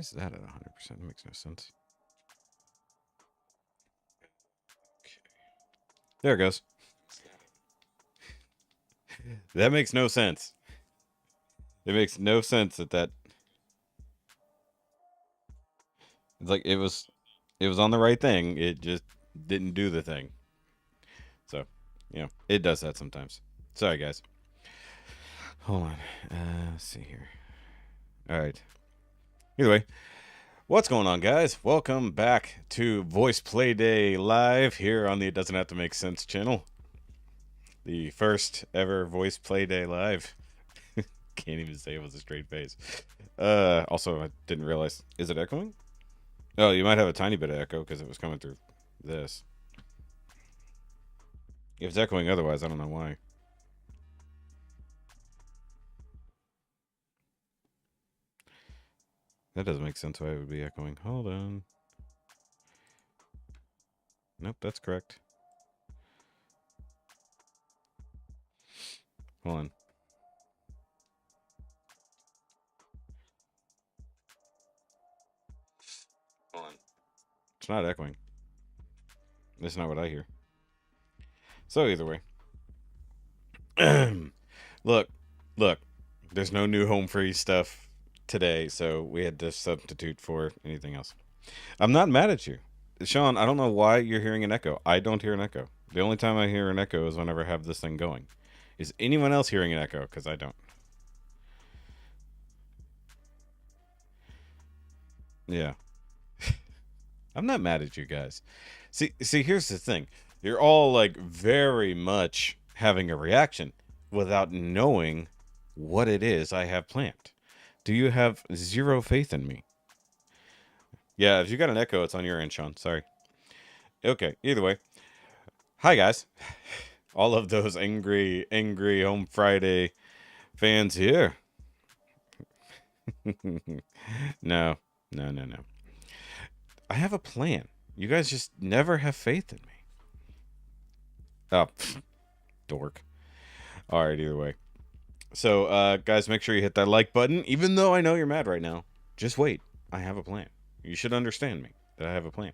is that at 100%? It makes no sense. Okay. There it goes. That makes no sense. It makes no sense that it's like it was on the right thing. It just didn't do the thing. So, it does that sometimes. Sorry, guys. Hold on. Let's see here. All right. Either way, what's going on, guys? Welcome back to Voice Play Day Live here on the It Doesn't Have to Make Sense channel. The first ever Voice Play Day Live. Can't even say it with a straight face. Also, I didn't realize. Is it echoing? Oh, you might have a tiny bit of echo because it was coming through this. If it's echoing otherwise, I don't know why. That doesn't make sense why it would be echoing. Hold on. Nope, that's correct. Hold on. Hold on. It's not echoing. That's not what I hear. So either way. look. There's no new home free stuff today, so we had to substitute for anything else. I'm not mad at you. Sean, I don't know why you're hearing an echo. I don't hear an echo. The only time I hear an echo is whenever I have this thing going. Is anyone else hearing an echo? Because I don't. Yeah. I'm not mad at you guys. See, here's the thing. You're all like very much having a reaction without knowing what it is I have planned. Do you have zero faith in me? Yeah, if you got an echo, it's on your end, Sean. Sorry. Okay, either way. Hi, guys. All of those angry Home Friday fans here. No. I have a plan. You guys just never have faith in me. Oh, dork. All right, either way. So, guys, make sure you hit that like button. Even though I know you're mad right now, just wait. I have a plan. You should understand me that I have a plan.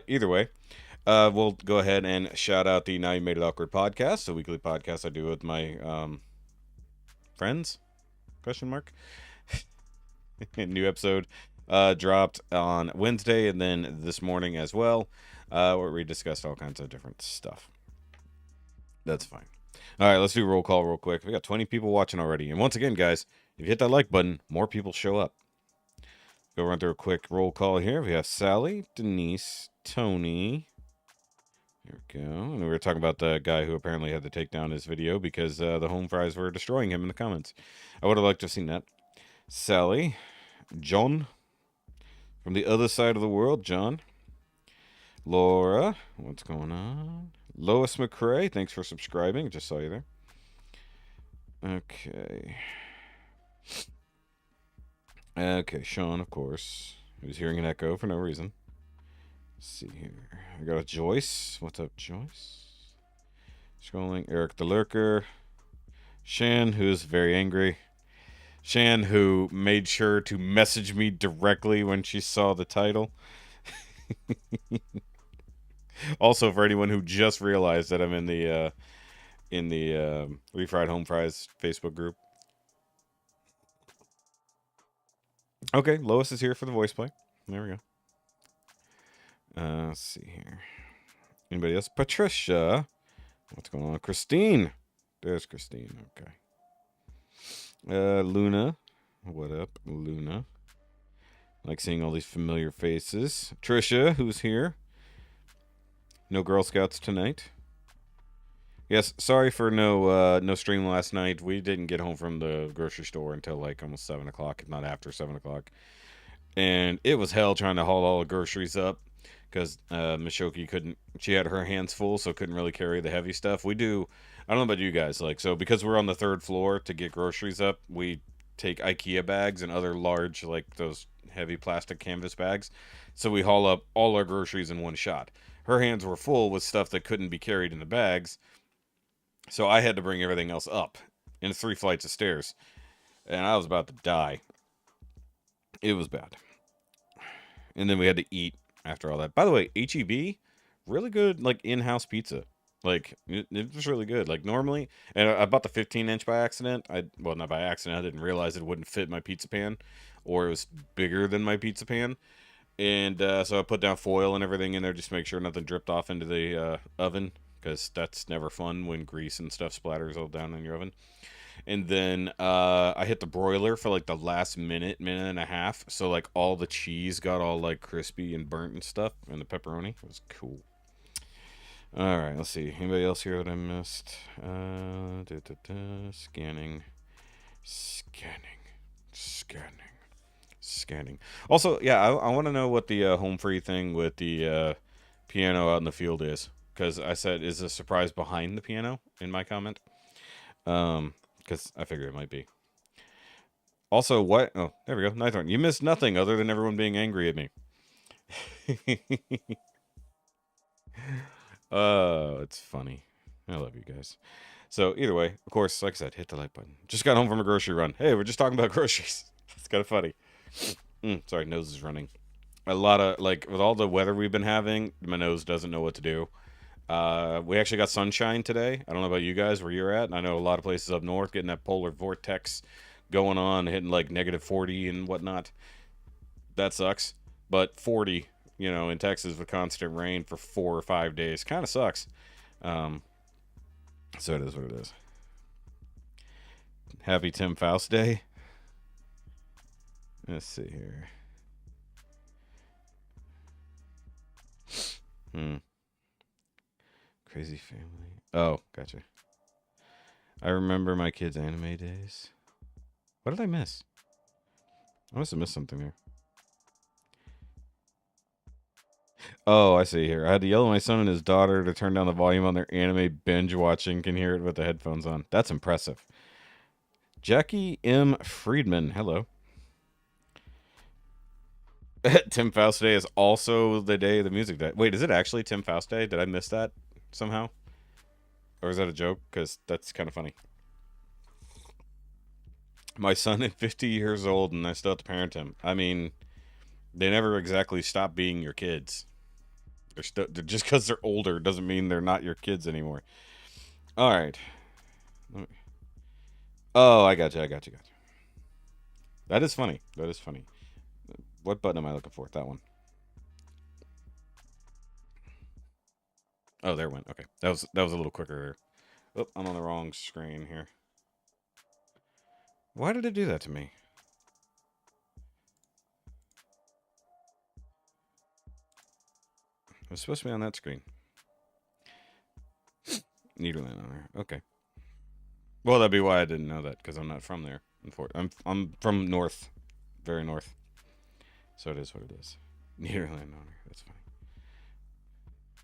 Either way, we'll go ahead and shout out the Now You Made It Awkward podcast, a weekly podcast I do with my friends? Question mark. New episode dropped on Wednesday and then this morning as well, where we discussed all kinds of different stuff. That's fine. All right, let's do roll call real quick. We got 20 people watching already. And once again, guys, if you hit that like button, more people show up. Go run through a quick roll call here. We have Sally, Denise, Tony. There we go. And we were talking about the guy who apparently had to take down his video because the home fries were destroying him in the comments. I would have liked to have seen that. Sally, John, from the other side of the world, John. Laura, what's going on? Lois McCrae, thanks for subscribing. Just saw you there. Okay. Okay, Sean, of course. He was hearing an echo for no reason. Let's see here. I got a Joyce. What's up, Joyce? Scrolling. Eric the Lurker. Shan, who's very angry. Shan, who made sure to message me directly when she saw the title. Also, for anyone who just realized that I'm in the Refried Home Fries Facebook group. Okay, Lois is here for the voice play. There we go. Let's see here. Anybody else? Patricia. What's going on? Christine. There's Christine. Okay. Luna. What up, Luna? Like seeing all these familiar faces. Trisha, who's here. No Girl Scouts tonight. Yes, sorry for no stream last night. We didn't get home from the grocery store until like almost 7 o'clock, if not after 7 o'clock. And it was hell trying to haul all the groceries up because Mishoki couldn't. She had her hands full, so couldn't really carry the heavy stuff. We do. I don't know about you guys, like, so because we're on the third floor to get groceries up, we take IKEA bags and other large, like those heavy plastic canvas bags. So we haul up all our groceries in one shot. Her hands were full with stuff that couldn't be carried in the bags. So I had to bring everything else up in 3 flights of stairs. And I was about to die. It was bad. And then we had to eat after all that. By the way, HEB, really good, like, in-house pizza. Like, it was really good. Like, normally, and I bought the 15-inch by accident. Well, not by accident. I didn't realize it wouldn't fit my pizza pan, or it was bigger than my pizza pan. And so I put down foil and everything in there just to make sure nothing dripped off into the oven, because that's never fun when grease and stuff splatters all down in your oven. And then I hit the broiler for like the last minute and a half, so like all the cheese got all like crispy and burnt and stuff, and the pepperoni. It was cool. All right, let's see. Anybody else here that I missed? Scanning, scanning, scanning, scanning. Also, yeah, I want to know what the home free thing with the piano out in the field is, because I said is a surprise behind the piano in my comment. Because I figured it might be. Also, what? Oh, there we go. Nightthorn. You missed nothing other than everyone being angry at me. It's funny. I love you guys. So either way, of course, like I said, hit the like button. Just got home from a grocery run. Hey, we're just talking about groceries. It's kind of funny. Sorry, nose is running. A lot of, like, with all the weather we've been having, my nose doesn't know what to do. We actually got sunshine today. I don't know about you guys where you're at. I know a lot of places up north getting that polar vortex going on, hitting like -40 and whatnot. That sucks. But 40, in Texas with constant rain for 4 or 5 days kind of sucks. So it is what it is. Happy Tim Faust Day. Let's see here. Crazy Family. Oh, gotcha. I remember my kids' anime days. What did I miss? I must have missed something there. Oh, I see here. I had to yell at my son and his daughter to turn down the volume on their anime binge watching. Can hear it with the headphones on. That's impressive. Jackie M. Friedman. Hello. Tim Faust Day is also the day of the music day. Wait, is it actually Tim Faust Day? Did I miss that somehow? Or is that a joke? Because that's kind of funny. My son is 50 years old and I still have to parent him. I mean, they never exactly stop being your kids. They're just because they're older doesn't mean they're not your kids anymore. All right. Oh, I got you. That is funny. What button am I looking for? That one. Oh, there it went. Okay, that was a little quicker. Oh, I'm on the wrong screen here. Why did it do that to me? It was supposed to be on that screen. Nederland on there. Okay. Well, that'd be why I didn't know that, because I'm not from there. I'm from north, very north. So it is what it is. Nederland on there. That's funny.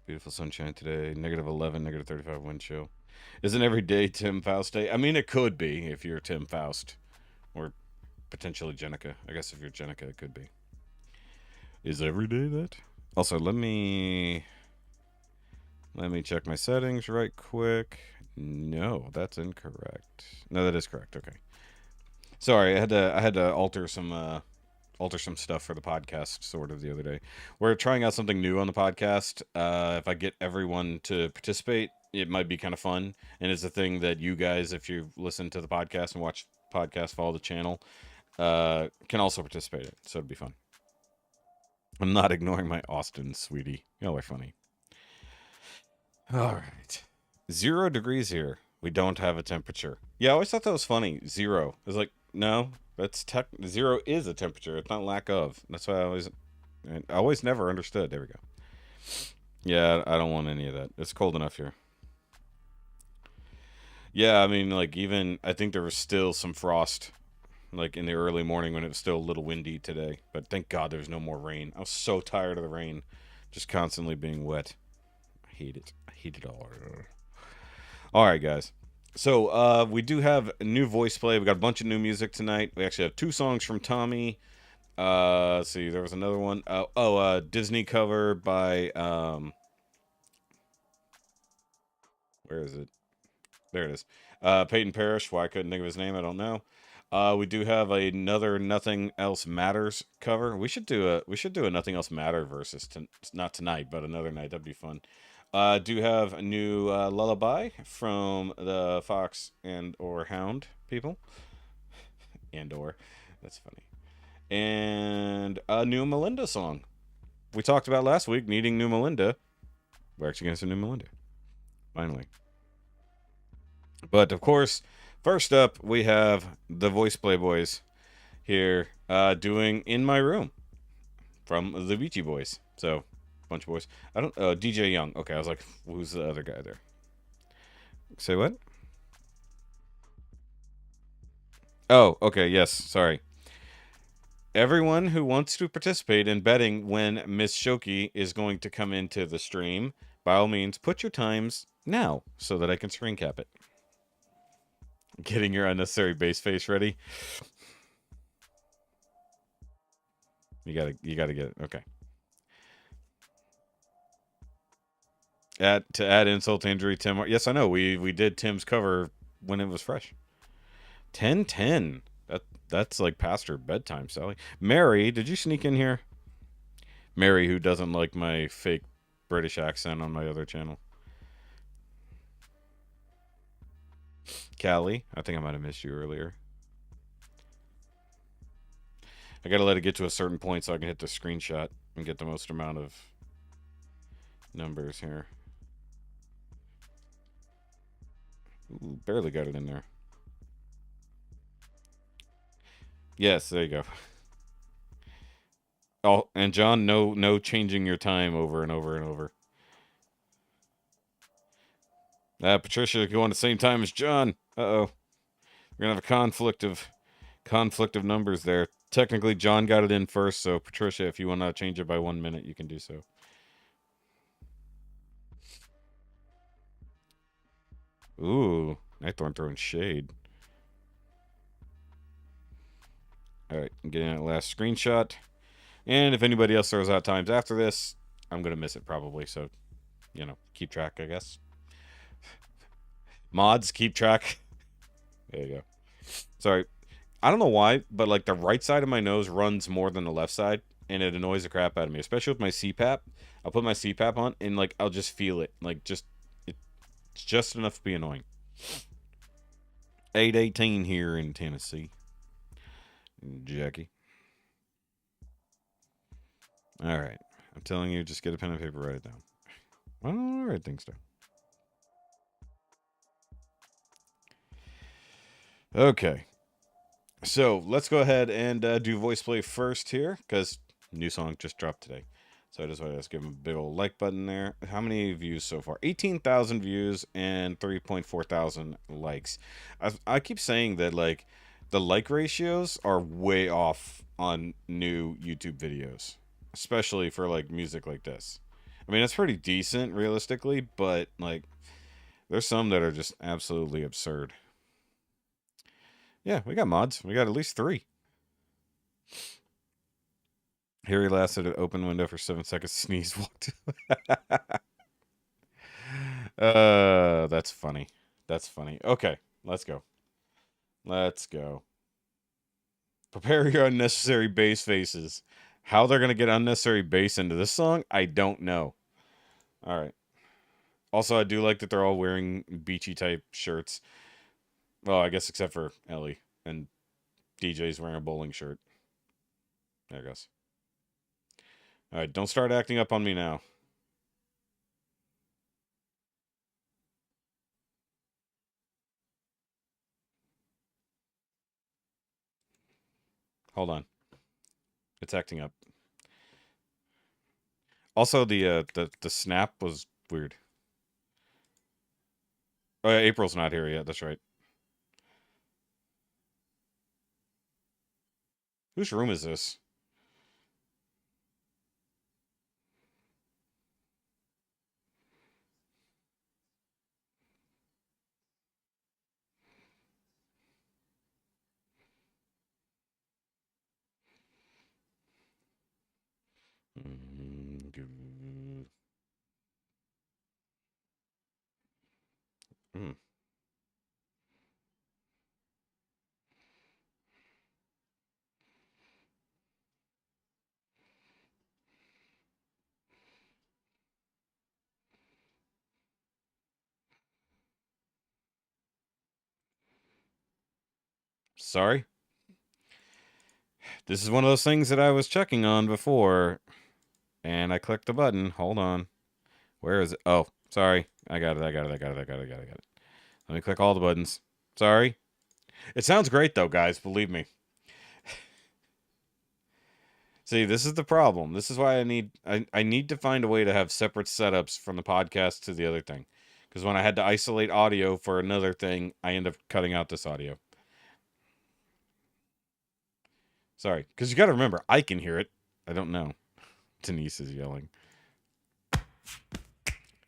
Beautiful sunshine today. -11, -35 wind chill. Isn't every day Tim Faust Day? I mean, it could be if you're Tim Faust, or potentially Jenica. I guess if you're Jenica, it could be. Is every day that? Also, let me check my settings right quick. No, that's incorrect. No, that is correct. Okay. Sorry, I had to alter some stuff for the podcast sort of the other day. We're trying out something new on the podcast. If I get everyone to participate, it might be kind of fun. And it's a thing that you guys, if you listen to the podcast and watch podcasts, follow the channel, can also participate in. So it'd be fun. I'm not ignoring my Austin, sweetie. Y'all are funny. All right. 0 degrees here. We don't have a temperature. Yeah, I always thought that was funny. 0. I was like, no, that's 0 is a temperature. It's not lack of. That's why I always never understood. There we go. Yeah, I don't want any of that. It's cold enough here. Yeah, I mean, like, even I think there was still some frost, like in the early morning when it was still a little windy today. But thank God there's no more rain. I was so tired of the rain, just constantly being wet. I hate it. I hate it all. All right, guys. So we do have a new voice play. We got a bunch of new music tonight. We actually have 2 songs from Tommy. Let's see, there was another one. Disney cover by where is it? There it is. Peyton Parrish. Why I couldn't think of his name, I don't know. We do have another Nothing Else Matters cover. We should do a Nothing Else Matter versus not tonight, but another night. That'd be fun. Do have a new lullaby from the Fox and or Hound people and or that's funny, and a new Melinda song. We talked about last week needing new Melinda. We're actually gonna some new Melinda finally. But of course, first up we have the Voice Playboys here doing "In My Room" from the Beachy Boys. So, bunch of boys. I don't. DJ Young. Okay, I was like, who's the other guy there? Say what? Oh, okay. Yes. Sorry. Everyone who wants to participate in betting when Miss Shoki is going to come into the stream, by all means, put your times now so that I can screen cap it. Getting your unnecessary base face ready. You gotta get it. Okay. To add insult to injury, Tim. Yes, I know. We did Tim's cover when it was fresh. 10:10. That's like past her bedtime, Sally. Mary, did you sneak in here? Mary, who doesn't like my fake British accent on my other channel. Callie, I think I might have missed you earlier. I gotta let it get to a certain point so I can hit the screenshot and get the most amount of numbers here. Ooh, barely got it in there. Yes, there you go. Oh, and John, no changing your time over and over and over. Patricia going the same time as John. Uh-oh. We're gonna have a conflict of numbers there. Technically, John got it in first, so Patricia, if you want to change it by 1 minute, you can do so. Ooh, Nightthorn throwing shade. All right, I'm getting that last screenshot. And if anybody else throws out times after this, I'm gonna miss it probably. So, keep track, I guess. Mods, keep track. There you go. Sorry, I don't know why, but like the right side of my nose runs more than the left side, and it annoys the crap out of me, especially with my CPAP. I'll put my CPAP on, and like I'll just feel it, like it's just enough to be annoying. 8:18 here in Tennessee, Jackie. All right, I'm telling you, just get a pen and paper, write it down. All right, things down. Okay, so let's go ahead and do voice play first here, because new song just dropped today. So I just want to give him a big old like button there. How many views so far? 18,000 views and 3.4 thousand likes. I keep saying that like the like ratios are way off on new YouTube videos, especially for like music like this. I mean, it's pretty decent realistically, but like there's some that are just absolutely absurd. Yeah, we got mods. We got at least three. Harry lasted an open window for 7 seconds. Sneeze walked. That's funny. That's funny. Okay, let's go. Let's go. Prepare your unnecessary bass faces. How they're gonna get unnecessary bass into this song, I don't know. All right. Also, I do like that they're all wearing beachy type shirts. Well, I guess except for Ellie and DJ's wearing a bowling shirt. There it goes. All right, don't start acting up on me now. Hold on. It's acting up. Also, the snap was weird. Oh yeah, April's not here yet. That's right. Whose room is this? Mm. Sorry. This is one of those things that I was checking on before, and I clicked the button. Hold on. Where is it? Oh, sorry. I got it. Let me click all the buttons. Sorry. It sounds great, though, guys. Believe me. See, this is the problem. This is why I need to find a way to have separate setups from the podcast to the other thing. Because when I had to isolate audio for another thing, I end up cutting out this audio. Sorry. Because you got to remember, I can hear it. I don't know. Denise is yelling.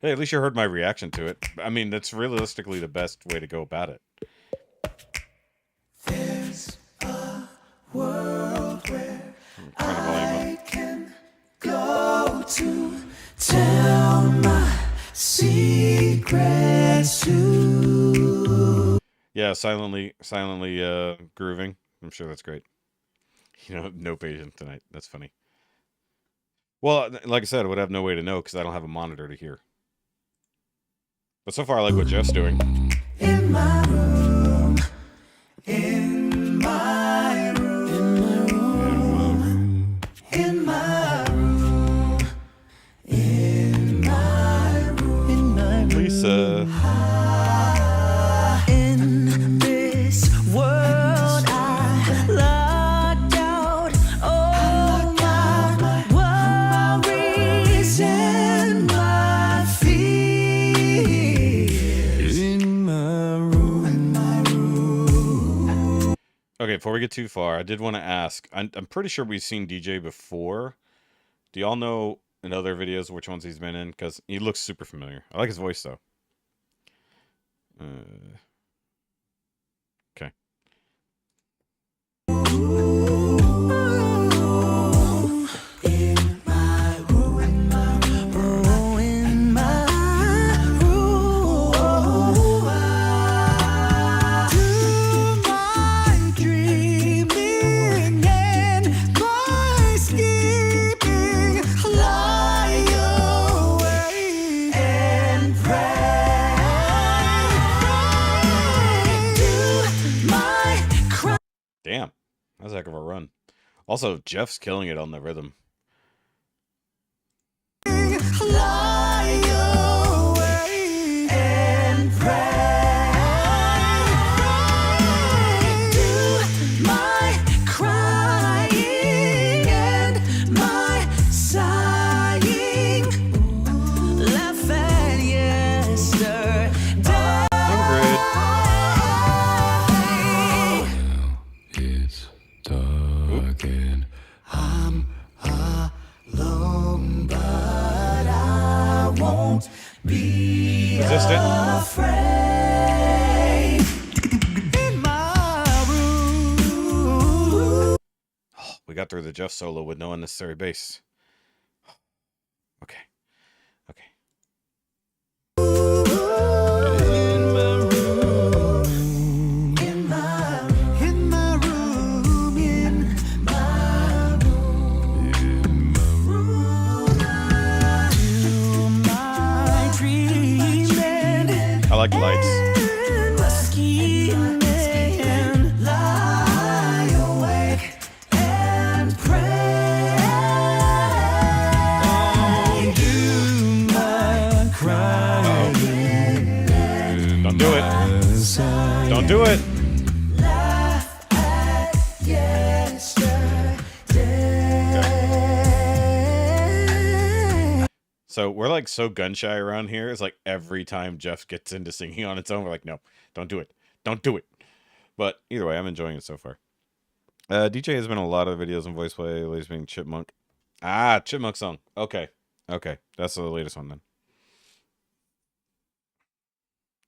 Hey, at least you heard my reaction to it. I mean, that's realistically the best way to go about it. There's a world where I can go to tell my secrets to. Yeah, silently grooving. I'm sure that's great. You know, no patience tonight. That's funny. Well, like I said, I would have no way to know because I don't have a monitor to hear. But so far, I like what Jeff's doing. In my room, in my room, in my room, in my room, in my room. Lisa. In this world, I locked out all my worries and my fears. In my room. Okay, before we get too far, I did want to ask. I'm pretty sure we've seen DJ before. Do y'all know in other videos which ones he's been in? Because he looks super familiar. I like his voice, though. Okay. In my room, in my room, in my room, to my dreaming and my sleeping, lie awake and pray to my cry. Damn. That was a heck of a run. Also, Jeff's killing it on the rhythm. Lie awake and pray to my crying and my sighing. Laugh at yesterday. It's dark and I'm alone, but I won't be Resistant. afraid. In my room. We got through the Jeff solo with no unnecessary bass. Okay. Okay. In my room. In my room. In my room. In my room. To my dreaming. I like the lights. My scheming. Lie awake and pray. Do my crying. Don't do it. Don't do it. Laugh at yesterday. So we're like so gun shy around here. It's like every time Jeff gets into singing on its own, we're like, no, don't do it. Don't do it. But either way, I'm enjoying it so far. DJ has been in a lot of videos and voice play, latest being Chipmunk. Ah, Chipmunk song. Okay. Okay. That's the latest one then.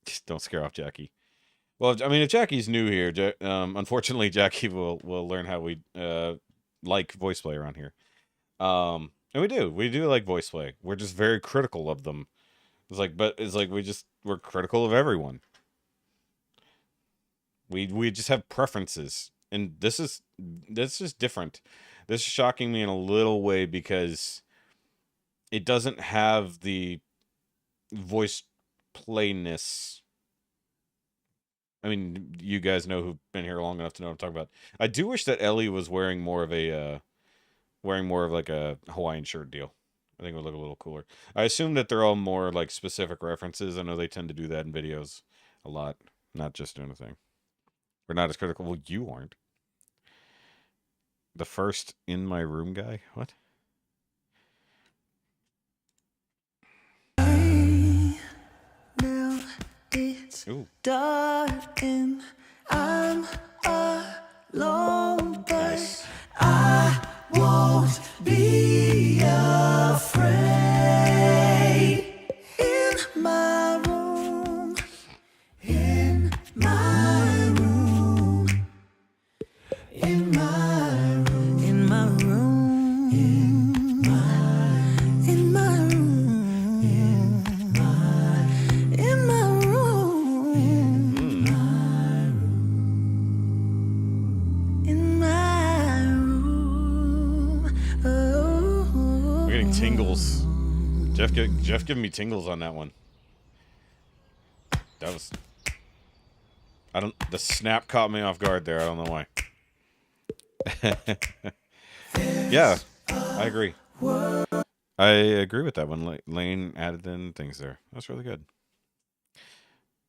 Just don't scare off Jackie. Well, I mean, if Jackie's new here, unfortunately, Jackie will learn how we like voice play around here. And we do like voice play. We're just very critical of them. It's like we're critical of everyone. We just have preferences, and this is different. This is shocking me in a little way because it doesn't have the voice playness I mean, you guys know who've been here long enough to know what I'm talking about. I do wish that Ellie was wearing more of like a Hawaiian shirt deal. I think it would look a little cooler. I assume that they're all more like specific references. I know they tend to do that in videos a lot, not just doing a thing. We're not as critical. Well, you aren't. The first in my room guy? What? Now it's Ooh. dark and I'm alone, but Nice. I won't be afraid. In my room, in my room, in my room, in my room, in my room, in my room, in my room. Oh. I'm getting tingles. Jeff giving me tingles on that one. That was... The snap caught me off guard there. I don't know why. Yeah, I agree. I agree with that one. Lane added in things there. That's really good.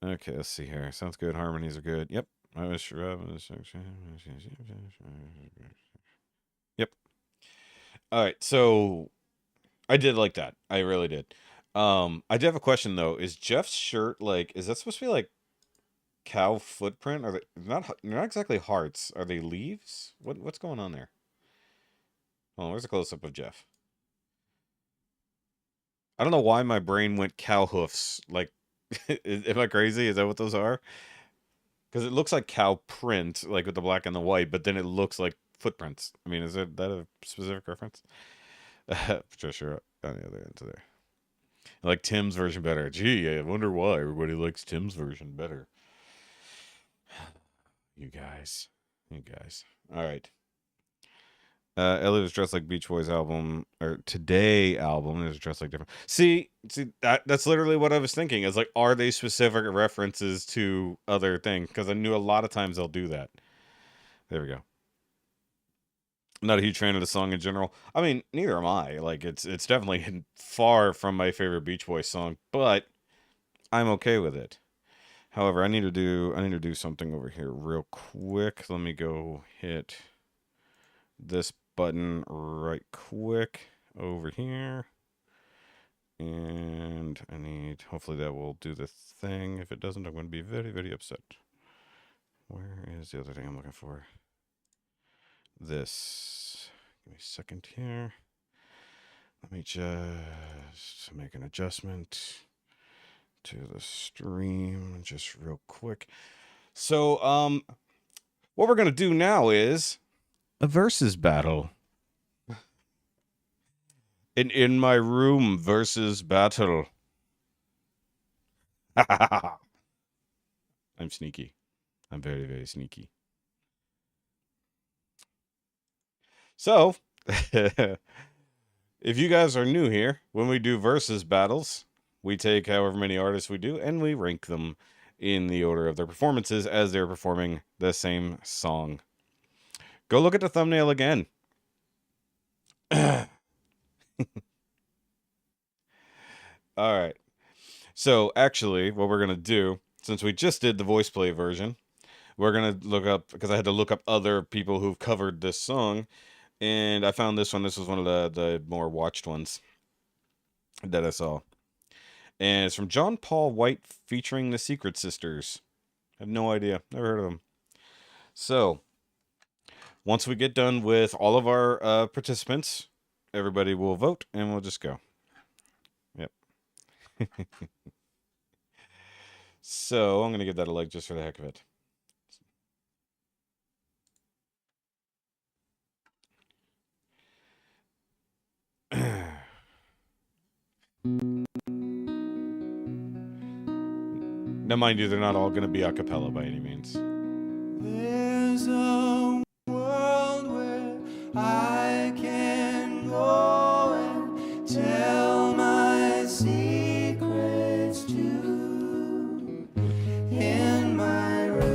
Okay, let's see here. Sounds good. Harmonies are good. Yep. Yep. All right, so I did like that. I really did. I did have a question though. Is Jeff's shirt like? Is that supposed to be like cow footprint? Are they not? They're not exactly hearts. Are they leaves? What's going on there? Oh, where's a close up of Jeff? I don't know why my brain went cow hoofs. Like, am I crazy? Is that what those are? Because it looks like cow print, like with the black and the white, but then it looks like footprints. I mean, is that a specific reference? Patricia on the other end of there. I like Tim's version better. Gee, I wonder why everybody likes Tim's version better. You guys. All right. Ellie was dressed like Beach Boys album, or Today album. It was dressed like different. See, that's literally what I was thinking. Is like, are they specific references to other things? Because I knew a lot of times they'll do that. There we go. I'm not a huge fan of the song in general. I mean, neither am I. Like, it's definitely far from my favorite Beach Boys song, but I'm okay with it. However, I need to do something over here real quick. Let me go hit this button right quick over here. And I need, hopefully that will do the thing. If it doesn't, I'm going to be very, very upset. Where is the other thing I'm looking for? This. Give me a second here. Let me just make an adjustment to the stream just real quick. So, what we're going to do now is a versus battle. In my room versus battle. I'm sneaky. I'm very, very sneaky. So, if you guys are new here, when we do versus battles, we take however many artists we do and we rank them in the order of their performances as they're performing the same song. Go look at the thumbnail again. All right. So actually, what we're going to do, since we just did the voice play version, we're going to look up, because I had to look up other people who've covered this song, and I found this one. This was one of the more watched ones that I saw. And it's from John Paul White featuring the Secret Sisters. I have no idea. Never heard of them. So, once we get done with all of our participants, everybody will vote, and we'll just go. Yep. So, I'm going to give that a like just for the heck of it. Now, mind you, they're not all going to be a cappella by any means. There's a world where I can go and tell my secrets to. In my room,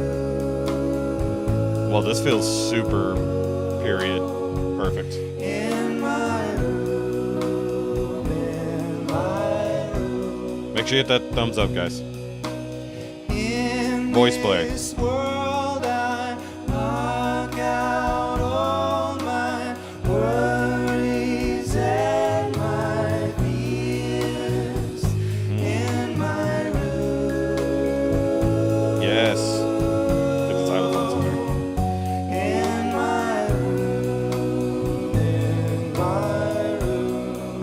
Well, this feels super period. Perfect. in my room, in my room. Make sure you hit that thumbs up, guys. In Voice play. this world I knock out all my worries and my fears in my room. Yes. Get the xylophones in there. In my room, in my room.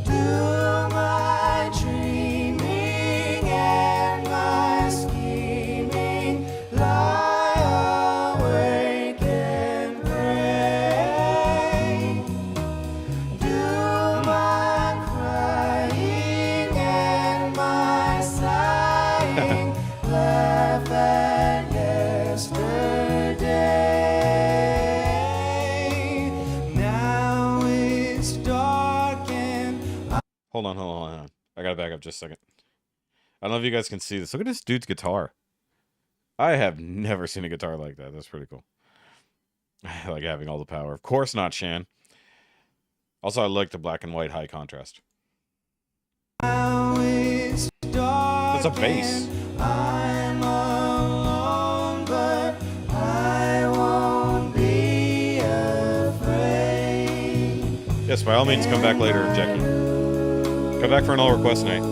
Do my dreaming and my scheming lie awake and pray. Do my crying and my sighing laugh at yesterday. Now it's dark and Hold on. I gotta back up just a second. I don't know if you guys can see this. Look at this dude's guitar. I have never seen a guitar like that. That's pretty cool. I like having all the power. Of course not, Shan. Also, I like the black and white high contrast. now it's dark. That's a bass. and I'm alone, but I won't be afraid. Yes, by all means, come back later, Jackie. Come back for an all request night.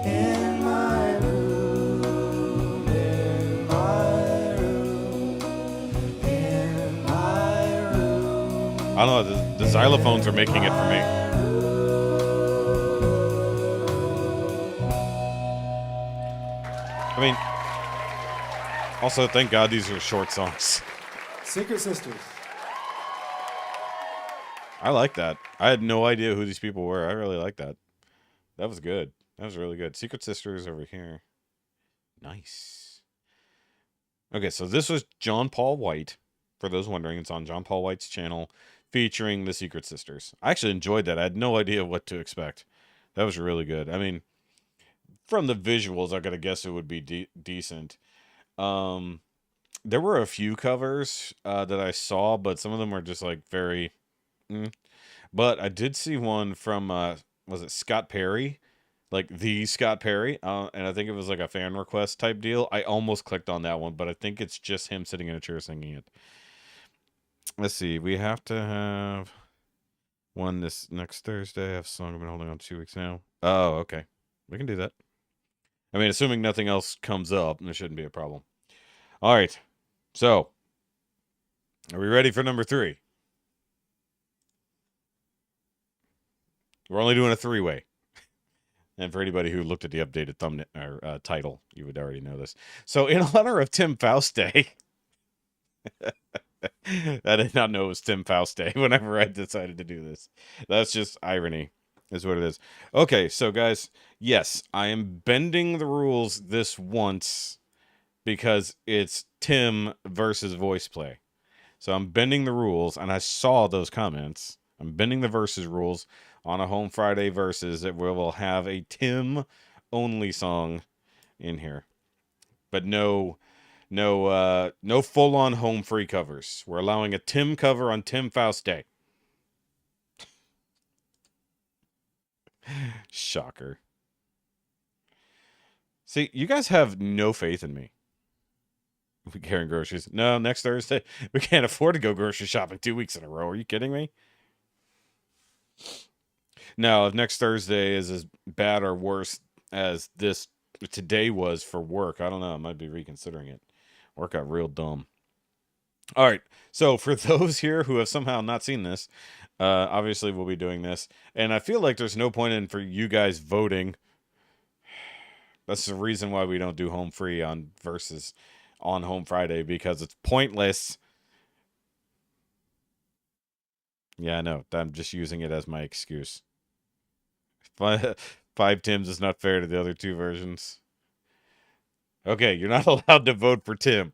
In my room, in my room, in my room. I don't know. The xylophones are making it for me. I mean, also, thank God these are short songs. Secret Sisters. I like that. I had no idea who these people were. I really like that. That was good. That was really good. Secret Sisters over here. Nice. Okay, so this was John Paul White. For those wondering, it's on John Paul White's channel featuring the Secret Sisters. I actually enjoyed that. I had no idea what to expect. That was really good. I mean, from the visuals, I gotta guess it would be decent. There were a few covers that I saw, but some of them were just like very... But I did see one from, was it Scott Perry? Like the Scott Perry? And I think it was like a fan request type deal. I almost clicked on that one, but I think it's just him sitting in a chair singing it. Let's see. We have to have one this next Thursday. I have a song I've been holding on 2 weeks now. Oh, okay. We can do that. I mean, assuming nothing else comes up, there shouldn't be a problem. All right. So, are we ready for number 3? We're only doing a 3-way. And for anybody who looked at the updated thumbnail or title, you would already know this. So, in honor of Tim Faust Day, I did not know it was Tim Faust Day whenever I decided to do this. That's just irony, is what it is. Okay, so guys, yes, I am bending the rules this once because it's Tim versus voice play. So I'm bending the rules, and I saw those comments. I'm bending the versus rules on a Home Friday versus that we will have a Tim only song in here, but no full on home free covers. We're allowing a Tim cover on Tim Faust Day. Shocker. See, you guys have no faith in me. We carrying groceries. No, next Thursday. We can't afford to go grocery shopping 2 weeks in a row. Are you kidding me? Now, if next Thursday is as bad or worse as this today was for work, I don't know. I might be reconsidering it. Work got real dumb. All right. So for those here who have somehow not seen this, obviously we'll be doing this. And I feel like there's no point in for you guys voting. That's the reason why we don't do home free on versus on Home Friday, because it's pointless. Yeah, I know. I'm just using it as my excuse. 5 Tims is not fair to the other 2 versions. Okay, you're not allowed to vote for Tim.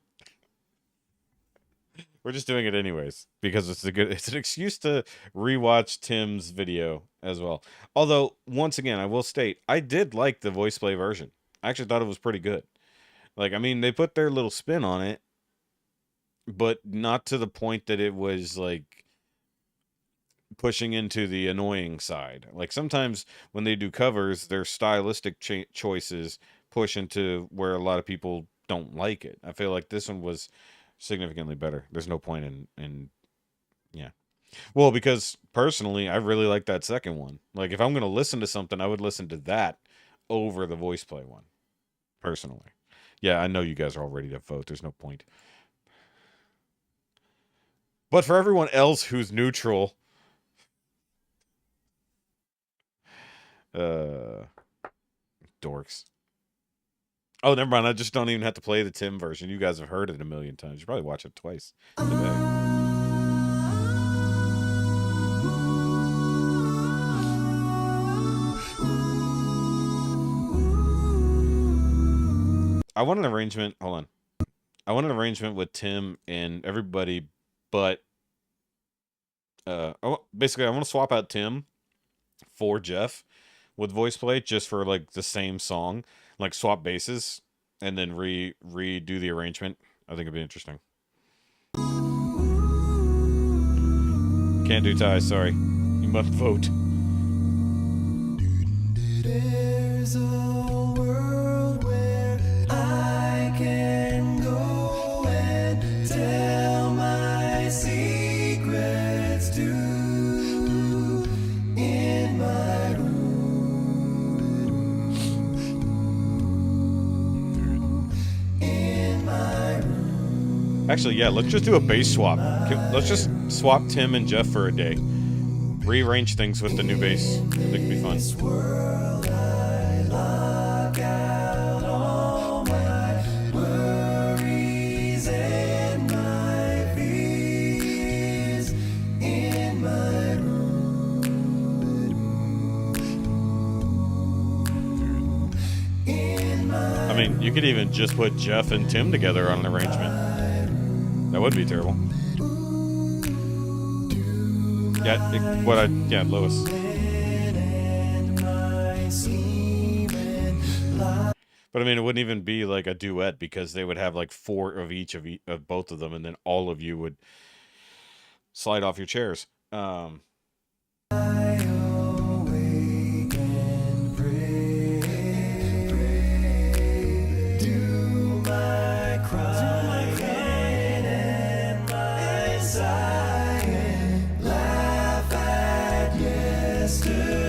We're just doing it anyways because it's an excuse to rewatch Tim's video as well. Although, once again, I will state I did like the voice play version. I actually thought it was pretty good. Like, I mean, they put their little spin on it, but not to the point that it was like pushing into the annoying side. Like sometimes when they do covers, their stylistic choices push into where a lot of people don't like it. I feel like this one was significantly better. There's no point in yeah. Well, because personally, I really like that second one. Like if I'm going to listen to something, I would listen to that over the voice play one. Personally. Yeah, I know you guys are all ready to vote. There's no point. But for everyone else who's neutral, dorks. Oh, never mind. I just don't even have to play the Tim version. You guys have heard it a million times. You probably watch it twice today. I want an arrangement. Hold on. I want an arrangement with Tim and everybody, but basically, I want to swap out Tim for Jeff with voice play just for like the same song, like swap bases and then redo the arrangement. I think it'd be interesting. Can't do ties, sorry. You must vote. There's a world where I can go and tell my secrets to in my room. In my room. Actually, yeah, let's just do a bass swap. Let's just swap Tim and Jeff for a day. Rearrange things with the new bass. I think it'd be fun. This world I lock out all my worries and my fears in my room. In my I mean, you could even just put Jeff and Tim together on an arrangement. That would be terrible. Yeah, Lois. But I mean, it wouldn't even be like a duet because they would have like 4 of each of both of them, and then all of you would slide off your chairs. I awake and pray, do my crying and my sighing, laugh at yesterday.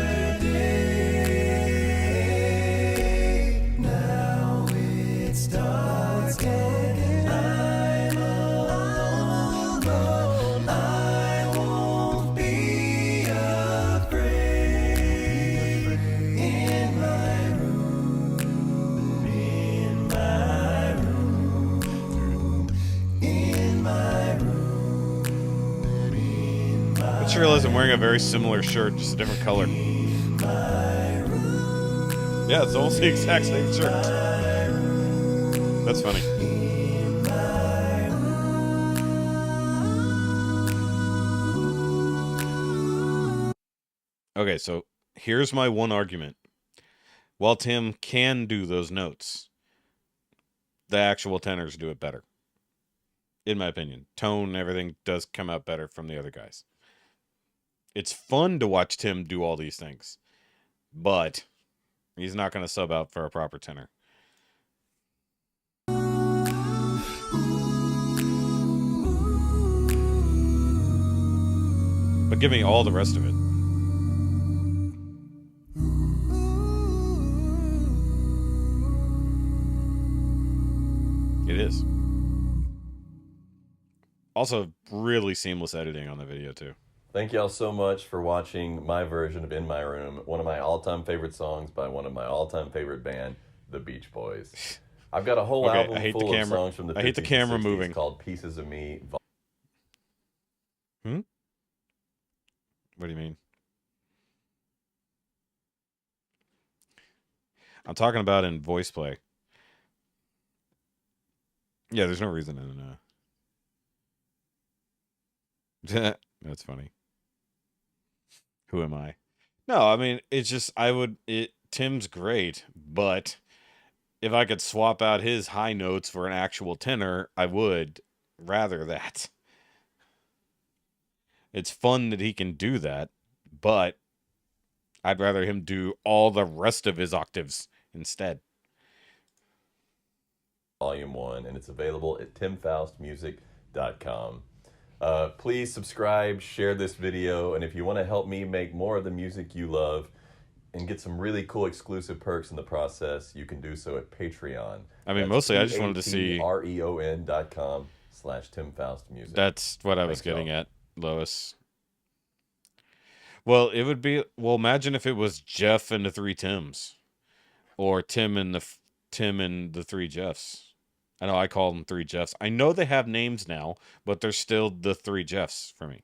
Now it's dark and I'm alone. I won't be afraid in my room, in my room, in my room, in my I just realized I'm wearing a very similar shirt, just a different color. Yeah, it's almost the exact same shirt. That's funny. Okay, so here's my one argument. While Tim can do those notes, the actual tenors do it better. In my opinion. Tone, everything does come out better from the other guys. It's fun to watch Tim do all these things, but he's not going to sub out for a proper tenor. But give me all the rest of it. It is. Also, really seamless editing on the video, too. Thank y'all so much for watching my version of In My Room, one of my all-time favorite songs by one of my all-time favorite band, The Beach Boys. I've got a whole Okay, album I hate the full of camera. songs from the 50s I hate the camera and 60s moving. called Pieces of Me. What do you mean? I'm talking about in voice play. Yeah, there's no reason in That's funny. Who am I? No, I mean, it's just Tim's great, but if I could swap out his high notes for an actual tenor, I would rather that. It's fun that he can do that, but I'd rather him do all the rest of his octaves instead. Volume 1, and it's available at timfaustmusic.com. Please subscribe, share this video, and if you want to help me make more of the music you love and get some really cool exclusive perks in the process, you can do so at Patreon. I mean, mostly I just wanted to see patreon.com/timfaustmusic. That's what I was Thanks, getting y'all. at, Lois. Well, it would be, well, imagine if it was Jeff and the three Tims, or Tim and the three Jeffs. I know I call them three Jeffs. I know they have names now, but they're still the three Jeffs for me.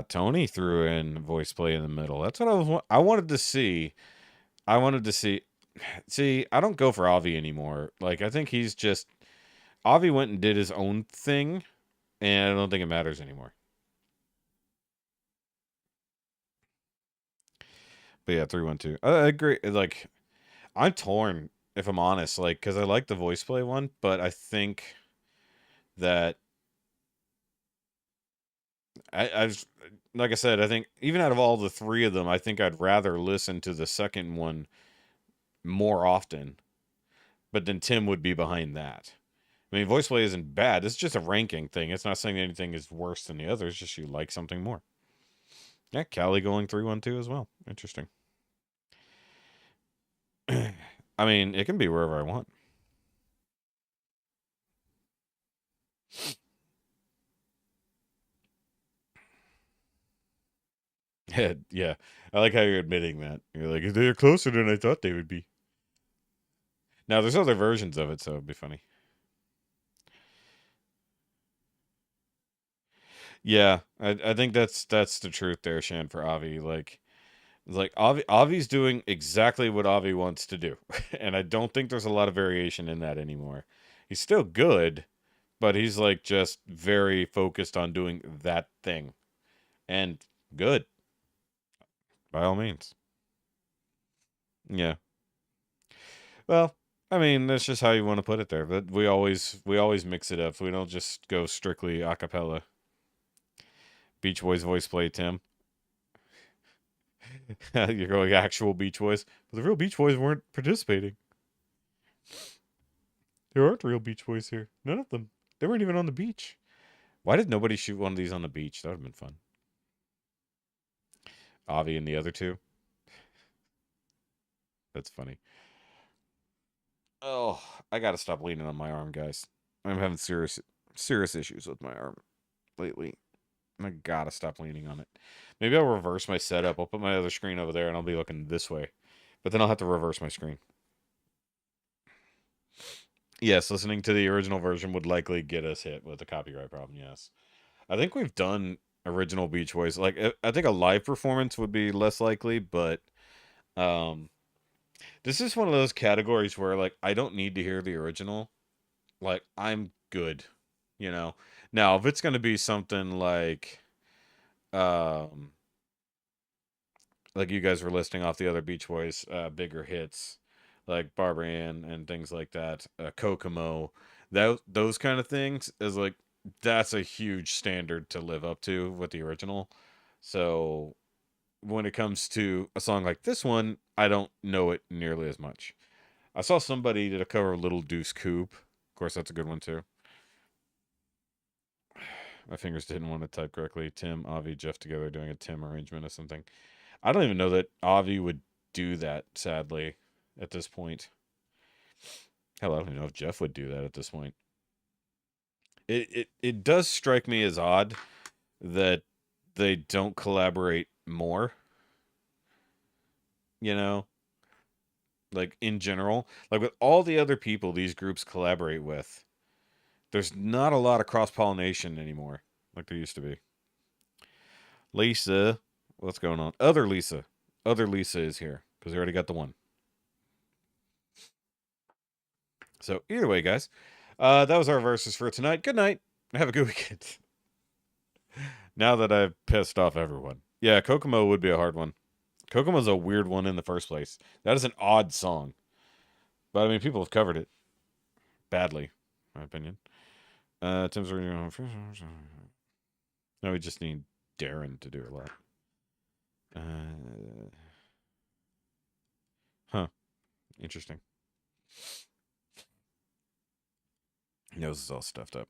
Tony threw in voice play in the middle. That's what I wanted to see. I wanted to see. See, I don't go for Avi anymore. Like, I think he's just, Avi went and did his own thing, and I don't think it matters anymore. But yeah, 3-1-2. I agree. Like, I'm torn, if I'm honest, like, because I like the voice play one, but I think that I've, like I said, I think even out of all the three of them, I think I'd rather listen to the second one more often. But then Tim would be behind that. I mean, voice play isn't bad. It's just a ranking thing. It's not saying anything is worse than the other. It's just you like something more. Yeah, Callie going 3-1-2 as well. Interesting. I mean, it can be wherever I want. Yeah, I like how you're admitting that. You're like, they're closer than I thought they would be. Now, there's other versions of it, so it'd be funny. Yeah, I think that's the truth there, Shan, for Avi. Like Avi's doing exactly what Avi wants to do, and I don't think there's a lot of variation in that anymore. He's still good, but he's like just very focused on doing that thing, and good by all means. Yeah. Well, I mean, that's just how you want to put it there. But we always mix it up. We don't just go strictly a cappella. Beach Boys voice play, Tim. You're going actual Beach Boys. But the real Beach Boys weren't participating. There aren't real Beach Boys here. None of them. They weren't even on the beach. Why did nobody shoot one of these on the beach? That would have been fun. Avi and the other two. That's funny. Oh, I gotta stop leaning on my arm, guys. I'm having serious issues with my arm lately. I gotta stop leaning on it. Maybe I'll reverse my setup. I'll put my other screen over there and I'll be looking this way. But then I'll have to reverse my screen. Yes, listening to the original version would likely get us hit with a copyright problem, yes. I think we've done original Beach Boys. Like, I think a live performance would be less likely, but this is one of those categories where, like, I don't need to hear the original. Like, I'm good, you know? Now, if it's going to be something like you guys were listing off the other Beach Boys bigger hits, like Barbara Ann and things like that, Kokomo, those kind of things, is like, that's a huge standard to live up to with the original. So when it comes to a song like this one, I don't know it nearly as much. I saw somebody did a cover of Little Deuce Coupe. Of course, that's a good one too. My fingers didn't want to type correctly. Tim, Avi, Jeff together doing a Tim arrangement or something. I don't even know that Avi would do that, sadly, at this point. Hell, I don't even know if Jeff would do that at this point. It does strike me as odd that they don't collaborate more. You know? Like, in general. Like, with all the other people these groups collaborate with, there's not a lot of cross-pollination anymore, like there used to be. Lisa, what's going on? Other Lisa is here, because we already got the one. So, either way, guys, that was our verses for tonight. Good night. Have a good weekend. Now that I've pissed off everyone. Yeah, Kokomo would be a hard one. Kokomo's a weird one in the first place. That is an odd song. But I mean, people have covered it badly, in my opinion. Tim's no, we just need Darren to do a lot. Huh. Interesting. Nose is all stuffed up.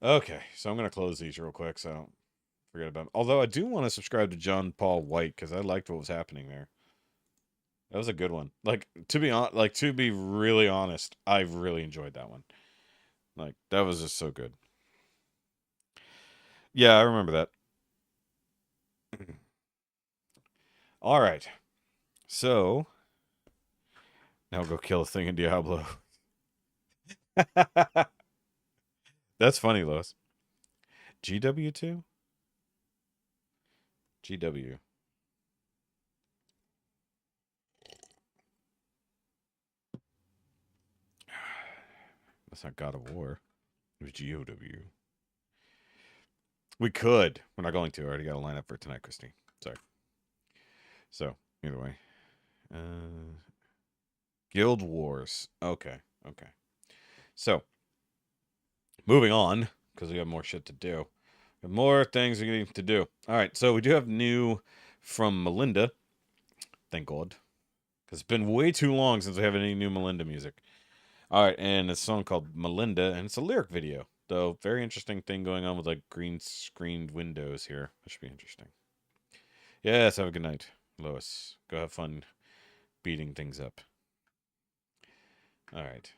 Okay, so I'm going to close these real quick so I don't forget about them. Although I do want to subscribe to John Paul White because I liked what was happening there. That was a good one. Like, to be really honest, I really enjoyed that one. Like, that was just so good. Yeah, I remember that. All right. So, now go kill a thing in Diablo. That's funny, Lois. GW2? GW. That's not God of War. It was GOW. We could. We're not going to. I already got a lineup for tonight, Christine. Sorry. So, either way. Guild Wars. Okay. Okay. So, moving on, because we have more shit to do. We have more things we need to do. All right. So, we do have new from Melinda. Thank God. Because it's been way too long since we have any new Melinda music. All right. And it's a song called Melinda, and it's a lyric video. Though, very interesting thing going on with, like, green screened windows here. That should be interesting. Yes, have a good night, Lois. Go have fun beating things up. All right.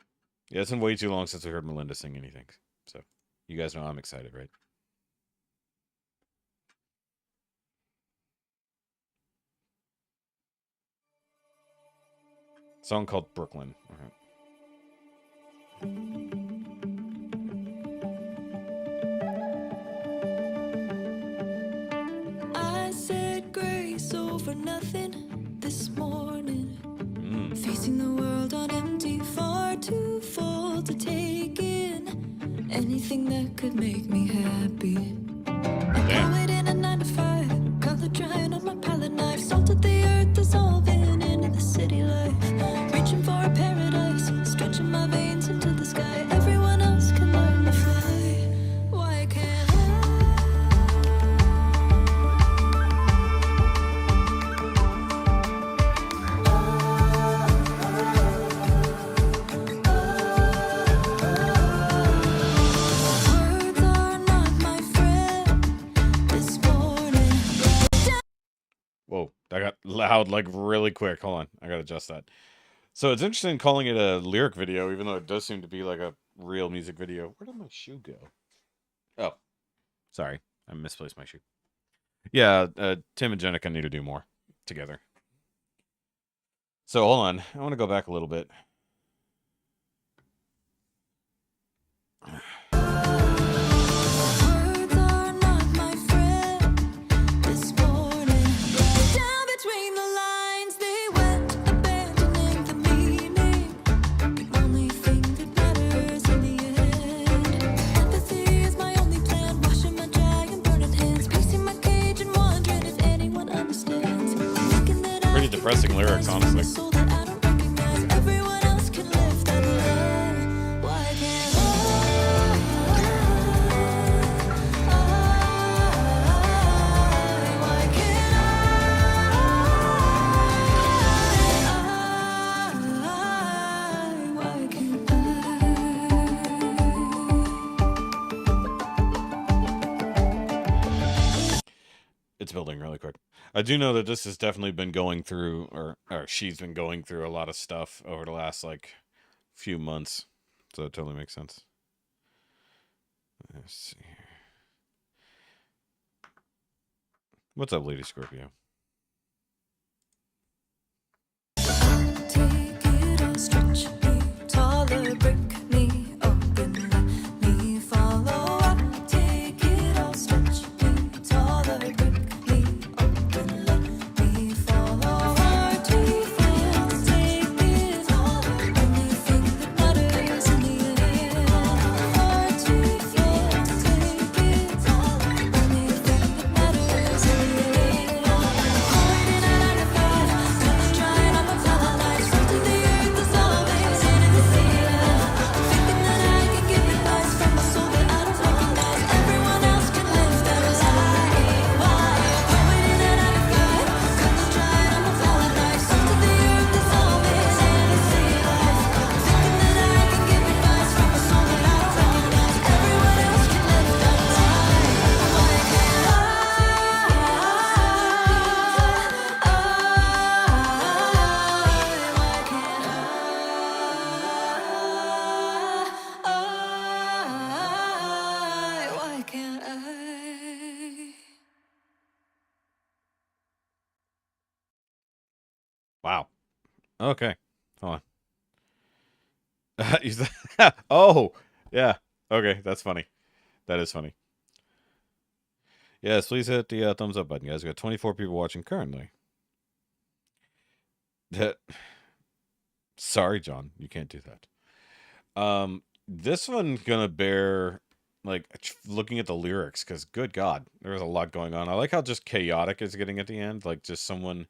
Yeah, it's been way too long since we heard Melinda sing anything. So, you guys know I'm excited, right? Song called Brooklyn. All right. I said grace over nothing this morning. Facing the world on empty, far too full to take in anything that could make me happy. I wait in a 9 to 5, color drying on my palette knife, salted the earth, dissolving into the city life. Reaching for a paradise, stretching my veins into the sky. Everyone else can learn to fly. Why can't words are not my friend this morning? Whoa, that got loud like really quick. Hold on, I gotta adjust that. So it's interesting calling it a lyric video, even though it does seem to be like a real music video. Where did my shoe go? Oh, sorry, I misplaced my shoe. Yeah, Tim and Jenica need to do more together. So hold on, I want to go back a little bit. Words are not my friend this morning. Down between the lines, they went abandoning the meaning. The only thing that matters in the end. Empathy is my only plan. Washing my dry and burning hands, pacing my cage and wondering if anyone understands. Thinking that Pretty depressing lyrics, honestly. soul that I don't recognize. Everyone else can live that life. Why can't why can't why can't It's building really quick. I do know that this has definitely been going through, or she's been going through a lot of stuff over the last, like, few months. So it totally makes sense. Let's see here. What's up, Lady Scorpio? Take it or stretch me taller, break me open, let me follow up. Take it or stretch me taller, break me open, let me follow. Hard to feel, take it taller, only thing that matters in the end. Hard to feel, take it taller, only thing that matters in the end. Okay. Hold on. Oh, yeah. Okay, that's funny. That is funny. Yes, please hit the thumbs up button, guys. We got 24 people watching currently. Sorry, John. You can't do that. This one's gonna bear, like, looking at the lyrics, because good God, there's a lot going on. I like how just chaotic it's getting at the end. Like, just someone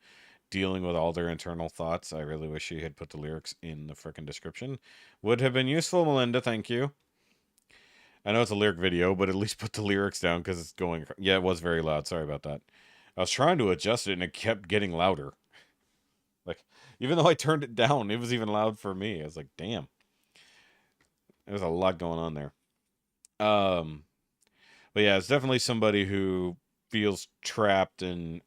dealing with all their internal thoughts. I really wish she had put the lyrics in the frickin' description. Would have been useful, Melinda. Thank you. I know it's a lyric video, but at least put the lyrics down because it's going... Yeah, it was very loud. Sorry about that. I was trying to adjust it, and it kept getting louder. Like, even though I turned it down, it was even loud for me. I was like, damn. There's a lot going on there. But yeah, it's definitely somebody who feels trapped and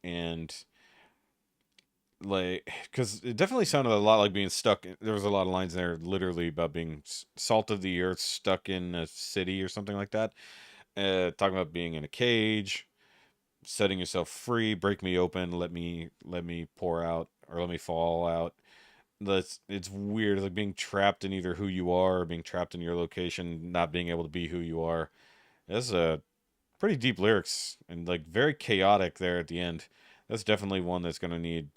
like, because it definitely sounded a lot like being stuck. There was a lot of lines there literally about being salt of the earth, stuck in a city or something like that. Talking about being in a cage, setting yourself free, break me open, let me pour out, or let me fall out. It's weird, like being trapped in either who you are or being trapped in your location, not being able to be who you are. That's a pretty deep lyrics and like very chaotic there at the end. That's definitely one that's going to need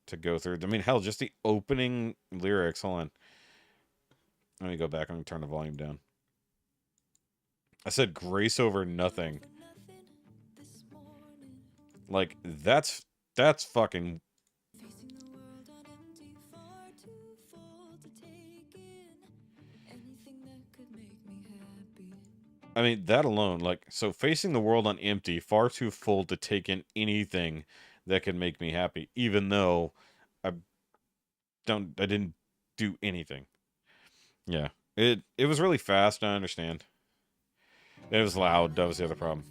to go through. I mean, hell, just the opening lyrics. Hold on. Let me go back. I'm going to turn the volume down. I said grace over nothing. Like, that's fucking... I mean, that alone, like, so facing the world on empty, far too full to take in anything that can make me happy, even though I didn't do anything. Yeah. It was really fast, I understand. It was loud, that was the other problem.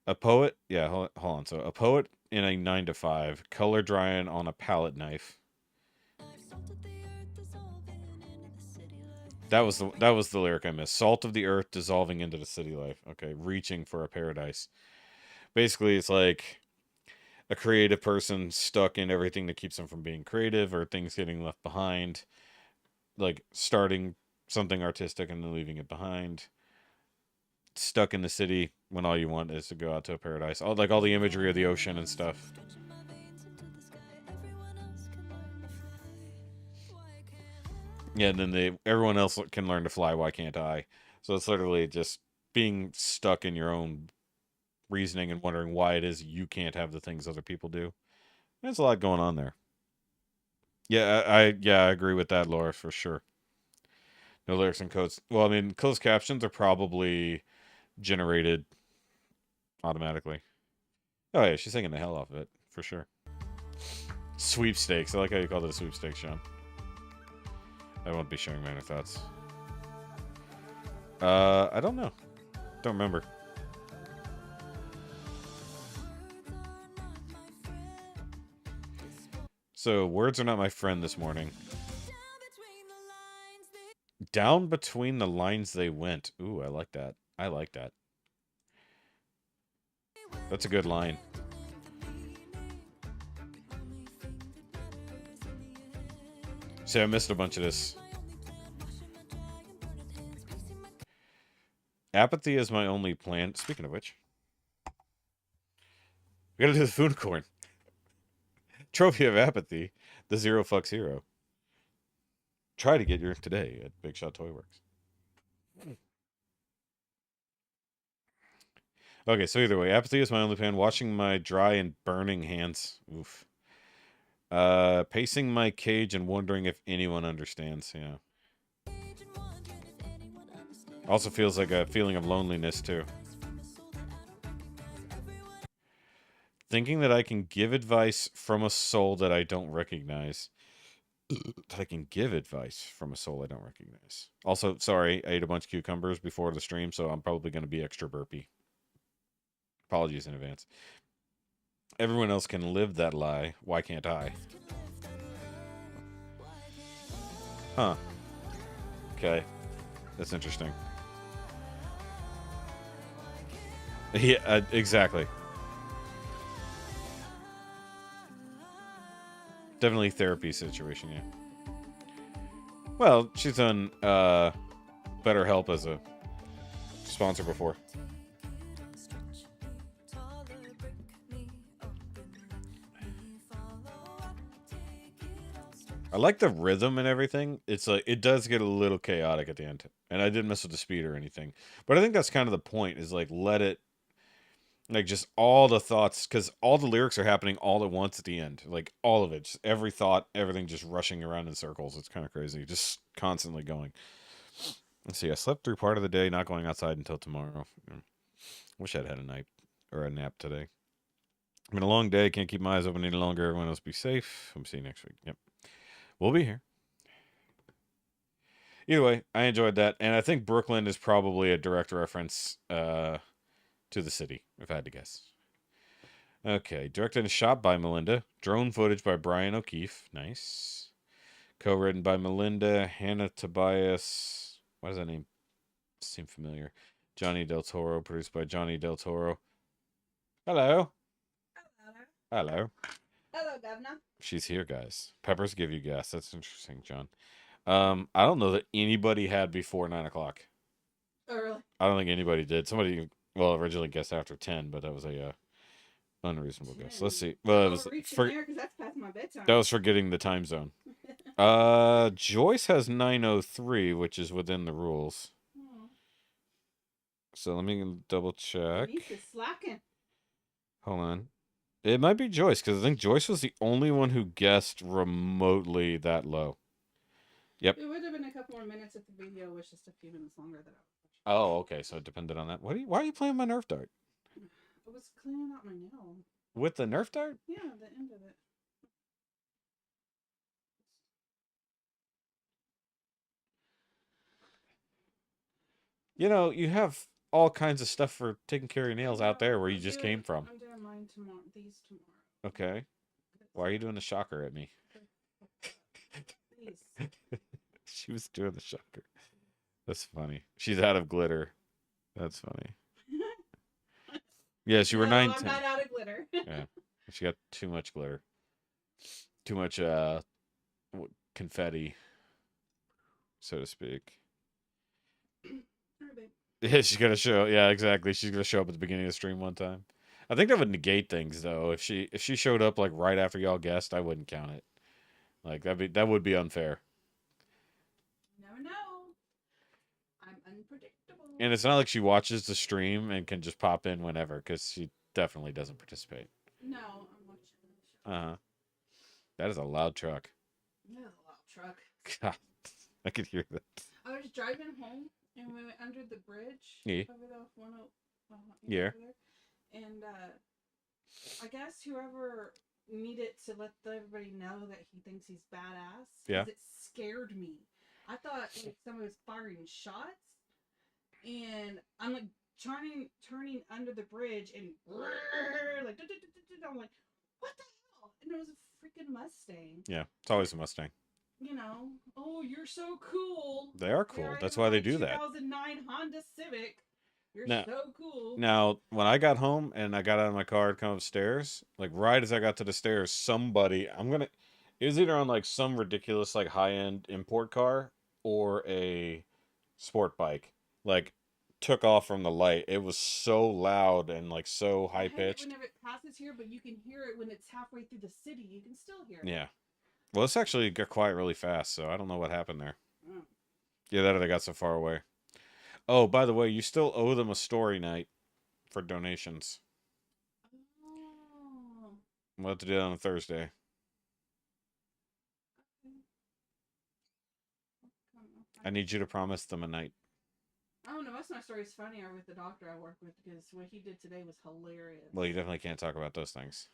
A poet, yeah, hold on. So, a poet in a 9 to 5, color drying on a palette knife. That was the lyric I missed. Salt of the earth dissolving into the city life. Okay, reaching for a paradise. Basically, it's like a creative person stuck in everything that keeps them from being creative, or things getting left behind. Like starting something artistic and then leaving it behind. Stuck in the city when all you want is to go out to a paradise. All the imagery of the ocean and stuff. Yeah, and then everyone else can learn to fly. Why can't I? So it's literally just being stuck in your own reasoning and wondering why it is you can't have the things other people do. There's a lot going on there. Yeah, I agree with that, Laura, for sure. No lyrics and codes. Well, I mean, closed captions are probably generated automatically. Oh yeah, she's singing the hell off of it, for sure. Sweepstakes. I like how you called it a sweepstakes, Sean. I won't be sharing my inner thoughts. I don't know. Don't remember. So, words are not my friend this morning. Down between the lines they went. Ooh, I like that. I like that. That's a good line. See, I missed a bunch of this. Apathy is my only plan. Speaking of which, we gotta do the food corn. Trophy of Apathy, the Zero Fucks Hero. Try to get yours today at Big Shot Toy Works. Okay, so either way, apathy is my only plan. Washing my dry and burning hands. Oof. Pacing my cage and wondering if anyone understands. Yeah. Also feels like a feeling of loneliness, too. Thinking that I can give advice from a soul that I don't recognize. That I can give advice from a soul I don't recognize. Also, sorry, I ate a bunch of cucumbers before the stream, so I'm probably going to be extra burpy. Apologies in advance. Everyone else can live that lie. Why can't I? Huh. Okay. That's interesting. Yeah, exactly. Definitely therapy situation, yeah. Well, she's done BetterHelp as a sponsor before. I like the rhythm and everything. It's like it does get a little chaotic at the end, and I didn't mess with the speed or anything. But I think that's kind of the point. Is like let it, like just all the thoughts, because all the lyrics are happening all at once at the end. Like all of it, just every thought, everything just rushing around in circles. It's kind of crazy, just constantly going. Let's see. I slept through part of the day, not going outside until tomorrow. Wish I'd had a night or a nap today. Been a long day. Can't keep my eyes open any longer. Everyone else be safe. I'm seeing you next week. Yep. We'll be here. Either way, I enjoyed that. And I think Brooklyn is probably a direct reference to the city, if I had to guess. Okay. Directed and shot by Melinda. Drone footage by Brian O'Keefe. Nice. Co-written by Melinda. Hannah Tobias. What is that name? Seem familiar. Johnny Del Toro. Produced by Johnny Del Toro. Hello. Hello. Hello, Governor. She's here, guys. Peppers give you gas. That's interesting, John. I don't know that anybody had before 9 o'clock. Oh, really? I don't think anybody did. Somebody, well, originally guessed after 10, but that was a unreasonable guess. Let's see. Well, it was there because that's past my bedtime. that was forgetting the time zone. Joyce has 9:03, which is within the rules. Oh, So let me double check. Denise is slacking. Hold on. It might be Joyce, because I think Joyce was the only one who guessed remotely that low. Yep. It would have been a couple more minutes if the video was just a few minutes longer than Oh, okay. So it depended on that. Why are you playing my Nerf dart? I was cleaning out my nail. With the Nerf dart? Yeah, the end of it. You know, you have all kinds of stuff for taking care of your nails out there where you just came from. I'm doing mine tomorrow. These tomorrow. Okay. Why are you doing the shocker at me? These. She was doing the shocker. That's funny. She's out of glitter. That's funny. Yes, you were No, 9. I'm not out of glitter. Yeah. She got too much glitter. Too much confetti, so to speak. Alright, babe. Yeah, she's gonna show. Yeah, exactly. She's gonna show up at the beginning of the stream one time. I think that would negate things though. If she showed up like right after y'all guessed, I wouldn't count it. Like that would be unfair. You never know. I'm unpredictable. And it's not like she watches the stream and can just pop in whenever, because she definitely doesn't participate. No, I'm watching the show. Uh huh. That is a loud truck. That is a loud truck. God, I could hear that. I was driving home and we went under the bridge Yeah. over the Yeah. over there. And I guess whoever needed to let everybody know that he thinks he's badass. Yeah. It scared me. I thought like somebody was firing shots, and I'm like turning under the bridge and like I'm like, what the hell? And it was a freaking Mustang. Yeah, it's always a Mustang. You know, oh, you're so cool. They are cool. That's why they do that. 2009 Honda Civic. You're Now- so cool. Now, when I got home and I got out of my car to come upstairs, like right as I got to the stairs, somebody, it was either on like some ridiculous like high-end import car or a sport bike, like took off from the light. It was so loud and like so I hate it high-pitched. whenever it passes here, but you can hear it when it's halfway through the city. You can still hear it. Yeah. Well, this actually got quiet really fast, so I don't know what happened there. Oh. Yeah, that or they got so far away. Oh, by the way, you still owe them a story night for donations. Oh. We'll have to do that on a Thursday. I need you to promise them a night. I don't know. Most of my stories funnier with the doctor I work with because what he did today was hilarious. Well, you definitely can't talk about those things.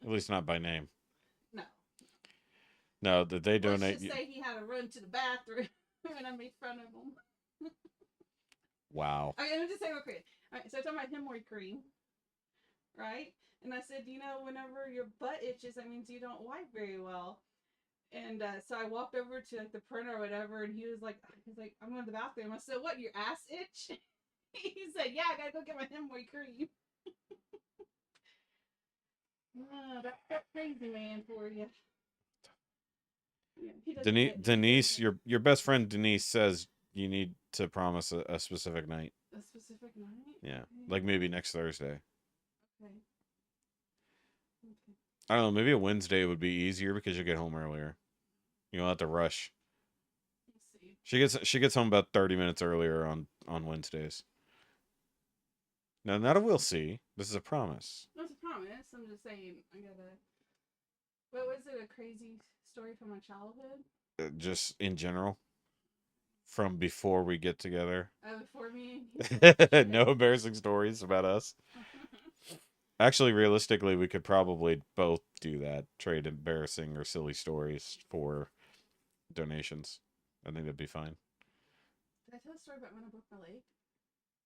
At least not by name. No. No, did they Let's donate? just say he had to run to the bathroom when I made fun of him. Wow. Okay, let me just say real quick. All right, so I'm talking about hemorrhoid cream, right? And I said, you know, whenever your butt itches, that means you don't wipe very well. And so I walked over to like the printer or whatever, and he was like, I'm going to the bathroom. I said, what, your ass itch? He said, yeah, I gotta go get my hemorrhoid cream. Oh, that's that crazy man for you. Yeah, he doesn't Denise, get- he Denise, doesn't your best friend Denise says you need to promise a specific night. get a specific night. Yeah, Okay. like maybe next Thursday. Okay. Okay. I don't know. Maybe a Wednesday would be easier because you get home earlier. You don't have to rush. We'll see. She gets home about 30 minutes earlier on Wednesdays. Now, not a we'll see. This is a promise. That's a promise. I'm just saying. I gotta. What was it? A crazy story from my childhood? Just in general, from before we get together. Before me. And you? No embarrassing stories about us. Actually, realistically, we could probably both do that. Trade embarrassing or silly stories for donations. I think that'd be fine. Did I tell a story about when I broke my leg?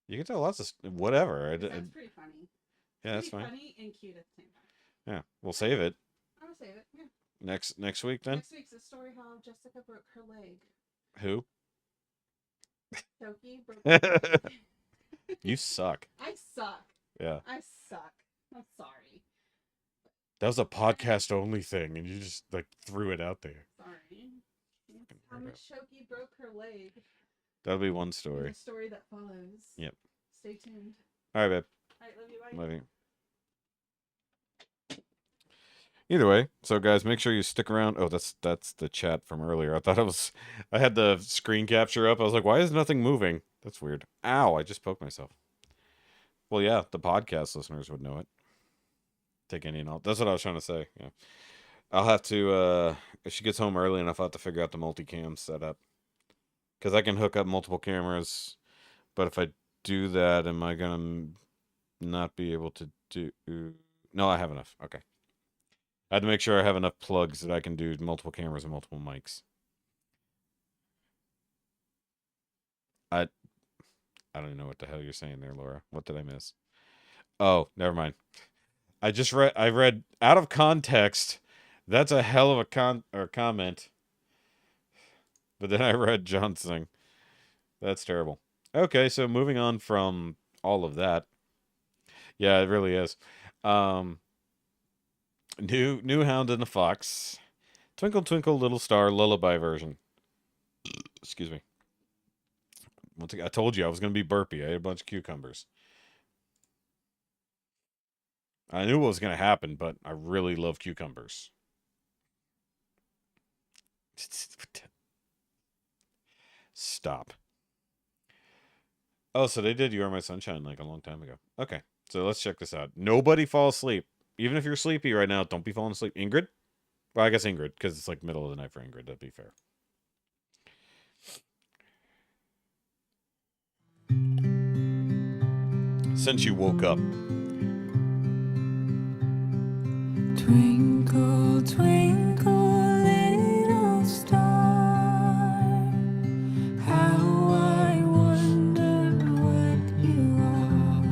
You can tell lots of whatever. That's pretty funny. Yeah, that's Pretty fine. funny and cute at the same time. Yeah, we'll save it I'm gonna save it. Yeah. next week then. Next week's the story how Jessica broke her leg. Who? Toki broke her leg. You suck. I suck. Yeah, I suck. I'm sorry. that was a podcast only thing, and you just like threw it out there. Sorry. That's how heard much Shoki broke her leg. That'll be one And story. the story that follows. Yep. Stay tuned. All right, babe. All right, love you. Bye. Love you. Either way, so guys, make sure you stick around. Oh, that's the chat from earlier. I thought I had the screen capture up. I was like, why is nothing moving? That's weird. Ow, I just poked myself. Well, yeah, the podcast listeners would know it. Take any and all. That's what I was trying to say. Yeah. I'll have to, if she gets home early enough, I'll have to figure out the multicam setup. Because I can hook up multiple cameras, but if I do that, am I going to not be able to do... No, I have enough. Okay. I had to make sure I have enough plugs that I can do multiple cameras and multiple mics. I don't even know what the hell you're saying there, Laura. What did I miss? Oh, never mind. I read out of context. That's a hell of a comment. But then I read Johnson. That's terrible. Okay, so moving on from all of that. Yeah, it really is. New Hound and the Fox. Twinkle Twinkle Little Star lullaby version. Excuse me. Once again, I told you I was going to be burpy. I ate a bunch of cucumbers. I knew what was going to happen, but I really love cucumbers. Stop. Oh, so they did You Are My Sunshine like a long time ago. Okay, so let's check this out. Nobody fall asleep. Even if you're sleepy right now, don't be falling asleep. Ingrid? Well, I guess Ingrid, because it's like middle of the night for Ingrid. That'd be fair. Since you woke up. Twinkle, twinkle, little star, how I wonder what you are.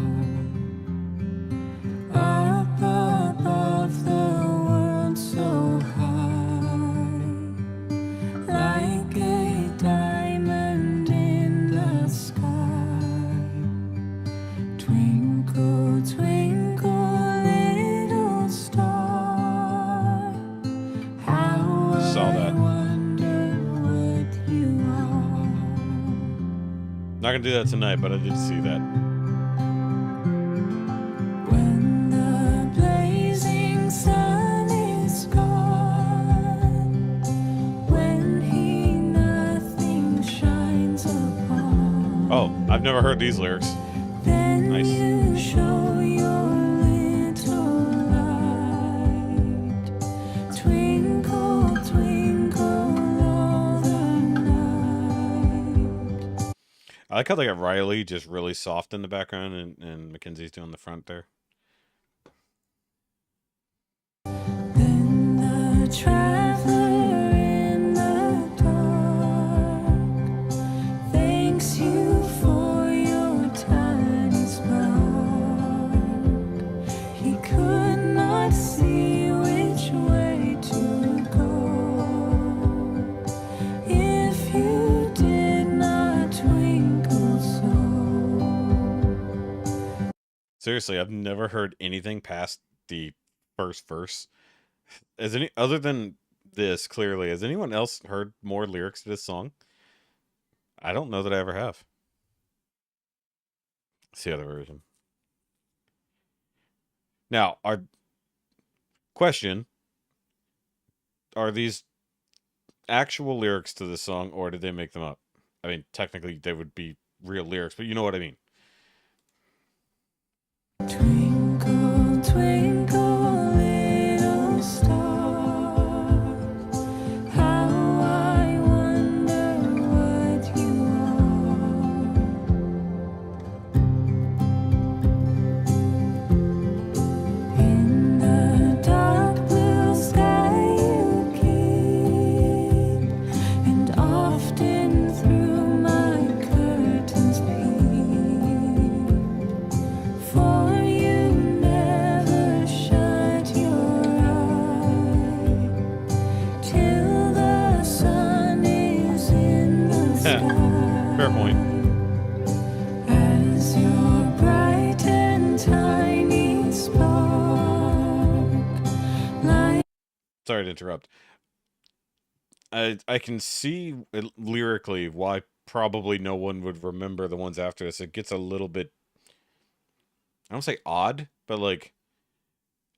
Up above the world so high, like a diamond in the sky. Twinkle, twinkle, little star, how Saw that. I wonder what you are. Not gonna do that tonight, but I did see that. When the blazing sun is gone, when he nothing shines upon, Oh, I've never heard these lyrics. then Nice. you show your little light. Twinkle, twinkle all the night. I like how they got Riley just really soft in the background and Mackenzie's doing the front there. Then the traveler in the dark thanks you for your tiny spark. He could not see which way to go if you did not twinkle so. Seriously, I've never heard anything past the first verse. As any other than this clearly. Has anyone else heard more lyrics to this song? I don't know that I ever have. It's the other version. Now, our question, are these actual lyrics to the song, or did they make them up? I mean, technically they would be real lyrics, but you know what I mean. Twinkle, twinkle, little star, how I wonder what you are. In the dark blue sky you keep, and often through my curtains peep. For you never shut your eye till the sun is in the sky. Fair point. As your bright and tiny spark light. Sorry to interrupt. I can see lyrically why probably no one would remember the ones after this. It gets a little bit, I don't say odd, but like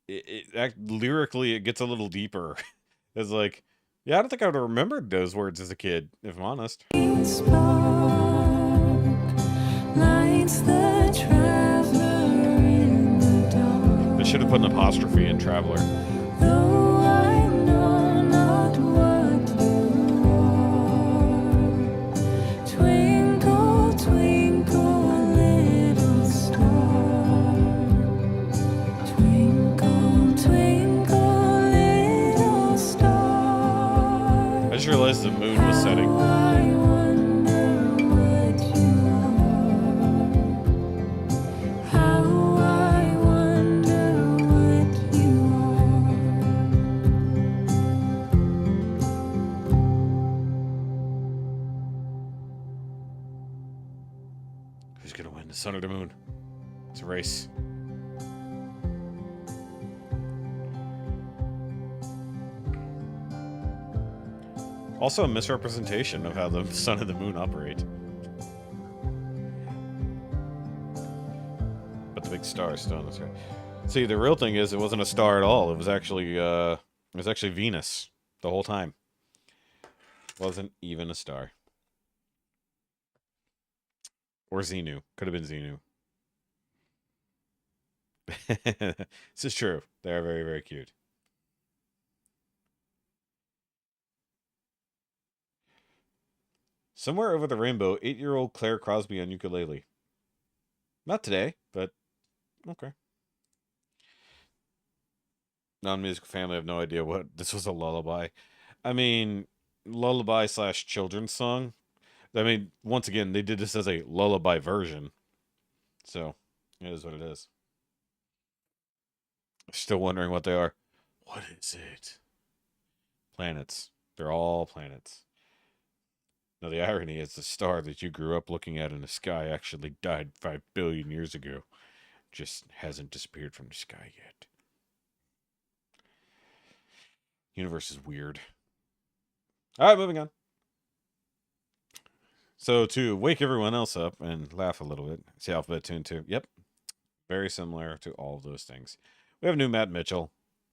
lyrically it gets a little deeper. It's like, yeah, I don't think I would have remembered those words as a kid, if I'm honest. Spark lights the traveler in the dark. They should have put an apostrophe in Traveler. Though I know not what you are, twinkle, twinkle, little star. Twinkle, twinkle, little star. I just realized the moon was setting. I wonder what you are. How I wonder what you Who's gonna win, the sun or the moon? It's a race. Also a misrepresentation of how the sun and the moon operate. But the big star is still in the sky. See, the real thing is it wasn't a star at all. It was actually Venus the whole time. Wasn't even a star. Or Xenu. Could have been Xenu. This is true. They are very, very cute. Somewhere over the rainbow, 8-year-old Claire Crosby on ukulele. Not today, but okay. Non-musical family have no idea what this was. A lullaby. I mean, lullaby / children's song. I mean, once again, they did this as a lullaby version. So, it is what it is. Still wondering what they are. What is it? Planets. They're all planets. Now, the irony is the star that you grew up looking at in the sky actually died 5 billion years ago. Just hasn't disappeared from the sky yet. Universe is weird. All right, moving on. So, to wake everyone else up and laugh a little bit, see Alphabet Tune 2. Yep. Very similar to all of those things. We have a new Matt Mitchell.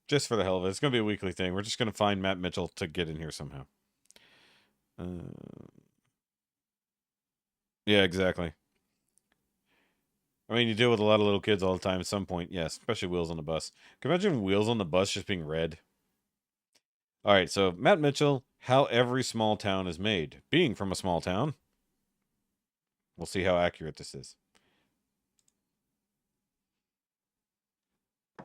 Just for the hell of it. It's going to be a weekly thing. We're just going to find Matt Mitchell to get in here somehow. Yeah, exactly. I mean, you deal with a lot of little kids all the time at some point. Yes, especially Wheels on the Bus. Can you imagine Wheels on the Bus just being red? All right, so Matt Mitchell, How Every Small Town is Made. Being from a small town. We'll see how accurate this is.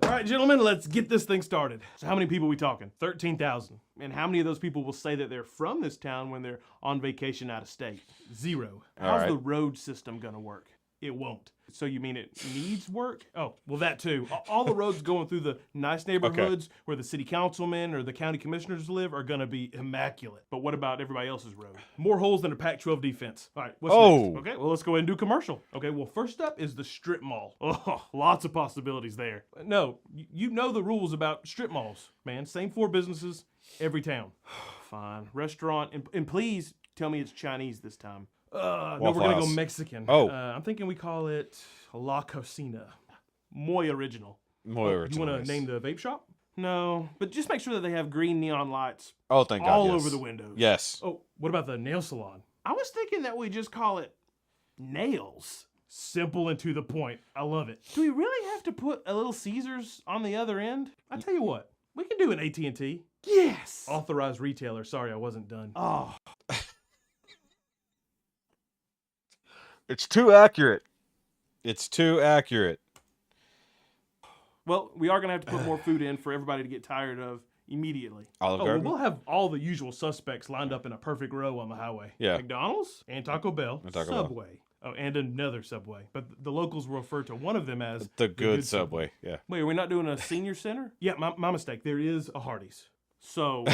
All right, gentlemen, let's get this thing started. So how many people are we talking? 13,000. And how many of those people will say that they're from this town when they're on vacation out of state? 0. How's right. the road system going to work? it won't. So you mean it needs work? Oh, well, that too. All the roads going through the nice neighborhoods where the city councilmen or the county commissioners live are going to be immaculate. But what about everybody else's road? More holes than a Pac-12 defense. All right, what's next? Okay, well, let's go ahead and do commercial. Okay, well, first up is the strip mall. Oh, lots of possibilities there. No, you know the rules about strip malls, man. Same 4 businesses, every town. Fine. Restaurant, and please tell me it's Chinese this time. No, we're Waffle gonna go House. Mexican. Oh. I'm thinking we call it La Cocina. Muy original. Muy You original, want yes. to name the vape shop? No, but just make sure that they have green neon lights Oh, thank God. all yes. over the windows. Yes. Oh, what about the nail salon? I was thinking that we just call it Nails. Simple and to the point. I love it. Do we really have to put a Little Caesars on the other end? I tell you what, we can do an AT&T. Yes. Authorized retailer. Sorry, I wasn't done. Oh. It's too accurate. It's too accurate. Well, we are going to have to put more food in for everybody to get tired of immediately. Olive Well, Garden? we'll have all the usual suspects lined up in a perfect row on the highway. Yeah. McDonald's and Taco Bell, And Taco Bell. Subway. Oh, and another Subway. But the locals will refer to one of them as The good Subway. Yeah. Wait, are we not doing a senior center? Yeah, my mistake. There is a Hardee's. So,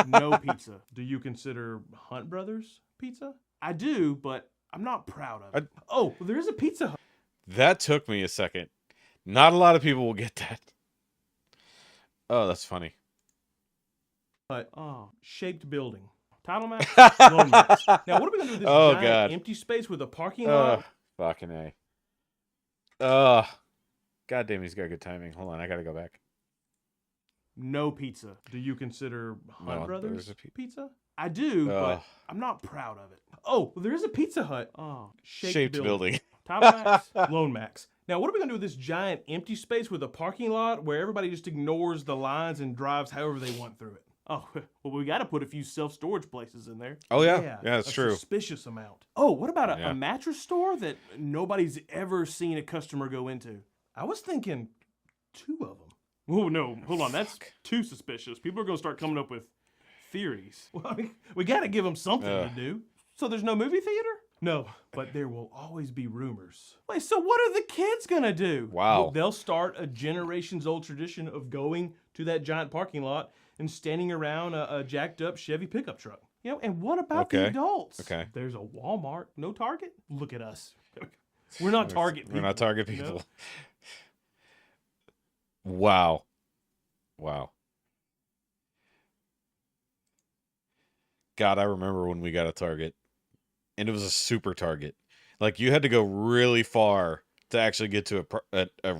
no pizza. Do you consider Hunt Brothers pizza? I do, but I'm not proud of it. Oh, well, there is a Pizza Hut. That took me a second. Not a lot of people will get that. Oh, that's funny. Oh, shaped building. Title match, loan match. Now, what are we going to do with this Oh, giant God. empty space with a parking lot? Fucking A. God damn, he's got good timing. Hold on, I gotta go back. No pizza. Do you consider Hunt No, Brothers there's a pizza? I do, but Ugh. I'm not proud of it. Oh, well, there is a Pizza Hut. Oh, Shaped building. Title Max, Loan Max. Now, what are we going to do with this giant empty space with a parking lot where everybody just ignores the lines and drives however they want through it? Oh, well, we got to put a few self-storage places in there. Oh, yeah. Yeah, that's a true. Suspicious amount. Oh, what about Yeah. a mattress store that nobody's ever seen a customer go into? I was thinking 2 of them. Oh, no. Hold on. That's too suspicious. People are going to start coming up with theories. Well, we got to give them something to do. So there's no movie theater? No, but there will always be rumors. Wait, so what are the kids going to do? Wow. Well, they'll start a generations-old tradition of going to that giant parking lot and standing around a jacked-up Chevy pickup truck. You know, and what about the Okay. adults? Okay. There's a Walmart, no Target. Look at us. We're not Target people. We're not Target you know? people. Wow. Wow. God, I remember when we got a Target. And it was a super Target. Like, you had to go really far to actually get to a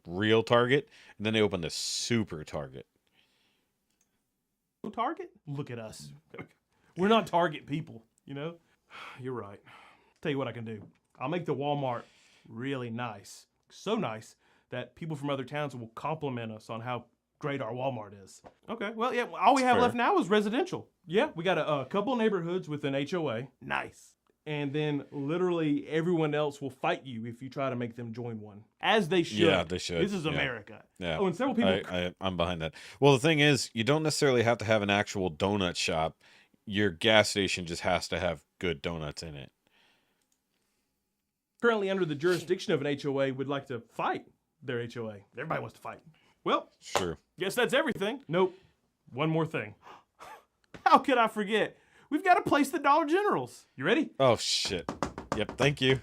real Target. And then they opened a super Target. No Target? Look at us. We're not Target people, you know? You're right. Tell you what I can do. I'll make the Walmart really nice. So nice that people from other towns will compliment us on how great our Walmart is. Okay, well, yeah, all we have fair. left now is residential. Yeah, we got a couple neighborhoods with an HOA. Nice. And then literally everyone else will fight you if you try to make them join one. As they should. Yeah, they should. This is Yeah. America. Yeah. Oh, and several people... I'm behind that. Well, the thing is, you don't necessarily have to have an actual donut shop. Your gas station just has to have good donuts in it. currently under the jurisdiction of an HOA would like to fight their HOA. Everybody wants to fight. Well, Sure. guess that's everything. Nope. One more thing. How could I forget? We've got to place the Dollar Generals. You ready? Oh, shit. Yep, thank you.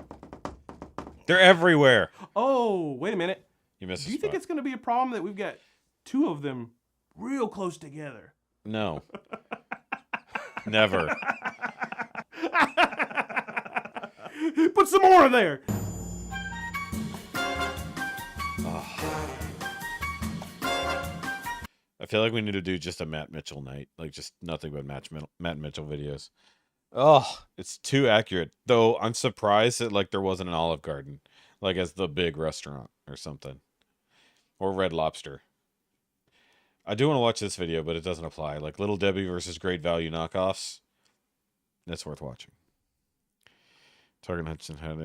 They're everywhere. Oh, wait a minute. You missed a Do you think spot. it's going to be a problem that we've got two of them real close together? No. Never. Put some more in there. I feel like we need to do just a Matt Mitchell night. Like, just nothing but Matt Mitchell videos. Oh, it's too accurate. Though I'm surprised that, like, there wasn't an Olive Garden. Like, as the big restaurant or something. Or Red Lobster. I do want to watch this video, but it doesn't apply. Like, Little Debbie versus Great Value knockoffs. That's worth watching. Target Hudson had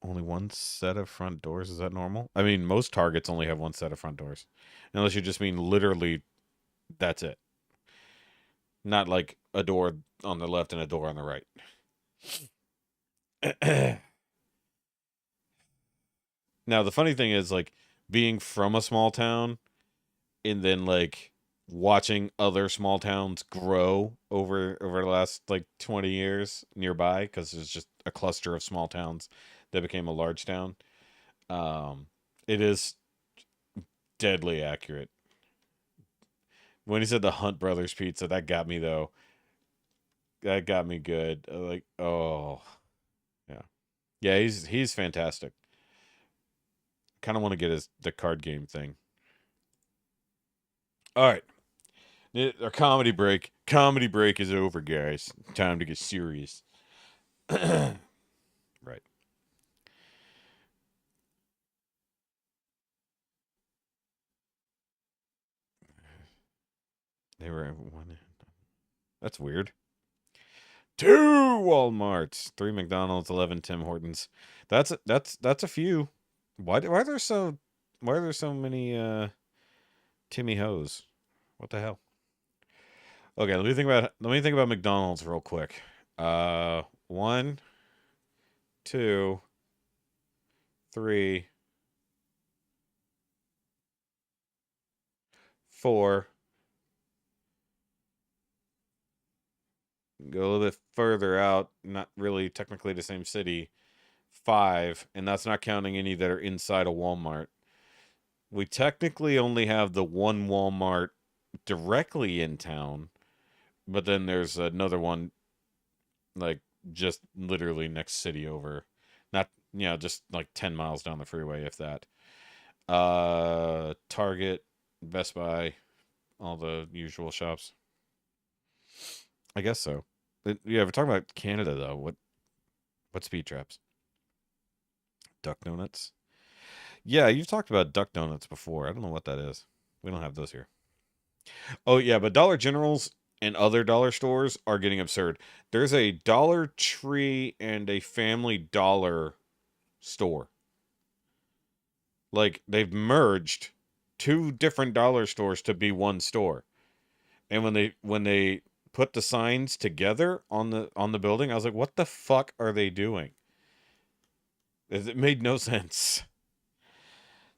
only one set of front doors. Is that normal? I mean, most Targets only have one set of front doors. Unless you just mean literally that's it. Not like a door on the left and a door on the right. Now the funny thing is, like, being from a small town and then like watching other small towns grow over the last like 20 years nearby, because there's just a cluster of small towns that became a large town. It is deadly accurate. When he said the Hunt Brothers pizza, that got me though. That got me good. Like, oh, yeah, yeah. He's fantastic. Kind of want to get the card game thing. All right, our comedy break. Comedy break is over, guys. Time to get serious. Right. They were one. That's weird. 2 Walmarts, 3 McDonald's, 11 Tim Hortons. That's a few. Why are there so many Timmy Hoes? What the hell? Okay, let me think about McDonald's real quick. 1, 2, 3, 4. Go a little bit further out, not really technically the same city. 5, and that's not counting any that are inside a Walmart. We technically only have the one Walmart directly in town, but then there's another one like just literally next city over. Not, just like 10 miles down the freeway, if that. Target, Best Buy, all the usual shops. I guess so. Yeah, we're talking about Canada though. What speed traps? Duck Donuts. Yeah, you've talked about Duck Donuts before. I don't know what that is. We don't have those here. Oh yeah, but Dollar Generals and other dollar stores are getting absurd. There's a Dollar Tree and a Family Dollar store. Like, they've merged 2 different dollar stores to be one store. And when they put the signs together on the building, I was like, what the fuck are they doing? It made no sense.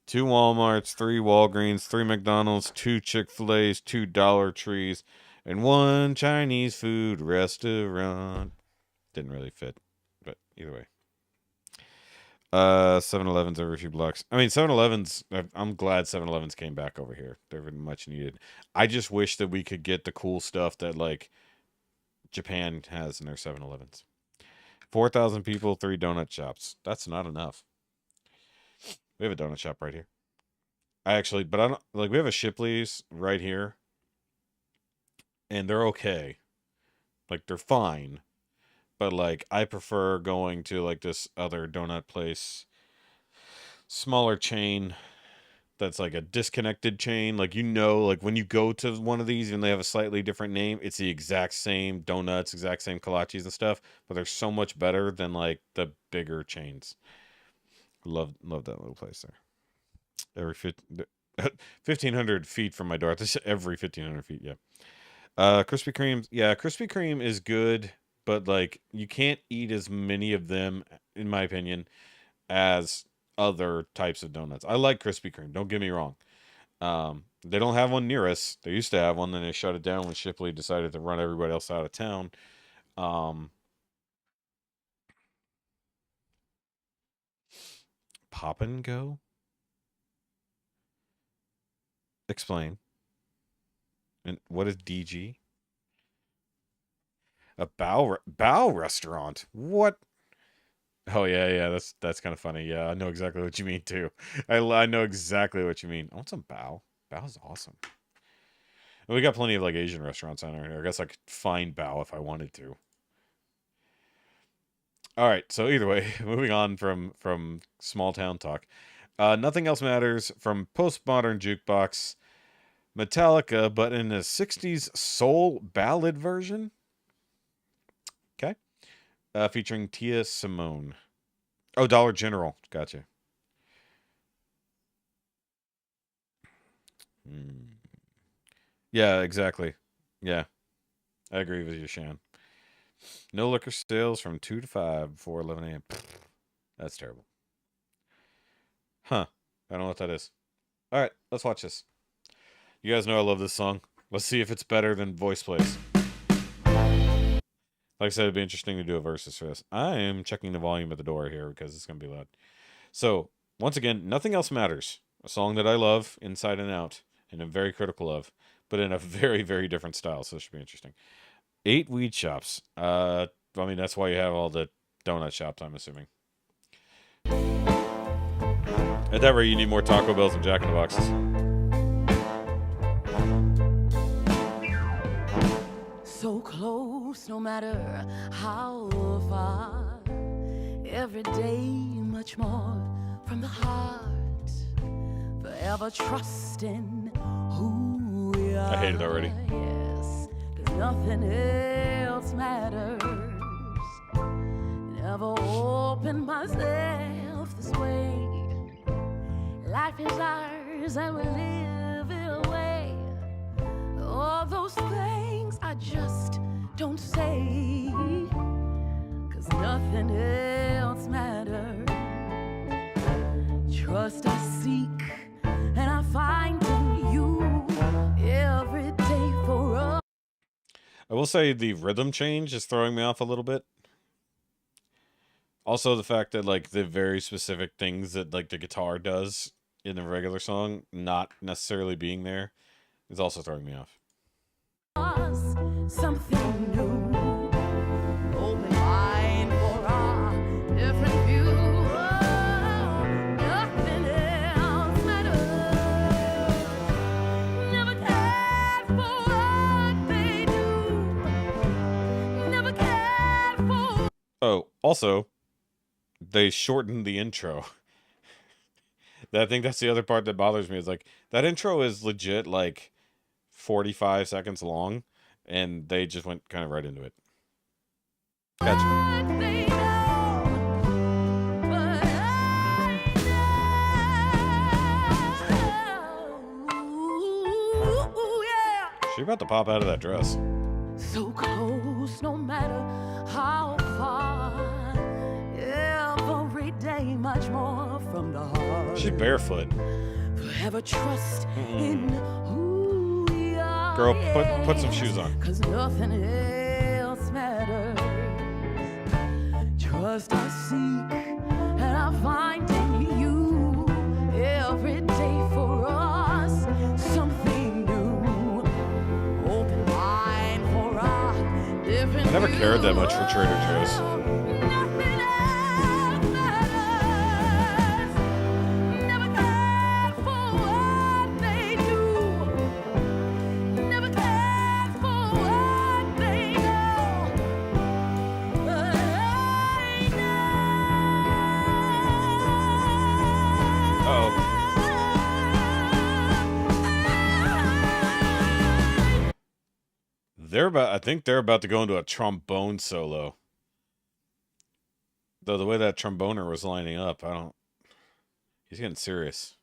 2 Walmarts, 3 Walgreens, 3 McDonald's, 2 Chick-fil-A's, 2 Dollar Trees, and 1 Chinese food restaurant. Didn't really fit, but either way. 7-Elevens every few blocks. I mean, 7-Elevens, I'm glad 7-Elevens came back over here. They're very much needed. I just wish that we could get the cool stuff that, like, Japan has in their 7-Elevens. 4,000 people, 3 donut shops. That's not enough. We have a donut shop right here. But I don't, like, we have a Shipley's right here. And they're okay. Like, they're fine. But, like, I prefer going to, like, this other donut place. Smaller chain. That's like a disconnected chain. Like, like, when you go to one of these and they have a slightly different name, it's the exact same donuts, exact same kolaches and stuff. But they're so much better than, like, the bigger chains. Love that little place there. Every 1,500 feet from my door. Every 1,500 feet, yeah. Krispy Kremes. Yeah, Krispy Kreme is good, but, like, you can't eat as many of them, in my opinion, as other types of donuts. I like Krispy Kreme, don't get me wrong. They don't have one near us. They used to have one, then they shut it down when Shipley decided to run everybody else out of town. Pop and Go? Explain. And what is DG? A Bao restaurant? What? Oh yeah, that's kind of funny. Yeah, I know exactly what you mean too. I know exactly what you mean. I want some Bao. Bao's awesome. And we got plenty of, like, Asian restaurants on here. I guess I could find Bao if I wanted to. All right, so either way, moving on from small town talk. Nothing Else Matters from Postmodern Jukebox. Metallica, but in a 60s soul ballad version. Okay. Featuring Tia Simone. Oh, Dollar General. Gotcha. Yeah, exactly. Yeah. I agree with you, Shan. No liquor sales from 2 to 5 before 11 a.m. That's terrible. Huh. I don't know what that is. All right, let's watch this. You guys know I love this song. Let's see if it's better than Voice Plays. Like I said, it'd be interesting to do a versus for this. I am checking the volume at the door here because it's going to be loud. So, once again, Nothing Else Matters. A song that I love inside and out and am very critical of, but in a very, very different style. So, it should be interesting. 8 weed shops. I mean, that's why you have all the donut shops, I'm assuming. At that rate, you need more Taco Bells and Jack in the Boxes. So close, no matter how far. Every day, much more from the heart. Forever trusting who we are. I hate it already. Yes, 'cause nothing else matters. Never opened myself this way. Life is ours and we live it away. All those things I just don't say, 'cause nothing else matters. Trust I seek and I find in you every day for us. I will say the rhythm change is throwing me off a little bit. Also, the fact that, like, the very specific things that, like, the guitar does in the regular song not necessarily being there is also throwing me off. Something new. Open mind for our different view. Oh, nothing else matters. Never cared for what they do. Never cared for. Oh, also, they shortened the intro. I think that's the other part that bothers me. Is like that intro is legit like 45 seconds long, and they just went kind of right into it. Gotcha. They know, but I know. Yeah. She about to pop out of that dress. So close, no matter how far. Every day, much more from the heart. She's barefoot. Forever trust in who we are. Girl, put some shoes on. 'Cause nothing else matters. Trust I seek and I find in you every day for us something new. Open mind for our different. I never cared that much for Trader Joe's. Nothing else matters. Never cared for what they do. Never cared for what they know. But I Uh-oh. I think they're about to go into a trombone solo. Though the way that tromboner was lining up, he's getting serious.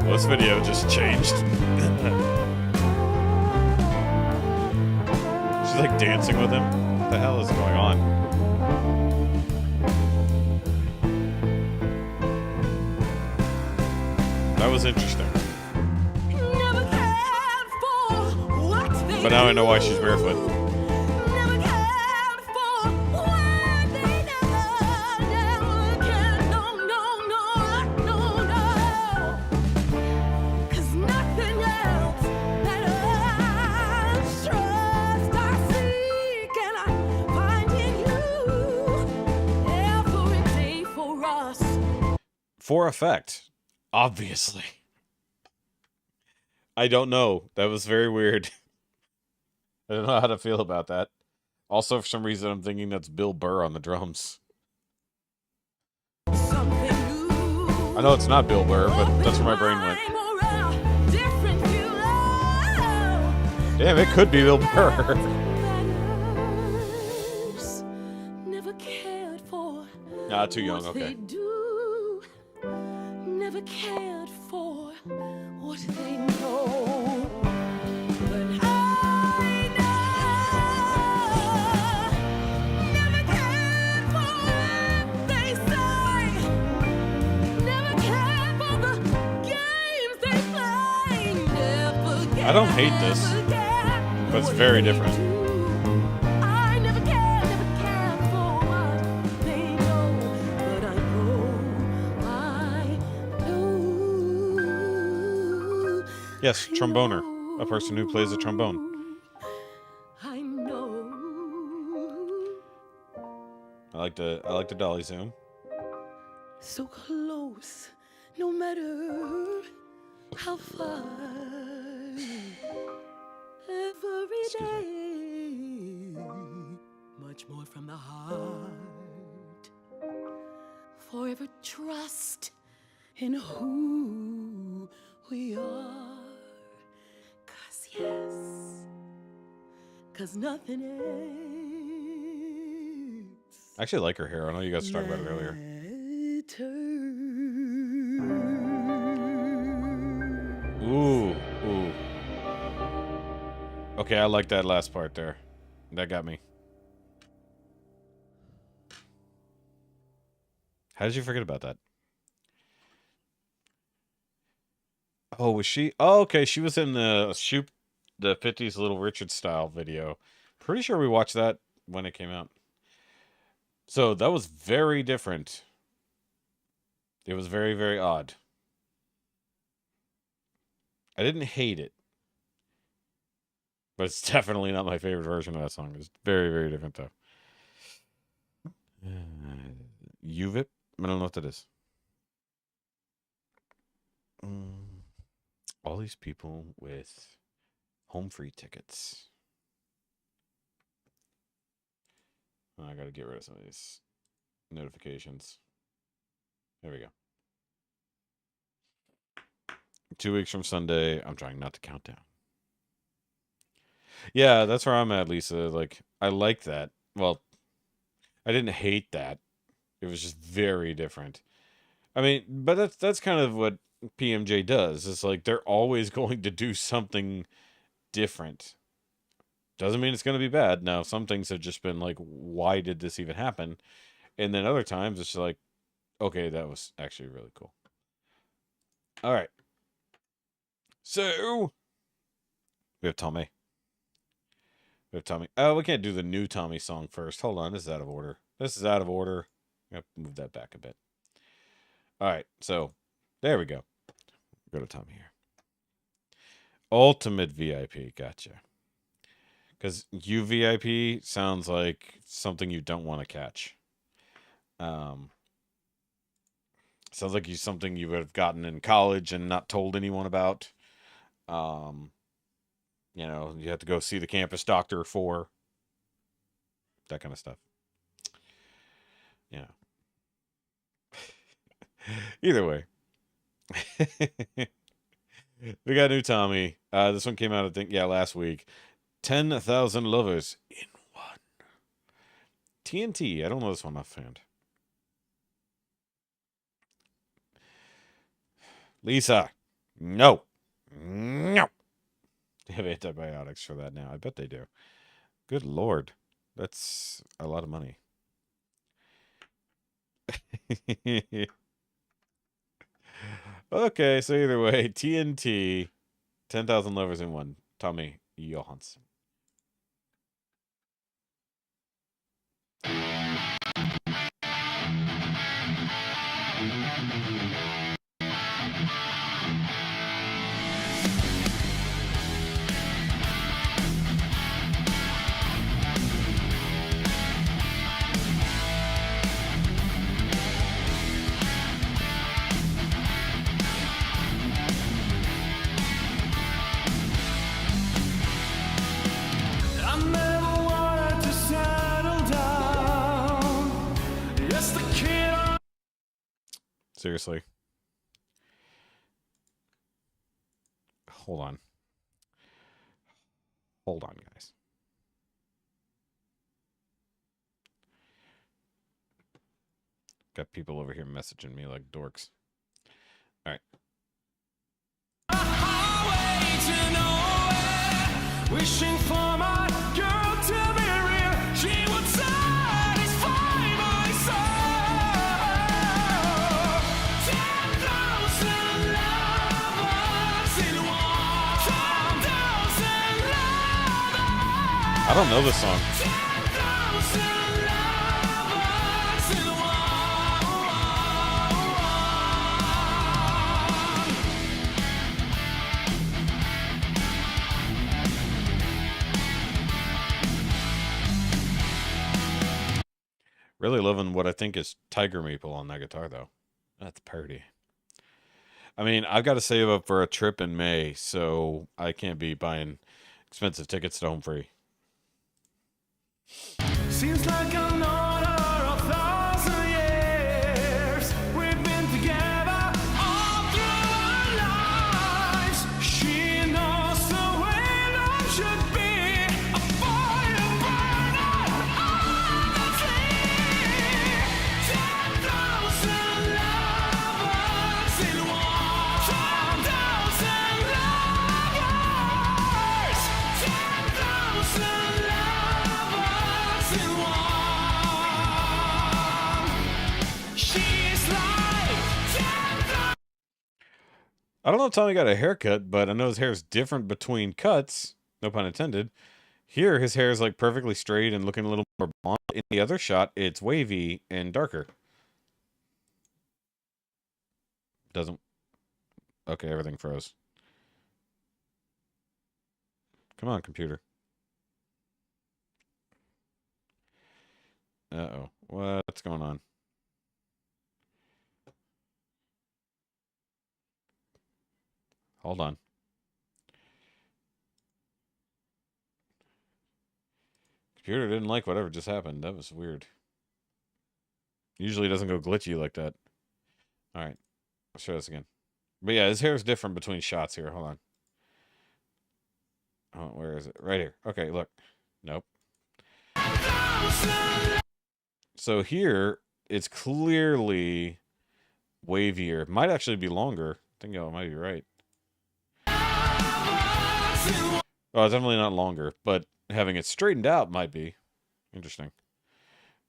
This video just changed. She's like dancing with him. What the hell is going on? That was interesting. never cared for what they But now I know do. why she's barefoot. Never cared for what they do. Never cared, no. 'Cause nothing else matters. Trust I seek and I find in you every day for us. For effect. Obviously. I don't know. That was very weird. I don't know how to feel about that. Also, for some reason, I'm thinking that's Bill Burr on the drums. Something new. I know it's not Bill Burr, but that's where my brain went. Different view. Damn, it could be Bill Burr. Never cared for Nah, too young. what Okay. they do. Never cared for what they know. But I know. Never cared for what they say. Never cared for the games they play. Never I don't hate this, but it's very different. I never cared for what they know, but I know. Yes, tromboner. A person who plays a trombone. I know. I like the dolly zoom. So close, no matter how far. Every day, much more from the heart. Forever trust in who we are. 'Cause yes, 'cause nothing else. I actually like her hair. I know you guys talked about it earlier. Ooh. Okay, I like that last part there. That got me. How did you forget about that? Oh, was she? Oh, okay. She was in the 50s Little Richard style video. Pretty sure we watched that when it came out. So that was very different. It was very, very odd. I didn't hate it. But it's definitely not my favorite version of that song. It's very, very different, though. UVIP? I don't know what that is. All these people with home free tickets. Oh, I gotta get rid of some of these notifications. There we go. 2 weeks from Sunday. I'm trying not to count down. Yeah, that's where I'm at, Lisa. Like, I like that. Well, I didn't hate that. It was just very different. I mean, but that's kind of what PMJ does. It's like they're always going to do something different. Doesn't mean it's going to be bad. Now, some things have just been like, why did this even happen? And then other times it's like, okay, that was actually really cool. All right. So, we have Tommy. We have Tommy. Oh, we can't do the new Tommy song first. Hold on. This is out of order. This is out of order. I'm going to move that back a bit. All right. So, there we go. Go to Tommy here. Ultimate VIP. Gotcha. Because UVIP sounds like something you don't want to catch. Sounds like something you would have gotten in college and not told anyone about. You know, you have to go see the campus doctor for that kind of stuff. Yeah. Either way. We got new Tommy. This one came out, I think, last week. 10,000 Lovers in One. TNT. I don't know this one offhand. Lisa. No. No. They have antibiotics for that now. I bet they do. Good Lord. That's a lot of money. Okay, so either way, TNT, 10,000 Lovers in One. Tommy Johansson. I never wanted to settle down. Yes, the kid. Seriously. Hold on. Hold on, guys. Got people over here messaging me like dorks. All right. Wishing for my girl to be real, she would satisfy my soul. 10,000 lovers in one. 10,000 lovers. I don't know this song. 10,000 lovers in one. Really loving what I think is Tiger Maple on that guitar, though. That's pretty. I mean, I've got to save up for a trip in May, so I can't be buying expensive tickets to Home Free. Seems like another 1,000 years we've been together all through our lives. She knows the way love should be, a fire burning on the flame. 10,000 lovers in one. 10,000 lovers. 10,000 lovers in one. She's like 10,000. I don't know if Tommy got a haircut, but I know his hair is different between cuts. No pun intended. Here, his hair is like perfectly straight and looking a little more blonde. In the other shot, it's wavy and darker. Doesn't. Okay, everything froze. Come on, computer. Uh-oh. What's going on? Hold on. Computer didn't like whatever just happened. That was weird. Usually it doesn't go glitchy like that. All right. I'll show this again. But yeah, his hair is different between shots here. Hold on. Oh, where is it? Right here. Okay, look. Nope. So here, it's clearly wavier. Might actually be longer. I think I might be right. Oh, it's definitely not longer, but having it straightened out might be interesting.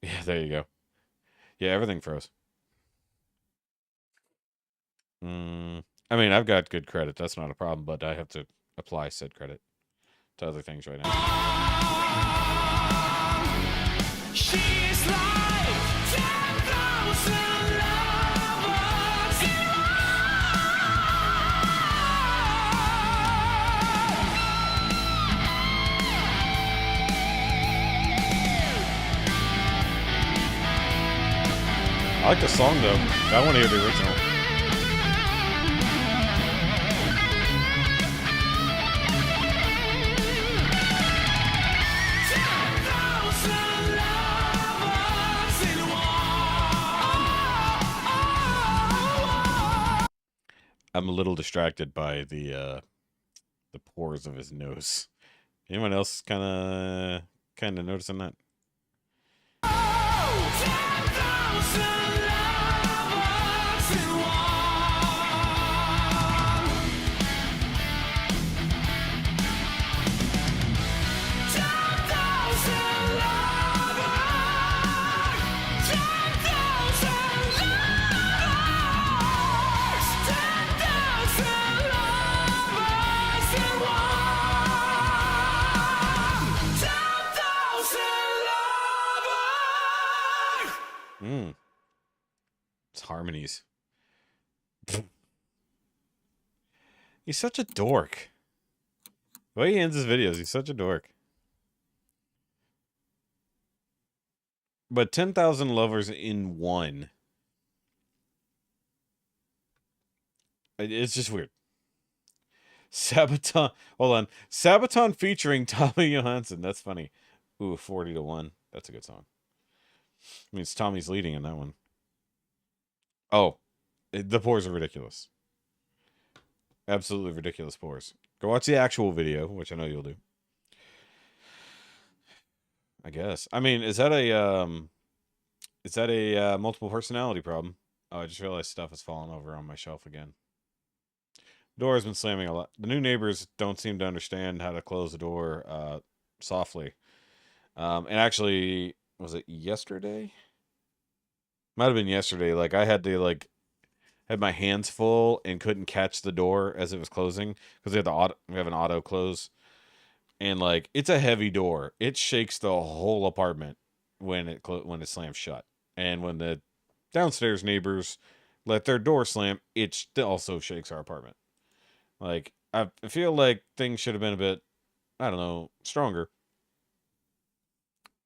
Yeah, there you go. Yeah, everything froze. I mean, I've got good credit. That's not a problem, but I have to apply said credit to other things right now. She's like 10,000 lovers in I like the song, though. I want to hear the original. I'm a little distracted by the pores of his nose. Anyone else kind of noticing that? It's harmonies. He's such a dork. The way he ends his videos, he's such a dork. But 10,000 lovers in one. It's just weird. Sabaton. Hold on. Sabaton featuring Tommy Johansson. That's funny. Ooh, 40-1. That's a good song. I mean, it's Tommy's leading in that one. Oh, the pores are ridiculous. Absolutely ridiculous pores. Go watch the actual video, which I know you'll do. I guess. I mean, is that a multiple personality problem? Oh, I just realized stuff is falling over on my shelf again. Door has been slamming a lot. The new neighbors don't seem to understand how to close the door softly. And actually, was it yesterday? Might have been yesterday. Like I had to had my hands full and couldn't catch the door as it was closing because we have an auto close, and like it's a heavy door. It shakes the whole apartment when it slams shut, and when the downstairs neighbors let their door slam, it also shakes our apartment. Like I feel like things should have been a bit, I don't know, stronger.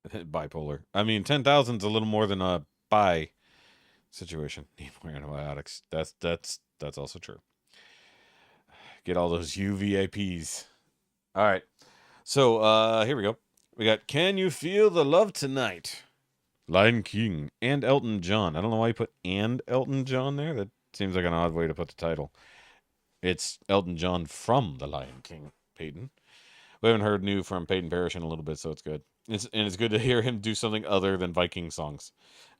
Bipolar. I mean, 10,000's a little more than a bi situation. Need more antibiotics. That's also true. Get all those UVAPs. All right. So here we go. We got Can You Feel the Love Tonight? Lion King and Elton John. I don't know why you put and Elton John there. That seems like an odd way to put the title. It's Elton John from The Lion King, Peyton. We haven't heard new from Peyton Parrish in a little bit, so it's good. It's good to hear him do something other than Viking songs.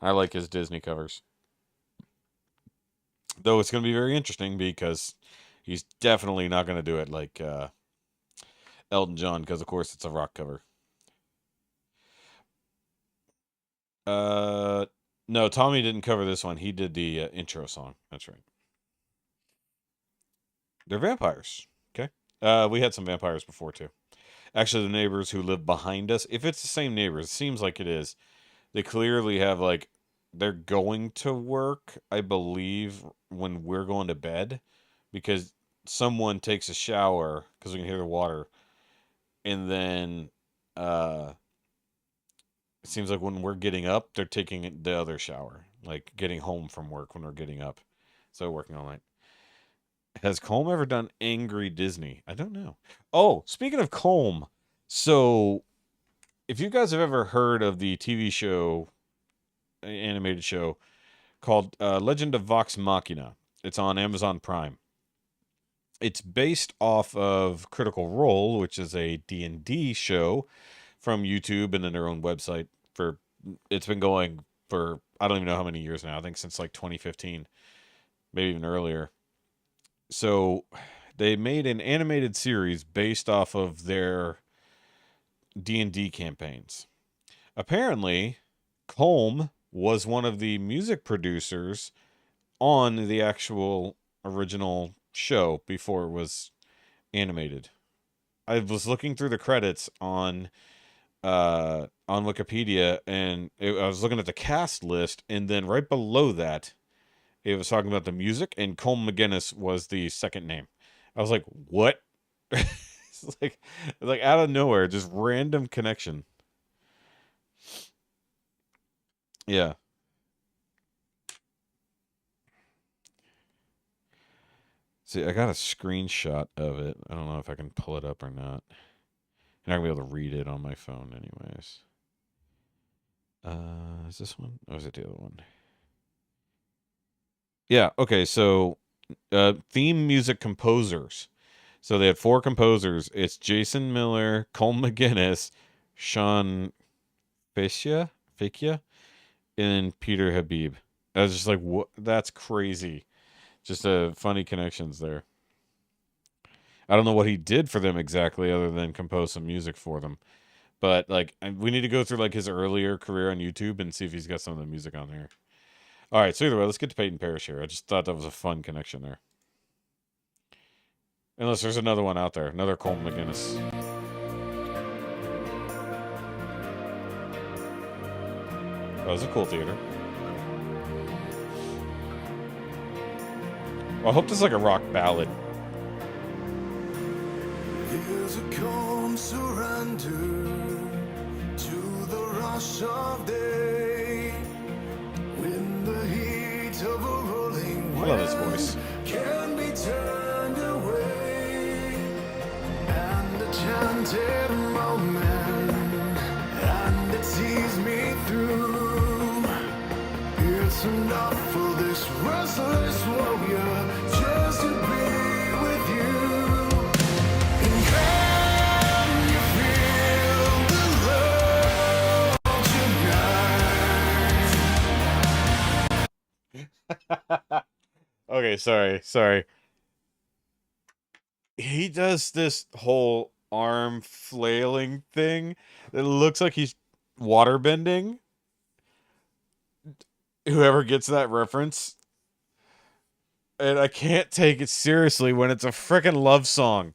I like his Disney covers. Though it's going to be very interesting because he's definitely not going to do it like Elton John, because of course it's a rock cover. No, Tommy didn't cover this one. He did the intro song. That's right. They're vampires. Okay. We had some vampires before too. Actually, the neighbors who live behind us, if it's the same neighbors, it seems like it is. They clearly have they're going to work, I believe, when we're going to bed, because someone takes a shower because we can hear the water, and then it seems like when we're getting up, they're taking the other shower, like getting home from work when we're getting up. So working all night. Has Colm ever done Angry Disney? I don't know. Oh, speaking of Colm, so if you guys have ever heard of the TV show, animated show called Legend of Vox Machina, it's on Amazon Prime. It's based off of Critical Role, which is a D&D show from YouTube and then their own website. It's been going for I don't even know how many years now. I think since like 2015, maybe even earlier. So they made an animated series based off of their D&D campaigns. Apparently, Colm was one of the music producers on the actual original show before it was animated. I was looking through the credits on Wikipedia, and I was looking at the cast list, and then right below that, it was talking about the music, and Colm McGinnis was the second name. I was like, what? It's like out of nowhere, just random connection. Yeah. See, I got a screenshot of it. I don't know if I can pull it up or not. You're not going to be able to read it on my phone anyways. Is this one? Or is it the other one? Yeah, okay, so theme music composers. So they had 4 composers. It's Jason Miller, Colm McGinnis, Sean Fikia, and Peter Habib. I was just like, what? That's crazy. Just funny connections there. I don't know what he did for them exactly other than compose some music for them. But we need to go through his earlier career on YouTube and see if he's got some of the music on there. All right, so either way, let's get to Peyton Parrish here. I just thought that was a fun connection there. Unless there's another one out there, another Colm McGinnis. Oh, it's a cool theater. Well, I hope this is like a rock ballad. Here's a calm surrender to the rush of day. When the heat of a rolling I love his voice. can be turned away, and a chanted moment, and it sees me through. It's enough for this restless warrior just to be with you. And can you feel the love Okay, sorry. He does this whole arm flailing thing that looks like he's water bending. Whoever gets that reference. And I can't take it seriously when it's a frickin' love song.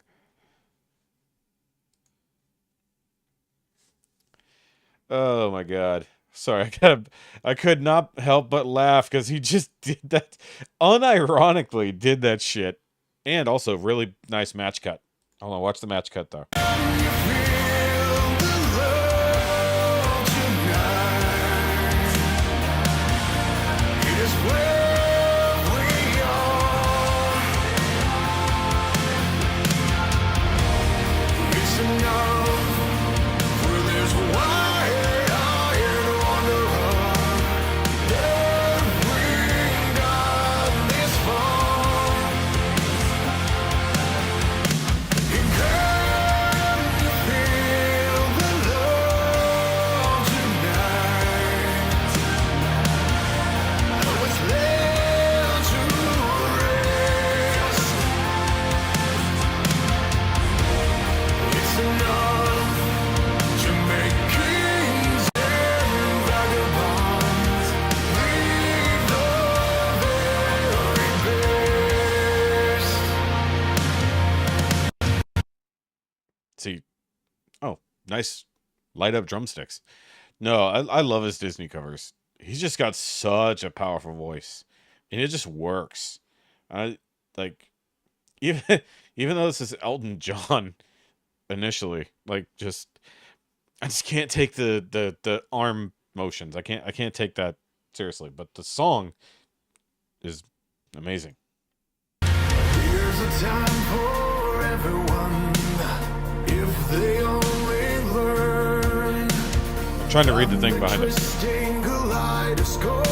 Oh my god. Sorry, I could not help but laugh because he just did that, unironically did that shit. And also, really nice match cut. Hold on, watch the match cut though. See, oh, nice light up drumsticks. No, I love his Disney covers. He's just got such a powerful voice, and it just works. I like even even though this is Elton John initially, like just I just can't take the arm motions. I can't take that seriously. But the song is amazing. Here's a time for everyone. If they only learn. I'm trying to read the thing behind it. Twisting kaleidoscope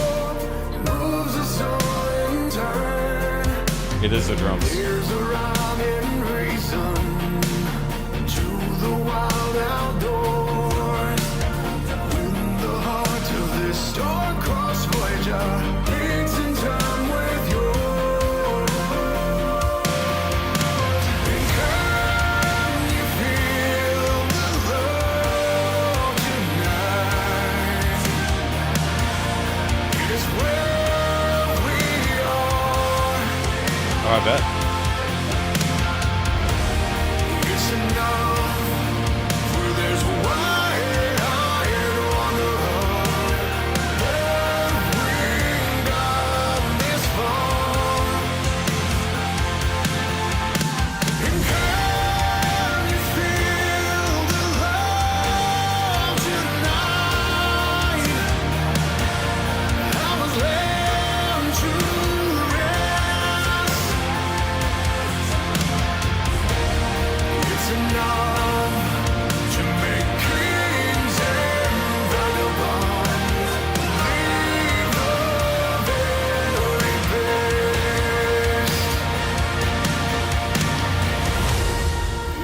moves us all in turn. It is the drums. Here's a rhyme in reason to the wild outdoors. When the heart of this star-crossed Voyager beats in time with yours. And can you feel the love tonight? It is where we are. Oh, I bet. It's enough, for there's wide iron wonder that bring God this far. And can you feel the love tonight? I was led to rest. It's enough to make kings and vagabonds leave the very best.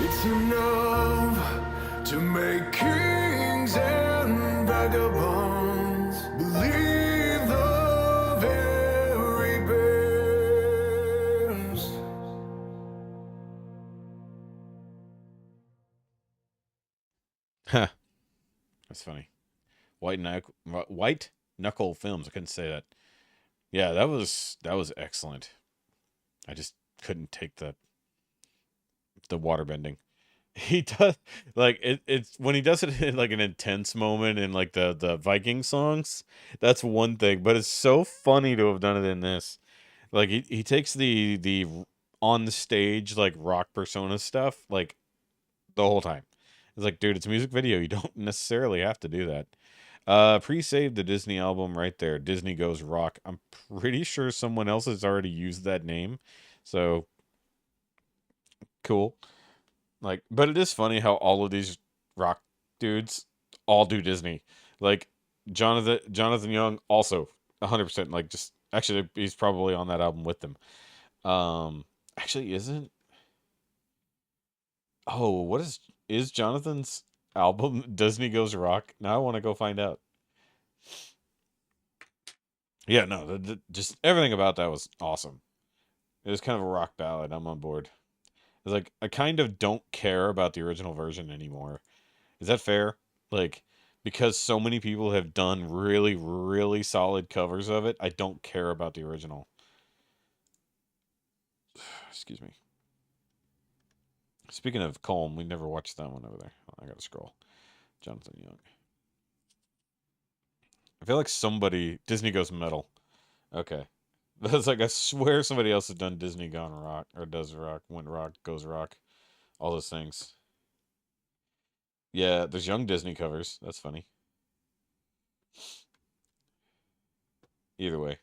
It's enough to make kings and vagabonds believe the very best. Huh. That's funny. White Knuckle Films. I couldn't say that. Yeah, that was excellent. I just couldn't take the water bending. He does like it's when he does it in like an intense moment in like the Viking songs. That's one thing, but it's so funny to have done it in this. Like he takes the on the stage like rock persona stuff like the whole time. It's like, dude, it's a music video. You don't necessarily have to do that. Pre-save the Disney album right there. Disney Goes Rock. I'm pretty sure someone else has already used that name. So cool. Like, but it is funny how all of these rock dudes all do Disney. Like Jonathan Young also 100%. Like, just actually he's probably on that album with them. Actually isn't. Oh, what is Jonathan's album Disney Goes Rock? Now I want to go find out. Yeah, no, just everything about that was awesome. It was kind of a rock ballad. I'm on board. It's like I kind of don't care about the original version anymore. Is that fair? Like, because so many people have done really, really solid covers of it, I don't care about the original. Excuse me. Speaking of Colm, we never watched that one over there. Oh, I gotta scroll. Jonathan Young. I feel like somebody... Disney Goes Metal. Okay. That's like, I swear somebody else has done Disney Gone Rock, or Does Rock, When Rock Goes Rock. All those things. Yeah, there's Young Disney covers. That's funny. Either way.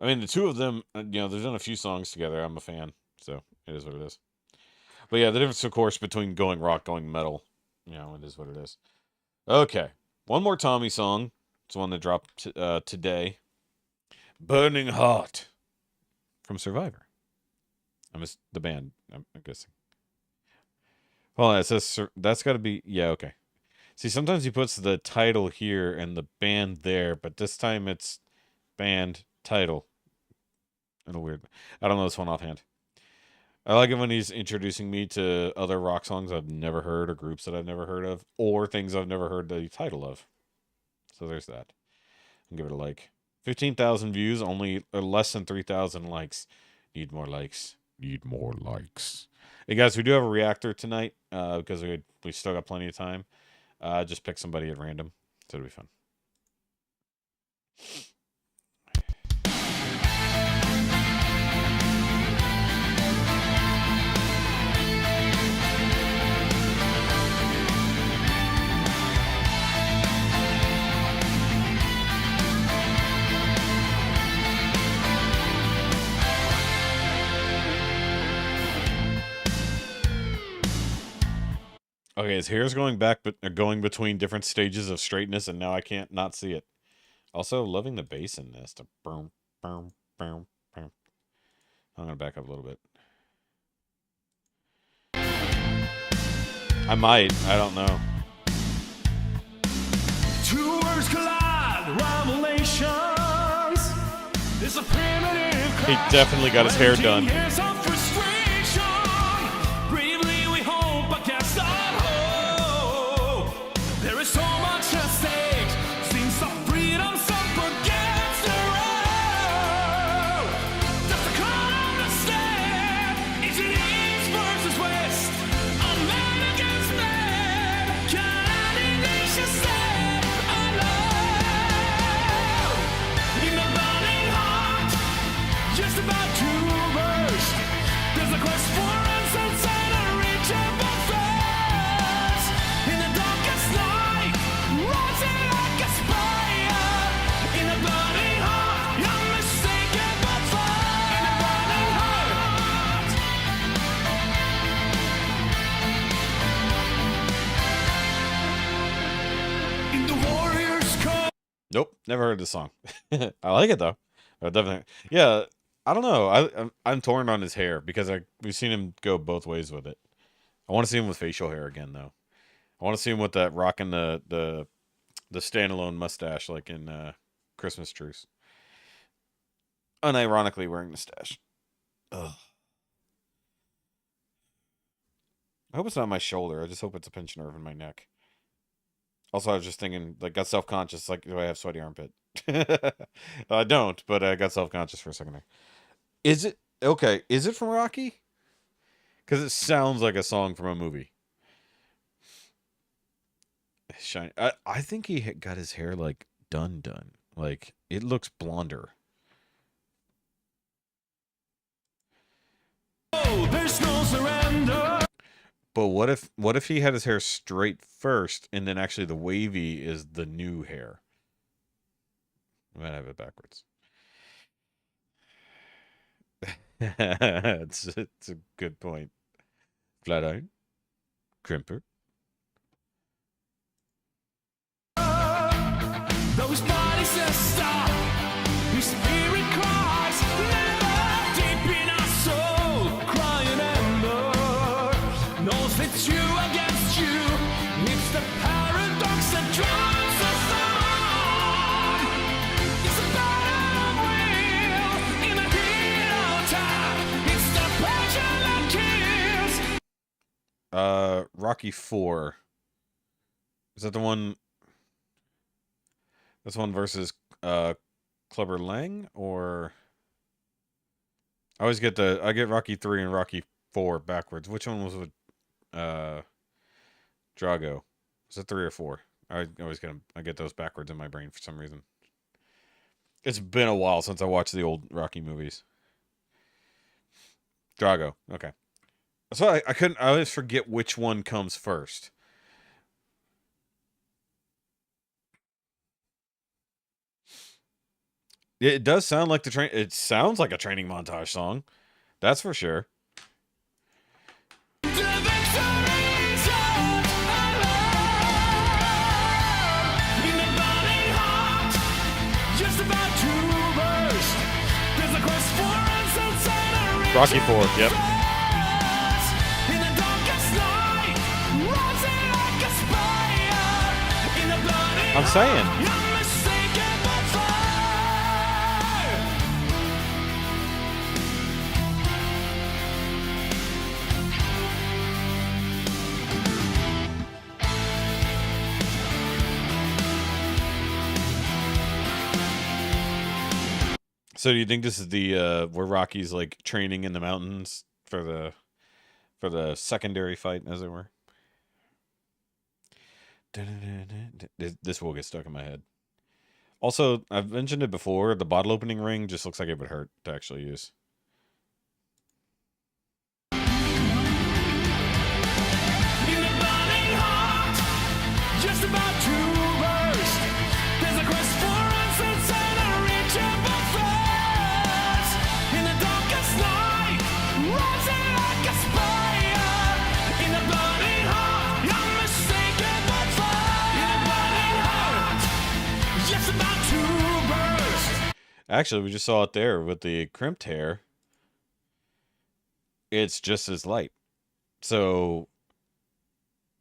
I mean, the two of them, you know, they've done a few songs together. I'm a fan, so it is what it is. But yeah, the difference, of course, between going rock, going metal, you know, it is what it is. Okay. One more Tommy song. It's one that dropped today. Burning Heart from Survivor. I missed the band, I'm guessing. Hold on, it says that's got to be... Yeah, okay. See, sometimes he puts the title here and the band there, but this time it's band title. A little weird. I don't know this one offhand. I like it when he's introducing me to other rock songs I've never heard, or groups that I've never heard of, or things I've never heard the title of. So there's that. I'll give it a like. 15,000 views, only less than 3,000 likes. Need more likes. Need more likes. Hey guys, we do have a reactor tonight because we still got plenty of time. Just pick somebody at random, so it'll be fun. Okay, his hair's going back, but going between different stages of straightness, and now I can't not see it. Also, loving the bass in this. Boom, boom, boom, boom. I'm gonna back up a little bit. I might. I don't know. Two words collide, revelations. There's a primitive He definitely got his hair done. years of frustration. Bravely we hope against our hope. There is so much at stake. Seems of freedom, some against the road. Does the crowd understand? Is it east versus west? A man against man. Can any nation stand alone? In the burning heart, just about to burst. There's a quest for answers and unreachable thirst. In the darkest night, rising like a spire. In the burning heart, unmistakable fire. In the burning heart. In the warrior's call. Nope, never heard this song. I like it though. Definitely, yeah. I don't know. I'm torn on his hair because we've seen him go both ways with it. I want to see him with facial hair again though. I want to see him with that rocking the standalone mustache like in Christmas Truce. Unironically wearing the stash. Ugh. I hope it's not my shoulder. I just hope it's a pinched nerve in my neck. Also, I was just thinking, like, got self-conscious, like, do I have sweaty armpit? I don't, but I got self-conscious for a second there. Is it, okay, is it from Rocky? Because it sounds like a song from a movie. Shiny. I think he got his hair, like, done. Like, it looks blonder. Oh, there's no surrender. But what if he had his hair straight first, and then actually the wavy is the new hair? I might have it backwards. it's a good point. Flat iron, crimper. Those bodies say stop. Your spirit cries, never deep in our soul, crying ember. Knows it's you against you. It's the paradox that drives us on. It's a battle. Rocky 4. Is that the one? This one versus Clubber Lang, or I get Rocky 3 and Rocky 4 backwards. Which one was with Drago? Was it 3 or 4? I get those backwards in my brain for some reason. It's been a while since I watched the old Rocky movies. Drago, okay. So I always forget which one comes first. It does sound like it sounds like a training montage song. That's for sure. Rocky 4, yep. I'm saying. So do you think this is the where Rocky's like training in the mountains for the secondary fight, as it were? This will get stuck in my head. Also, I've mentioned it before, the bottle opening ring just looks like it would hurt to actually use. Just about to burst. There's a quest for answers and a reachable thirst. In the darkest night, rising like a spire. In the burning heart, unmistakable fire. In the burning heart, just about to burst. Actually, we just saw it there with the crimped hair. It's just as light. So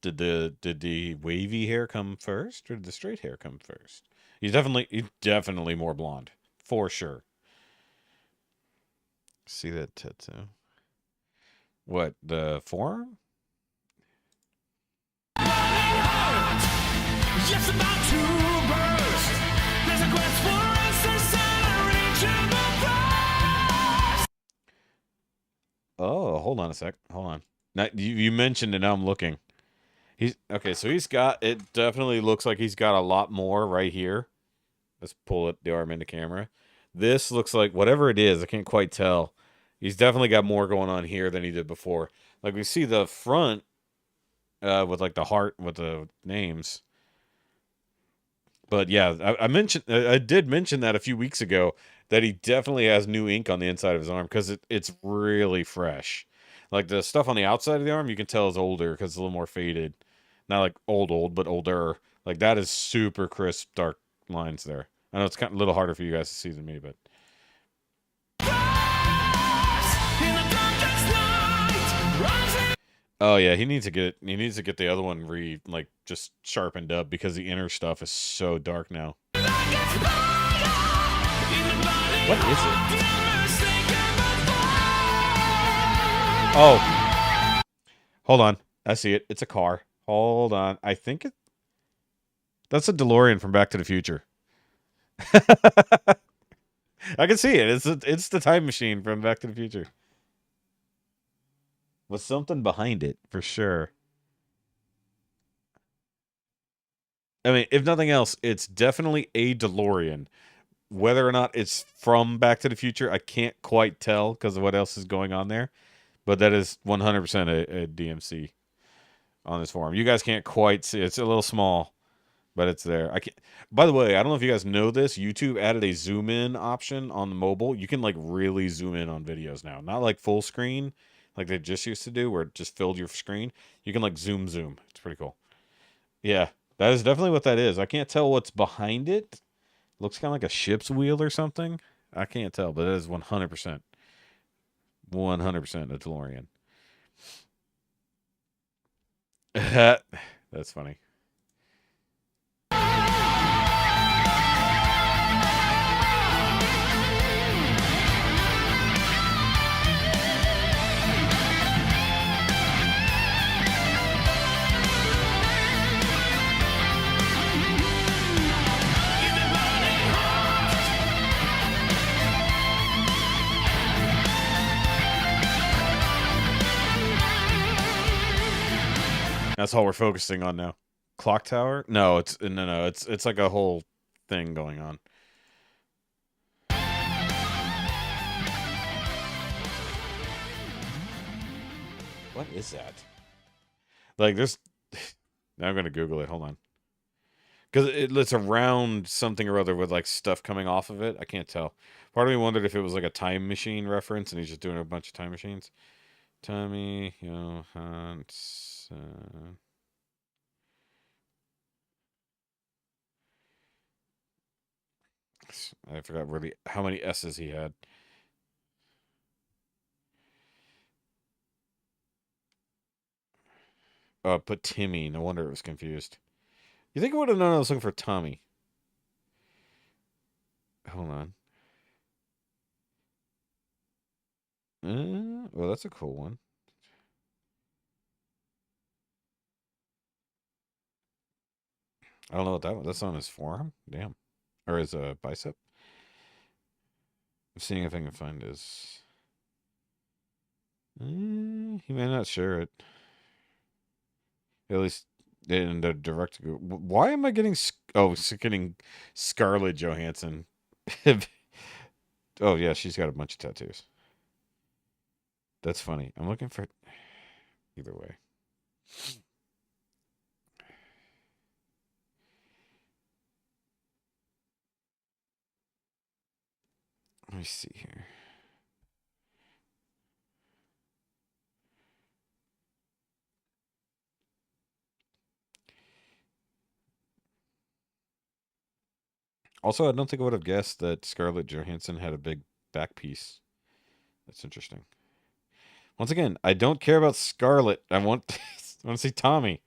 Did the wavy hair come first, or did the straight hair come first? He's definitely more blonde, for sure. See that tattoo? What, the forearm? Just about to burst. There's a quest for answers and a reachable prize. Oh, hold on a sec. Hold on. Now, you mentioned it. Now I'm looking. Okay, so it definitely looks like he's got a lot more right here. Let's pull the arm into camera. This looks like, whatever it is, I can't quite tell. He's definitely got more going on here than he did before. Like, we see the front with like the heart with the names. But yeah, I did mention that a few weeks ago, that he definitely has new ink on the inside of his arm, because it's really fresh. Like, the stuff on the outside of the arm, you can tell is older because it's a little more faded. Not like old, but older. Like, that is super crisp, dark lines there. I know it's kind of a little harder for you guys to see than me, but. Oh yeah, he needs to get the other one just sharpened up, because the inner stuff is so dark now. What is it? Oh. Hold on. I see it. It's a car. Hold on. I think that's a DeLorean from Back to the Future. I can see it. It's the time machine from Back to the Future. With something behind it, for sure. I mean, if nothing else, it's definitely a DeLorean. Whether or not it's from Back to the Future, I can't quite tell because of what else is going on there. But that is 100% a DMC on this form. You guys can't quite see. It's a little small, but it's there. By the way, I don't know if you guys know this. YouTube added a zoom in option on the mobile. You can like really zoom in on videos now. Not like full screen like they just used to do, where it just filled your screen. You can like zoom. It's pretty cool. Yeah, that is definitely what that is. I can't tell what's behind it. Looks kind of like a ship's wheel or something. I can't tell, but it is 100%. 100% a DeLorean. That's funny. That's all we're focusing on now. Clock tower? No, it's like a whole thing going on. What is that? Like, there's... Now I'm going to Google it. Hold on. Because it's around something or other with, like, stuff coming off of it. I can't tell. Part of me wondered if it was, like, a time machine reference, and he's just doing a bunch of time machines. Tommy Johansson. I forgot really how many S's he had. Put Timmy. No wonder it was confused. You think I would have known I was looking for Tommy? Hold on. Well, that's a cool one. I don't know what that was. That's on his forearm? Damn. Or his bicep? I'm seeing if I can find his... he may not share it. At least in the direct... Why am I getting... getting Scarlett Johansson. Oh, yeah, she's got a bunch of tattoos. That's funny. I'm looking for... Either way. Let me see here. Also, I don't think I would have guessed that Scarlett Johansson had a big back piece. That's interesting. Once again, I don't care about Scarlett. I want to see Tommy.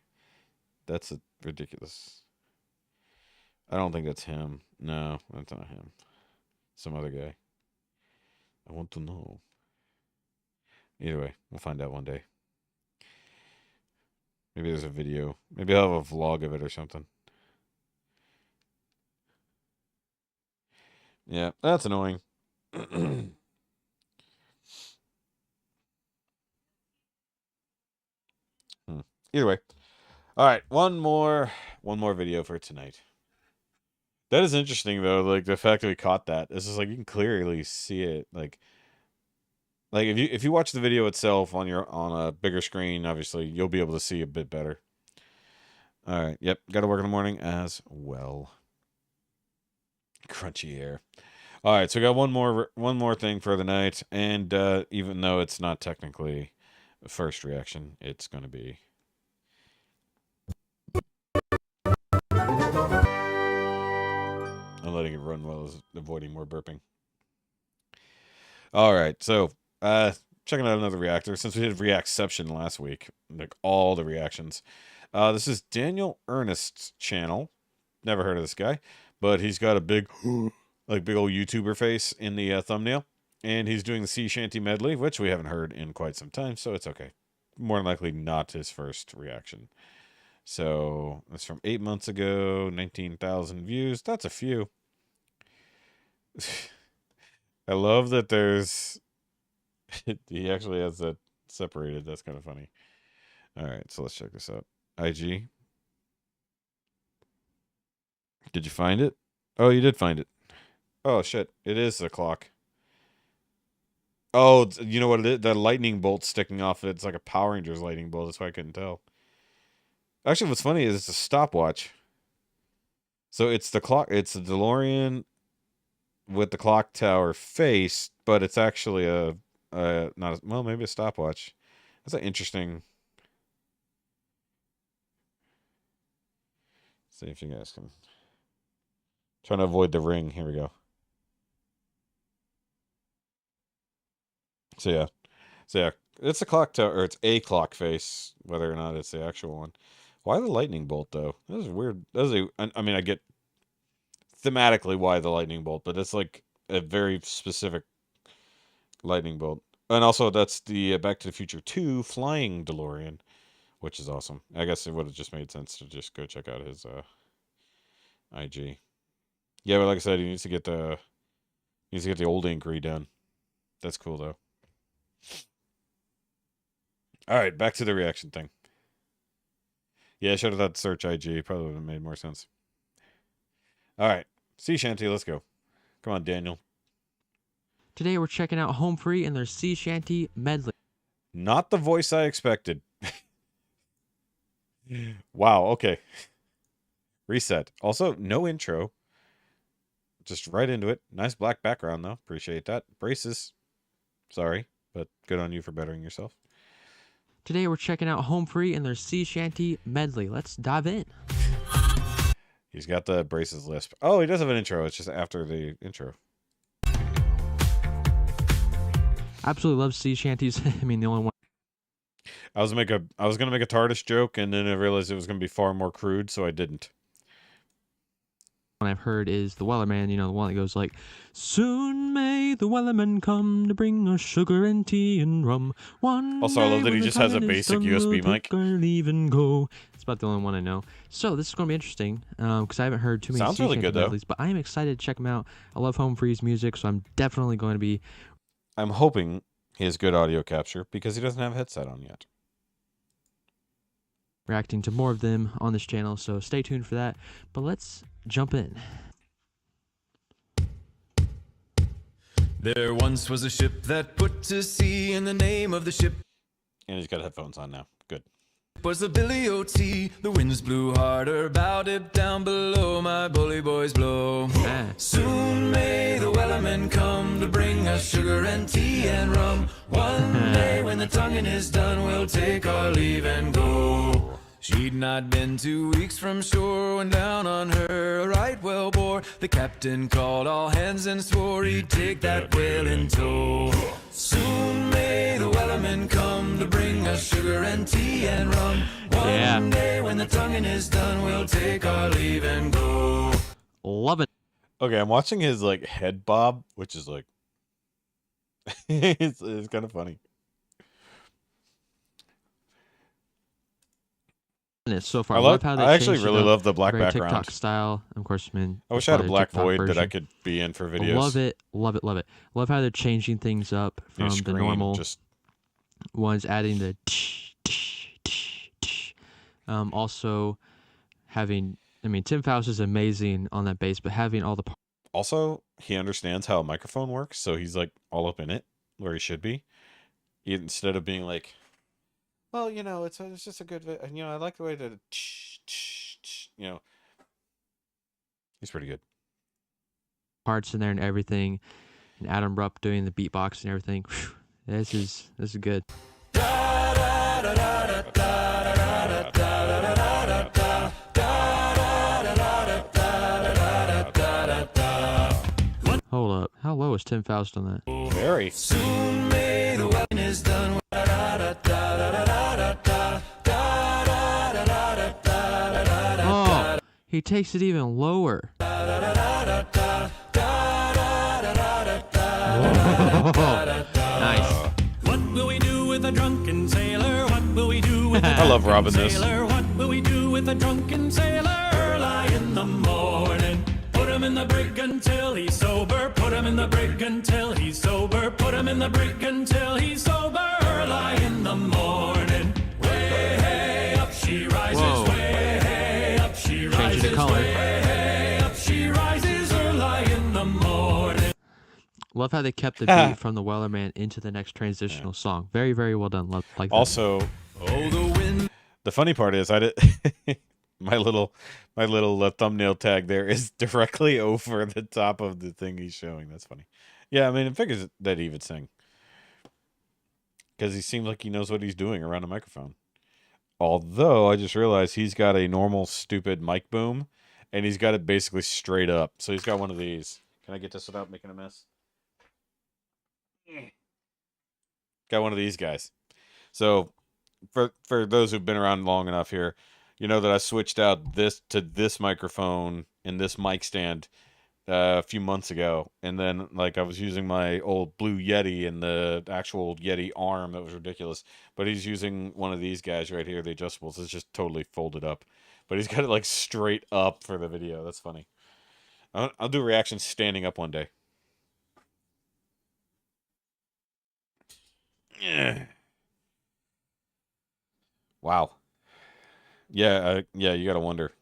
That's ridiculous. I don't think that's him. No, that's not him. Some other guy. I want to know. Either way, we'll find out one day. Maybe there's a video. Maybe I'll have a vlog of it or something. Yeah, that's annoying. Either way. All right, one more video for tonight. That is interesting though, like the fact that we caught that. This is like you can clearly see it. Like if you watch the video itself on a bigger screen, obviously you'll be able to see a bit better. All right, yep, got to work in the morning as well. Crunchy air. All right, so we got one more thing for the night, and even though it's not technically a first reaction, it's going to be. I'm letting it run while I was avoiding more burping. All right, so checking out another reactor. Since we did Reactception last week, like all the reactions. This is Daniel Ernest's channel. Never heard of this guy, but he's got a big, like big old YouTuber face in the thumbnail. And he's doing the Sea Shanty medley, which we haven't heard in quite some time, so it's okay. More than likely not his first reaction. So that's from 8 months ago, 19,000 views. That's a few. I love that there's... he actually has that separated. That's kind of funny. All right, so let's check this out. IG. Did you find it? Oh, you did find it. Oh, shit. It is a clock. Oh, you know what it is? The lightning bolt sticking off it. It's like a Power Rangers lightning bolt. That's why I couldn't tell. Actually, what's funny is it's a stopwatch. So it's the clock. It's the DeLorean with the clock tower face, but it's actually maybe a stopwatch. That's an interesting. Let's see if you guys can. Trying to avoid the ring. Here we go. So yeah, it's a clock tower, or it's a clock face, whether or not it's the actual one. Why the lightning bolt though? That is weird. I mean, I get thematically why the lightning bolt, but it's like a very specific lightning bolt. And also, that's the Back to the Future 2 flying DeLorean, which is awesome. I guess it would have just made sense to just go check out his IG. Yeah, but like I said, he needs to get the old ink redone. That's cool though. All right, back to the reaction thing. Yeah, I should have thought search IG. Probably would have made more sense. All right. Sea Shanty, let's go. Come on, Daniel. Today we're checking out Home Free and their Sea Shanty medley. Not the voice I expected. Wow, okay. Reset. Also, no intro. Just right into it. Nice black background, though. Appreciate that. Braces. Sorry, but good on you for bettering yourself. Today we're checking out Home Free and their Sea Shanty medley. Let's dive in. He's got the braces lisp. Oh, he does have an intro. It's just after the intro. Absolutely love sea shanties. I mean, the only one I was gonna make a TARDIS joke, and then I realized it was gonna be far more crude, so I didn't. I've heard is the Wellerman, you know, the one that goes like, soon may the Wellerman come to bring us sugar and tea and rum. One Also, I love that day he when the just has a time is basic done, USB we'll mic. take our leave and go. It's about the only one I know. So this is going to be interesting because I haven't heard too many Sounds sea really shanty good, though. medleys, but I am excited to check them out. I love Home Free's music, so I'm definitely going to be I'm hoping he has good audio capture because he doesn't have a headset on yet. reacting to more of them on this channel, so stay tuned for that. But let's jump in. There once was a ship that put to sea, and the name of the ship And he's got headphones on now. Good. was the Billy O.T. The winds blew harder, bowed it down below, my bully boys blow. Ah. Soon may the Wellerman come to bring us sugar and tea and rum. One day when the tonguing is done, we'll take our leave and go. She'd not been 2 weeks from shore when down on her a right whale bore. The captain called all hands and swore he'd take that whale in tow. Soon may the Wellerman come to bring us sugar and tea and rum. One day when the tonguing is done, we'll take our leave and go. Love it. Okay, I'm watching his like head bob, which is like it's kind of funny. So far, I love how they actually changed it really up. love the black Very background. TikTok style. Of course, man. I wish that's I had why a the black TikTok void that I version. could be in for videos. Love it, love it, love it. Love how they're changing things up Your from the screen normal just ones, adding the also having. I mean, Tim Faust is amazing on that bass, but having all the also he understands how a microphone works, so he's like all up in it where he should be. Instead of being like, well, you know, it's just a good, you know, I like the way that, you know, he's pretty good. parts in there and everything, and Adam Rupp doing the beatbox and everything. Whew, this is good. Hold up, how low is Tim Faust on that? Very. Soon may the wedding is done. Oh, he takes it even lower. Nice. What will we do with a drunken sailor? What will we do with a I love robbing drunken this. sailor? What will we do with a drunken sailor? Early in the morning, put him in the brig until he's sober. Put him in the brig until he's sober. Put him in the brig until he's sober. Early in the morning, way hey, up she rises. Whoa. Way hey, up she rises. Changing color. Way hey, up she rises. Early in the morning. Love how they kept the beat from the Wellerman into the next transitional song. Very, very well done. Love like that. Also, Oh, the wind. the funny part is I did my little thumbnail tag there is directly over the top of the thing he's showing. That's funny. Yeah, I mean, it figures that he would sing because he seems like he knows what he's doing around a microphone. Although I just realized he's got a normal stupid mic boom, and he's got it basically straight up. So he's got one of these. Can I get this without making a mess? Got one of these guys. So for those who've been around long enough here, you know that I switched out this to this microphone and this mic stand a few months ago, and then like I was using my old Blue Yeti and the actual Yeti arm that was ridiculous, but he's using one of these guys right here, the adjustables. It's just totally folded up, but he's got it like straight up for the video. That's funny. I'll do reactions standing up one day. Yeah. Wow. Yeah, you gotta wonder.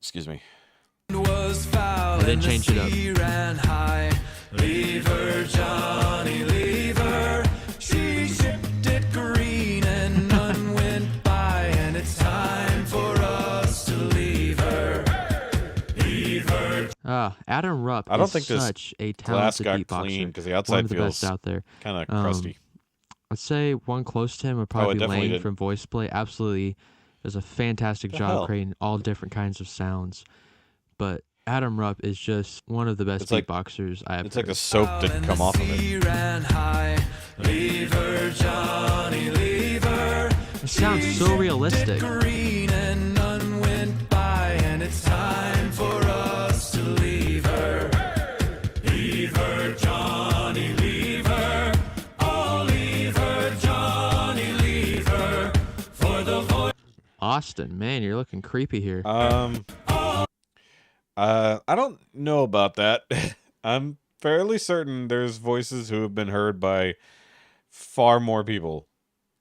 Excuse me. Was foul They and the changed it up. sea ran high. Leave her, Johnny, leave her. She shipped it green and none went by, and it's time for us to leave her. Leave her. Adam Rupp I don't is think this such a glass talented got beatboxer. clean because the One outside of the best feels out there. kind of crusty. I'd say one close to him would it probably be definitely Lane did. from Voice Play. Absolutely does a fantastic The job hell? creating all different kinds of sounds. But Adam Rupp is just one of the best It's like- beatboxers I have It's like heard. the soap that come off of it. Sea ran high. Leave her, Johnny, leave her. It sounds so realistic. Green and none went by, and it's time for us to leave her. Leave her, Johnny, leave her. Oh, leave her, Johnny, leave her. For the voice. Austin, man, you're looking creepy here. I don't know about that. I'm fairly certain there's voices who have been heard by far more people,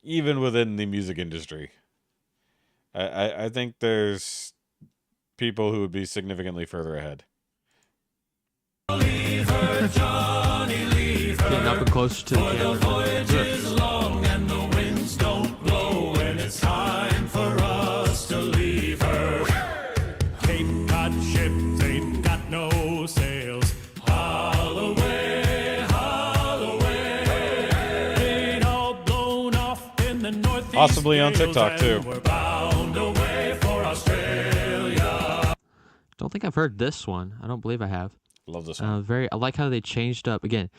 even within the music industry. I think there's people who would be significantly further ahead. Leave her, Johnny, leave her. Getting up and closer to the For the camera. voyage is long and the winds don't blow, and it's time for us to leave her. Cape Cod ships ain't got no sails. Haul away, ain't all blown off in the northeast. Possibly on gales, TikTok, and too. We're bound away for Australia. Don't think I've heard this one. I don't believe I have. Love this one. I like how they changed up again.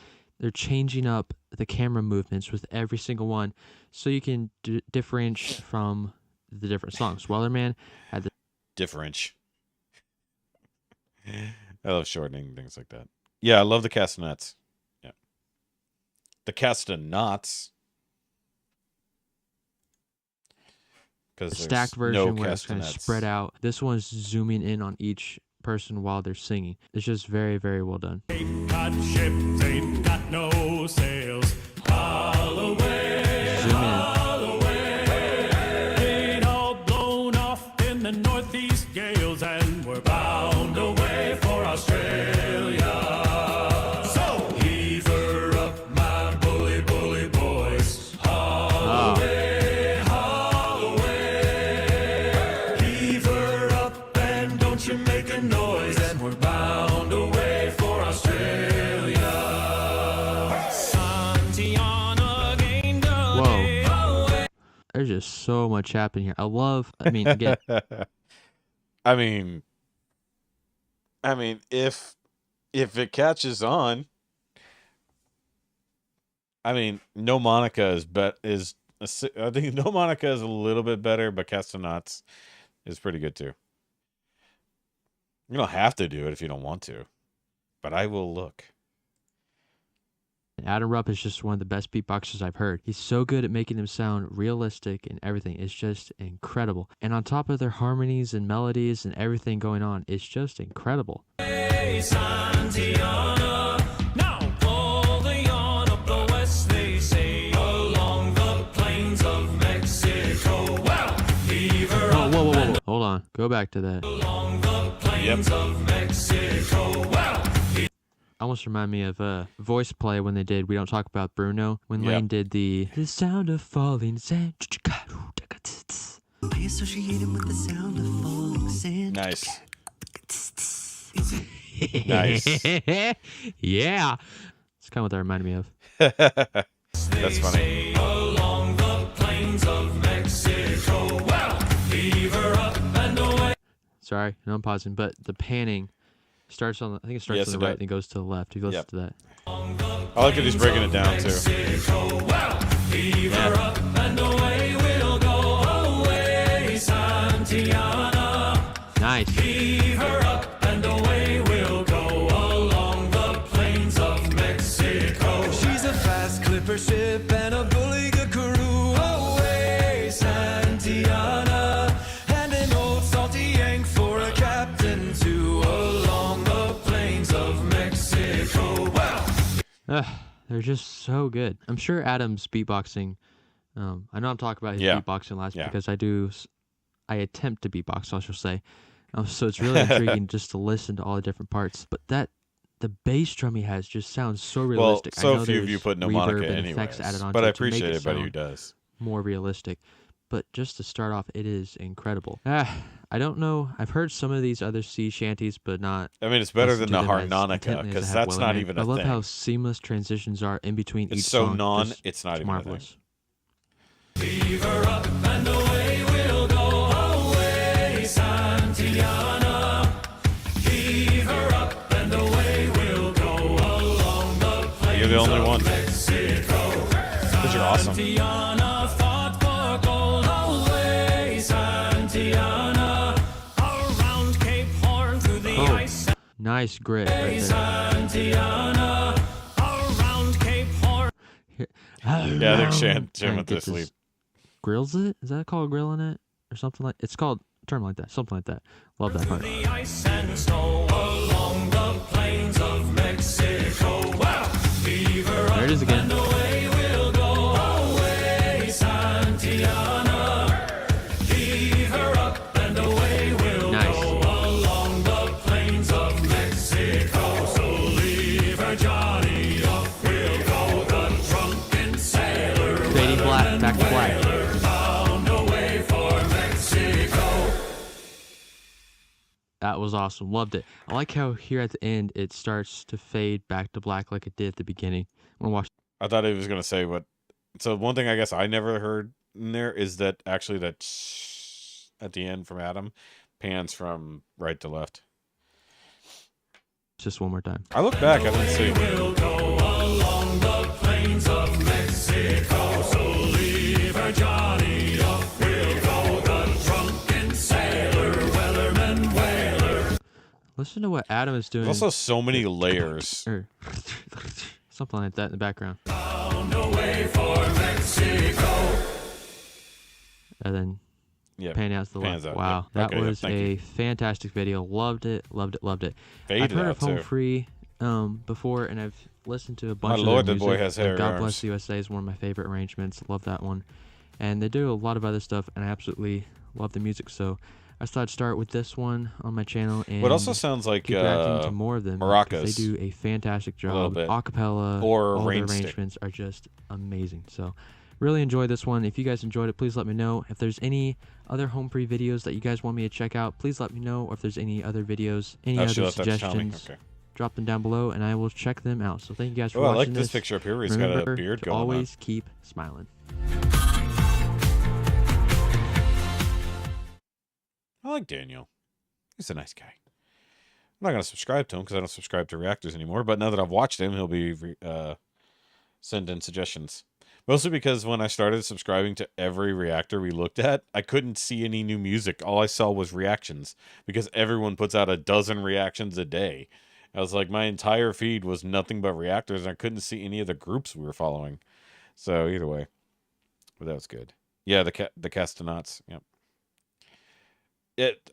They're changing up the camera movements with every single one, so you can differentiate from the different songs. Wellerman had the Difference. I love shortening things like that. Yeah, I love the castanets. Yeah. The castanets. Because stacked version no where it's kind of castanets. spread out. This one's zooming in on each person while they're singing. It's just very, very well done. Cape Cod ships ain't got no sails. Haul away, Zoom in. ain't all blown off in the northeast gales, and we're bound away for Australia. So heave her up, my bully, bully boys. Haul away, heave her up, and don't you make a noise, and we're bound away for Australia. Santiana gained a day away. There's just so much happening here. I mean, again, I mean, if it catches on, I mean, No Monica I think No Monica is a little bit better, but Castanets is pretty good too. You don't have to do it if you don't want to, but I will look. Adam Rupp is just one of the best beatboxers I've heard. He's so good at making them sound realistic and everything. It's just incredible. And on top of their harmonies and melodies and everything going on, it's just incredible. Hey, Santiana, now pull the yarn up the west, they say, along the plains of Mexico. Well, heave her Oh, up whoa. Hold on. Go back to that. along the plains of Mexico. Well, Almost remind me of Voice Play when they did We Don't Talk About Bruno. When Yep. Lane did the sound of falling sand. I associate him with the sound of falling sand. Nice. Nice. Yeah. It's kind of what that reminded me of. That's funny. along the plains of Mexico. Well, heave her up and away. Sorry, no, I'm pausing. But the panning starts on, I think it starts Yes, on it the right does. and it goes to the left. If you listen Yep. to that. I like that he's breaking it down too. Well, heave her up and away we'll go. Away, Santiana. Nice. Heave her up and away we'll go along the plains of Mexico. She's a fast clipper ship and a bully good crew. Away, Santiana, and an old salty yank for a captain too. Along the plains of Mexico. Well, They're just so good. I'm sure Adam's beatboxing I know I'm talking about his Yeah. beatboxing last Yeah. because I attempt to beatbox, I shall say. So it's really intriguing just to listen to all the different parts. But the bass drum he has just sounds so Well, realistic. I so know few of you there's put mnemonic reverb and effects anyways, added onto but I it to make appreciate it everybody who sound does. more realistic. But just to start off, it is incredible. I don't know. I've heard some of these other sea shanties, but not. I mean, it's better listened than to the them as harmonica intently as I because have that's not Weatherman. even But I a love how thing. seamless transitions are in between It's each so song. Just it's not even a thing. marvelous. Fever up and away we'll go away, Santiana. Fever up and away we'll go along the plains. You're the only one. Mexico. Because you're awesome. Santiana fought for gold away, Santiana. Around Cape Horn through the ice. Nice grit right there. Santiana. Around Cape Horn. Yeah, I think Shan Kinda went to gets his- sleep. Grills it? Is that called grilling it? Or something like it's called a term like that. Something like that. Love that part. The ice and snow along the plains of Mexico. Well, fever There it is again. away we'll go away, Santiana. Fever up and away we'll Nice. go along the plains of Mexico. So leave her Johnny off, we'll go the drunken sailor. Fading black, back to black. Bound away for Mexico. That was awesome. Loved it. I like how here at the end it starts to fade back to black like it did at the beginning. I'm gonna watch. I thought he was gonna say what. So one thing I guess I never heard in there is that actually that at the end from Adam pans from right to left. Just one more time. I look back, I didn't see. We'll go along the plains of Mexico. So leave her Johnny off. We'll go the drunken sailor, weatherman whaler. Listen to what Adam is doing. There's also so many layers. Or something like that in the background. Bound away for Mexico. And then Yeah, pan out to the pans left. out, Wow, yeah. that Okay, yeah, was thank a you. fantastic video. Loved it, loved it, loved it. I've Faded heard out of Home too. Free before, and I've listened to a bunch of lord, their that boy music. has hairy God arms. Bless the USA is one of my favorite arrangements. Love that one. And they do a lot of other stuff, and I absolutely love the music. So I thought I'd start with this one on my channel. And But also sounds like keep reacting to more of them. because maracas. They do a fantastic little job. bit. Acapella, Or all rain the stick. arrangements are just amazing. So really enjoyed this one. If you guys enjoyed it, please let me know. If there's any other Home Free videos that you guys want me to check out, please let me know. Or if there's any other videos, any Actually, other let that tell me. suggestions, Okay. drop them down below and I will check them out. So thank you guys for Oh, I watching like this picture up here where he's Remember got a beard to going on. always keep smiling. I like Daniel. He's a nice guy. I'm not going to subscribe to him because I don't subscribe to reactors anymore. But now that I've watched him, he'll be sending suggestions. Mostly because when I started subscribing to every reactor we looked at, I couldn't see any new music. All I saw was reactions because everyone puts out a dozen reactions a day. I was like, my entire feed was nothing but reactors, and I couldn't see any of the groups we were following. So either way, but that was good. Yeah, the Castanauts. Yep.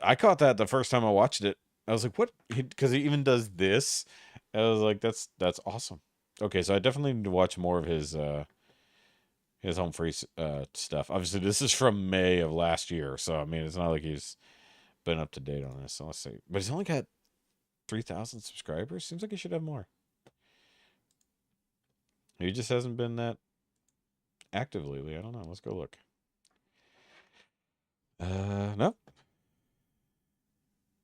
I caught that the first time I watched it. I was like, what? Because he even does this. I was like, that's awesome. Okay, so I definitely need to watch more of his Home Free stuff. Obviously, this is from May of last year, so I mean, it's not like he's been up to date on this. So let's see. But he's only got 3,000 subscribers. Seems like he should have more. He just hasn't been that active lately. I don't know. Let's go look. Nope.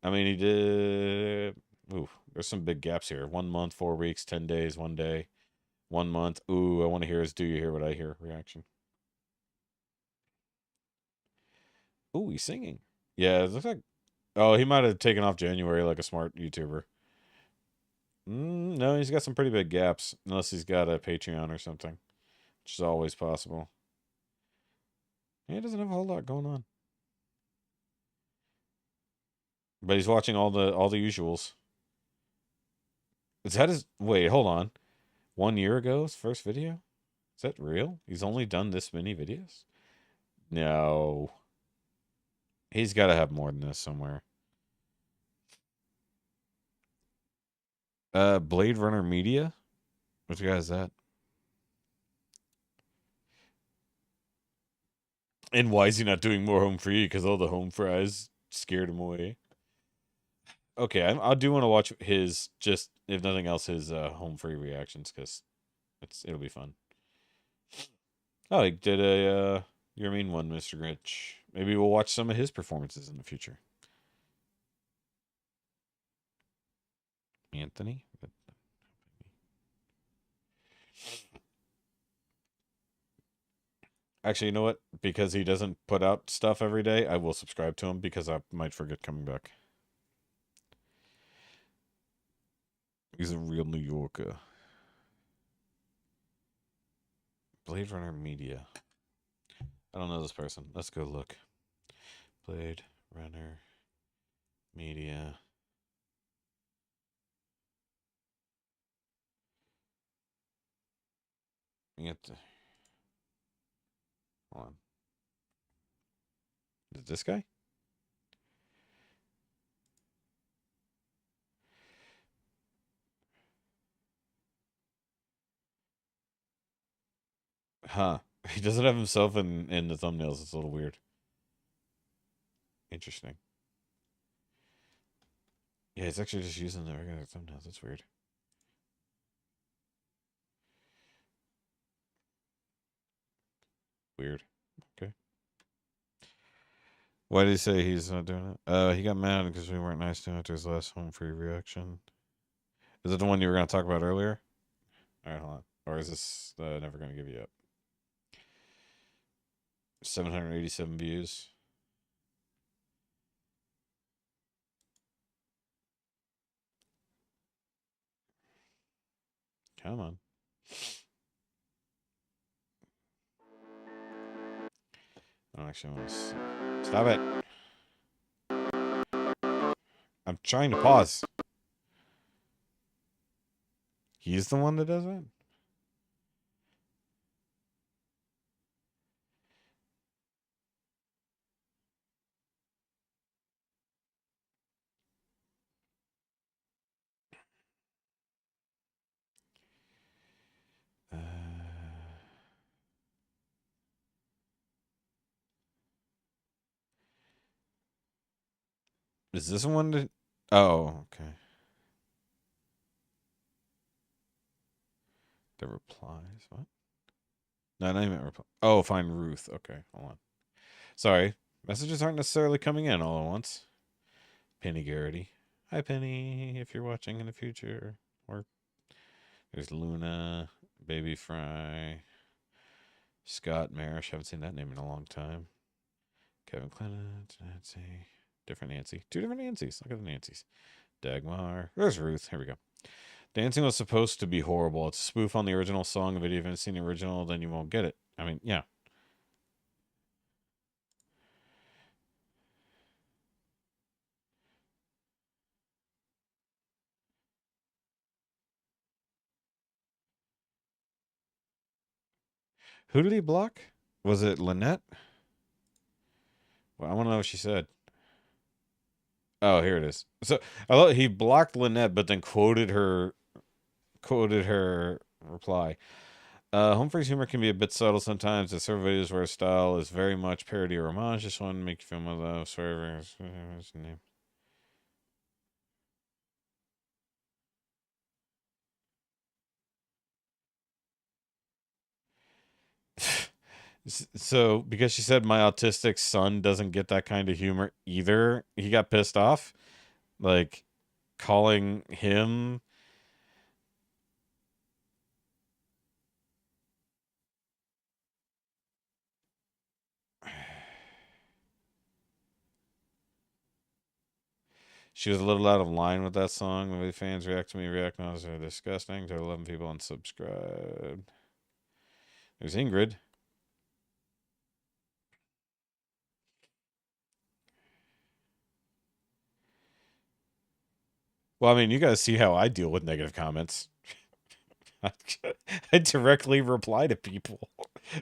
I mean, he did. Ooh, there's some big gaps here. 1 month, 4 weeks, 10 days, 1 day, 1 month. Ooh, I want to hear his "Do You Hear What I Hear" reaction. Ooh, he's singing. Yeah, it looks like. Oh, he might have taken off January like a smart YouTuber. No, he's got some pretty big gaps, unless he's got a Patreon or something, which is always possible. Yeah, he doesn't have a whole lot going on. But he's watching all the usuals. Is that his... Wait, hold on. 1 year ago, his first video? Is that real? He's only done this many videos? No. He's got to have more than this somewhere. Blade Runner Media? Which guy is that? And why is he not doing more home free? Because all the home fries scared him away. Okay, I do want to watch his, just if nothing else, his home free reactions, because it'll be fun. Oh, he did a Your Mean one, Mr. Grinch. Maybe we'll watch some of his performances in the future. Anthony? Actually, you know what? Because he doesn't put out stuff every day, I will subscribe to him because I might forget coming back. He's a real New Yorker. Blade Runner Media. I don't know this person. Let's go look. Blade Runner Media. Hold on. Is it this guy? Huh. He doesn't have himself in the thumbnails. It's a little weird. Interesting. Yeah, he's actually just using the regular thumbnails. That's weird. Weird. Okay. Why did he say he's not doing it? He got mad because we weren't nice to him after his last home free reaction. Is it the one you were going to talk about earlier? All right, hold on. Or is this never going to give you up? 787 views. Come on. I don't actually want to. Stop it. I'm trying to pause. He's the one that does it? Is this one that... Oh, okay. The replies, what? No, not even reply. Oh, find Ruth. Okay, hold on. Sorry. Messages aren't necessarily coming in all at once. Penny Garrity. Hi, Penny, if you're watching in the future. Or there's Luna, Baby Fry, Scott Marish. Haven't seen that name in a long time. Kevin Clement, Nancy. Different Nancy. Two different Nancys. Look at the Nancys. Dagmar. There's Ruth. Here we go. Dancing was supposed to be horrible. It's a spoof on the original song. If you haven't seen the original, then you won't get it. I mean, yeah. Who did he block? Was it Lynette? Well, I want to know what she said. Oh, here it is. So I thought he blocked Lynette, but then quoted her reply. Humphrey's humor can be a bit subtle sometimes. There's several videos where his style is very much parody or homage. Just want to make you feel my love. Sorry, what's his name? So, because she said my autistic son doesn't get that kind of humor either, he got pissed off. Like, calling him... She was a little out of line with that song. The way fans react to me, react now are disgusting. To 11 people unsubscribed. There's Ingrid. Well, I mean, you guys see how I deal with negative comments. I directly reply to people.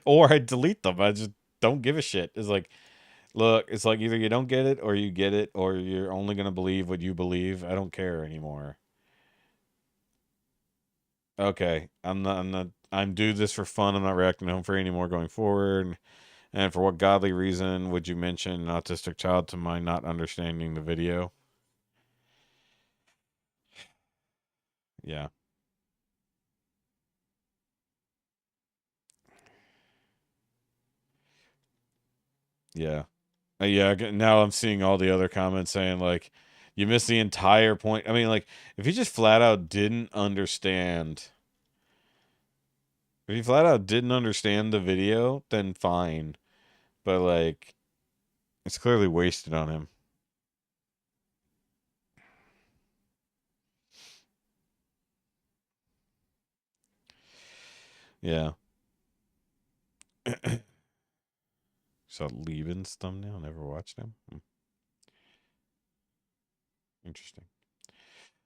Or I delete them. I just don't give a shit. It's like, look, it's like either you don't get it or you get it, or you're only going to believe what you believe. I don't care anymore. Okay. I'm do this for fun. I'm not reacting to Home Free anymore going forward. And for what godly reason would you mention an autistic child to my not understanding the video? Yeah. Yeah. Yeah, now I'm seeing all the other comments saying, like, you missed the entire point. I mean, like, if he just flat out didn't understand... If he flat out didn't understand the video, then fine. But, like, it's clearly wasted on him. Yeah. Saw Lieben's thumbnail. Never watched him. Interesting.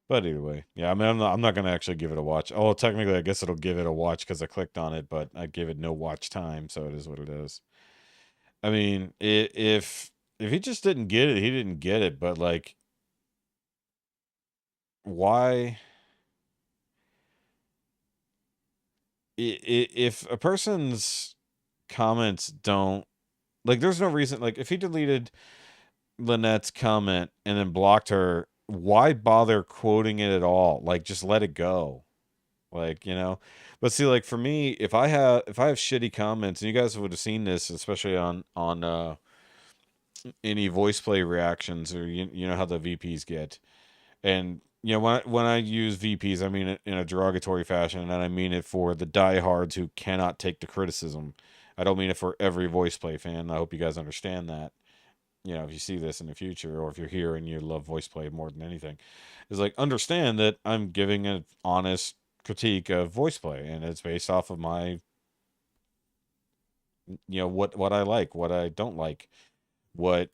But either way, yeah. I mean, I'm not gonna actually give it a watch. Oh, technically, I guess it'll give it a watch because I clicked on it, but I give it no watch time, so it is what it is. I mean, if he just didn't get it, he didn't get it. But like, why? If a person's comments don't, like, there's no reason, like, if he deleted Lynette's comment and then blocked her, why bother quoting it at all? Like, just let it go. Like, you know. But see, like, for me, if I have shitty comments, and you guys would have seen this, especially on any voice play reactions, or you know how the VPs get. And you know, when I use VPs, I mean it in a derogatory fashion, and I mean it for the diehards who cannot take the criticism. I don't mean it for every voice play fan. I hope you guys understand that. You know, if you see this in the future, or if you're here and you love voice play more than anything, is like, understand that I'm giving an honest critique of voice play, and it's based off of my, you know, what I like, what I don't like, what,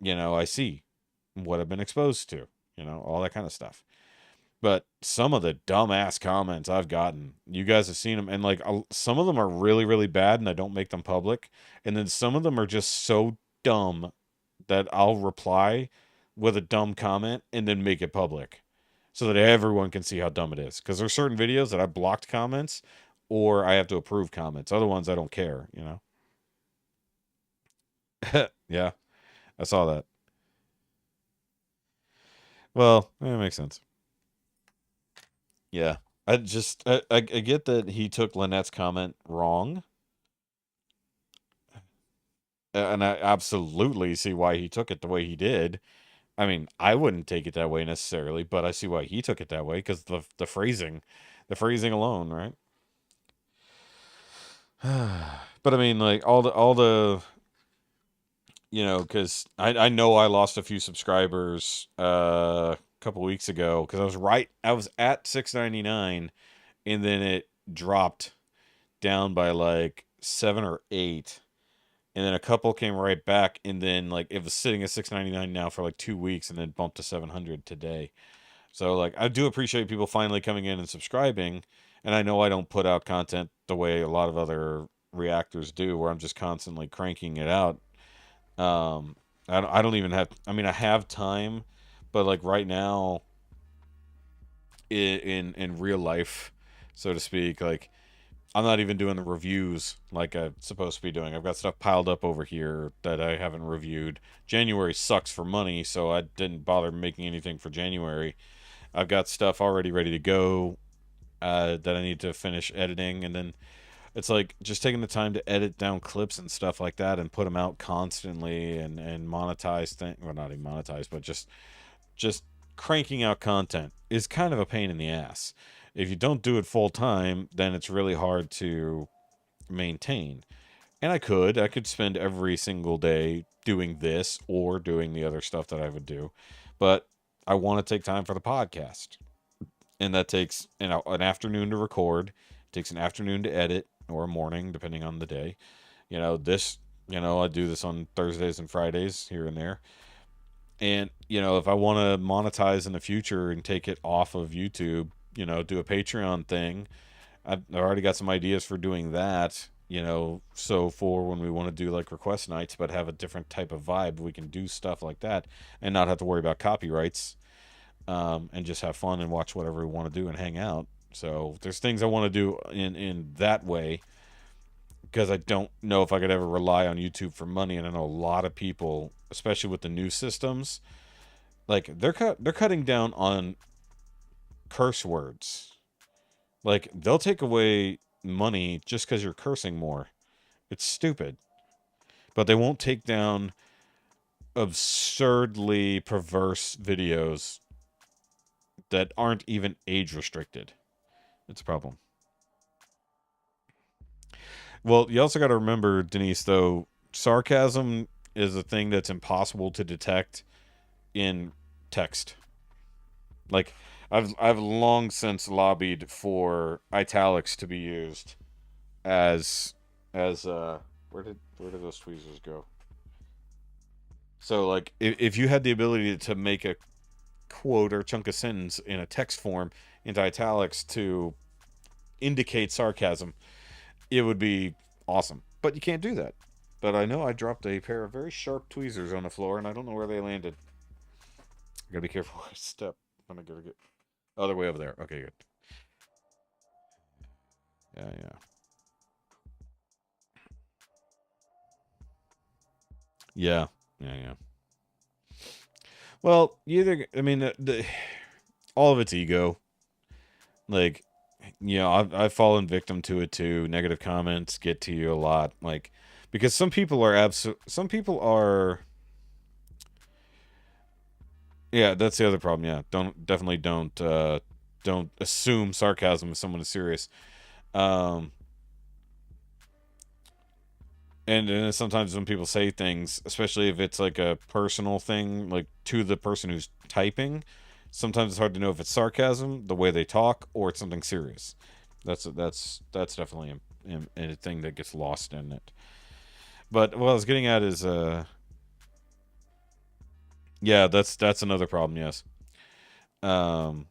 you know, I see, what I've been exposed to, you know, all that kind of stuff. But some of the dumbass comments I've gotten, you guys have seen them, and like, some of them are really, really bad, and I don't make them public, and then some of them are just so dumb that I'll reply with a dumb comment and then make it public so that everyone can see how dumb it is. Because there's certain videos that I blocked comments, or I have to approve comments. Other ones I don't care, you know. Yeah, I saw that. Well, it makes sense. Yeah, I get that he took Lynette's comment wrong, and I absolutely see why he took it the way he did. I mean, I wouldn't take it that way necessarily, but I see why he took it that way, because the phrasing alone, right? But I mean, like, all the you know, because I know I lost a few subscribers a couple weeks ago, because I was at 699, and then it dropped down by like 7 or 8, and then a couple came right back, and then like it was sitting at 699 now for like 2 weeks, and then bumped to 700 today. So like, I do appreciate people finally coming in and subscribing, and I know I don't put out content the way a lot of other reactors do, where I'm just constantly cranking it out. I don't even have, I mean, I have time, but like right now in real life, so to speak, like, I'm not even doing the reviews like I'm supposed to be doing. I've got stuff piled up over here that I haven't reviewed. January sucks for money, so I didn't bother making anything for January. I've got stuff already ready to go that I need to finish editing, and then it's like just taking the time to edit down clips and stuff like that and put them out constantly, and monetize things. Well, not even monetize, but just cranking out content is kind of a pain in the ass. If you don't do it full time, then it's really hard to maintain. And I could spend every single day doing this or doing the other stuff that I would do, but I want to take time for the podcast, and that takes, you know, an afternoon to record. It takes an afternoon to edit, or a morning, depending on the day. You know, I do this on Thursdays and Fridays here and there. And, you know, if I want to monetize in the future and take it off of YouTube, you know, do a Patreon thing, I've already got some ideas for doing that, you know, so for when we want to do like request nights, but have a different type of vibe, we can do stuff like that and not have to worry about copyrights, and just have fun and watch whatever we want to do and hang out. So there's things I want to do in that way, because I don't know if I could ever rely on YouTube for money, and I know a lot of people, especially with the new systems, like they're cutting down on curse words. Like they'll take away money just because you're cursing more. It's stupid. But they won't take down absurdly perverse videos that aren't even age restricted. It's a problem. Well, you also got to remember, Denise, though, sarcasm is a thing that's impossible to detect in text. Like, I've long since lobbied for italics to be used as where did those tweezers go? So, like, if you had the ability to make a quote or chunk of sentence in a text form into italics to indicate sarcasm, it would be awesome. But you can't do that. But I know I dropped a pair of very sharp tweezers on the floor, and I don't know where they landed. I gotta be careful where I step. I'm gonna get other way over there. Okay, good. Yeah. Well, all of it's ego. Like, I've fallen victim to it too. Negative comments get to you a lot, like, because some people are. Yeah, that's the other problem. Yeah, definitely don't assume sarcasm if someone is serious. And then sometimes when people say things, especially if it's like a personal thing, like to the person who's typing, sometimes it's hard to know if it's sarcasm, the way they talk, or it's something serious. That's definitely a thing that gets lost in it. But what I was getting at is, yeah, that's another problem. Yes, Trisha.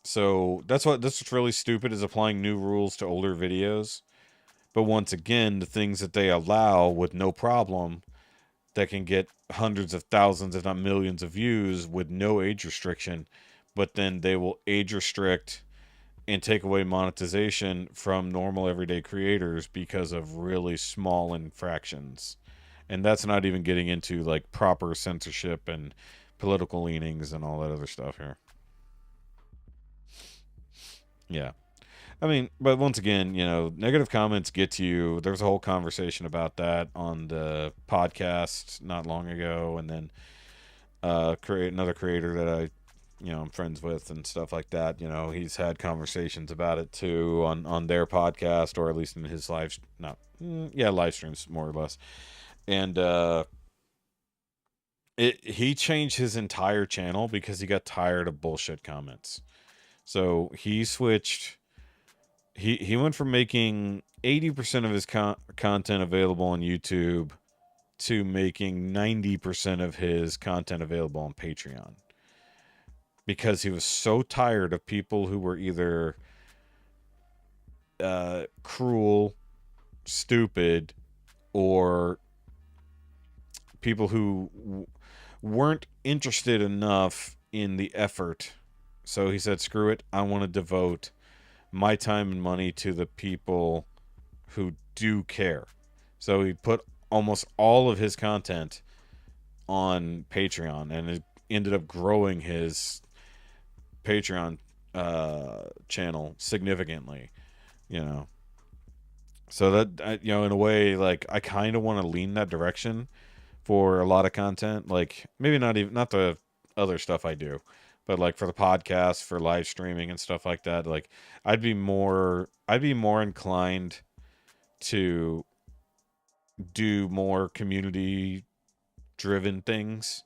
So that's what's really stupid, is applying new rules to older videos. But once again, the things that they allow with no problem, that can get hundreds of thousands, if not millions of views with no age restriction, but then they will age restrict and take away monetization from normal everyday creators because of really small infractions. And that's not even getting into like proper censorship and political leanings and all that other stuff here. Yeah. I mean, but once again, negative comments get to you. There's a whole conversation about that on the podcast not long ago, and then another creator that I'm friends with and stuff like that. He's had conversations about it too on their podcast, or at least in his live streams, more or less. And he changed his entire channel because he got tired of bullshit comments. So he switched. He went from making 80% of his content available on YouTube to making 90% of his content available on Patreon, because he was so tired of people who were either cruel, stupid, or people who weren't interested enough in the effort. So he said, screw it, I want to devote my time and money to the people who do care. So he put almost all of his content on Patreon, and it ended up growing his Patreon channel significantly, so that, in a way, like, I kind of want to lean that direction for a lot of content. Like, maybe not the other stuff I do, but like for the podcast, for live streaming and stuff like that, like I'd be more inclined to do more community driven things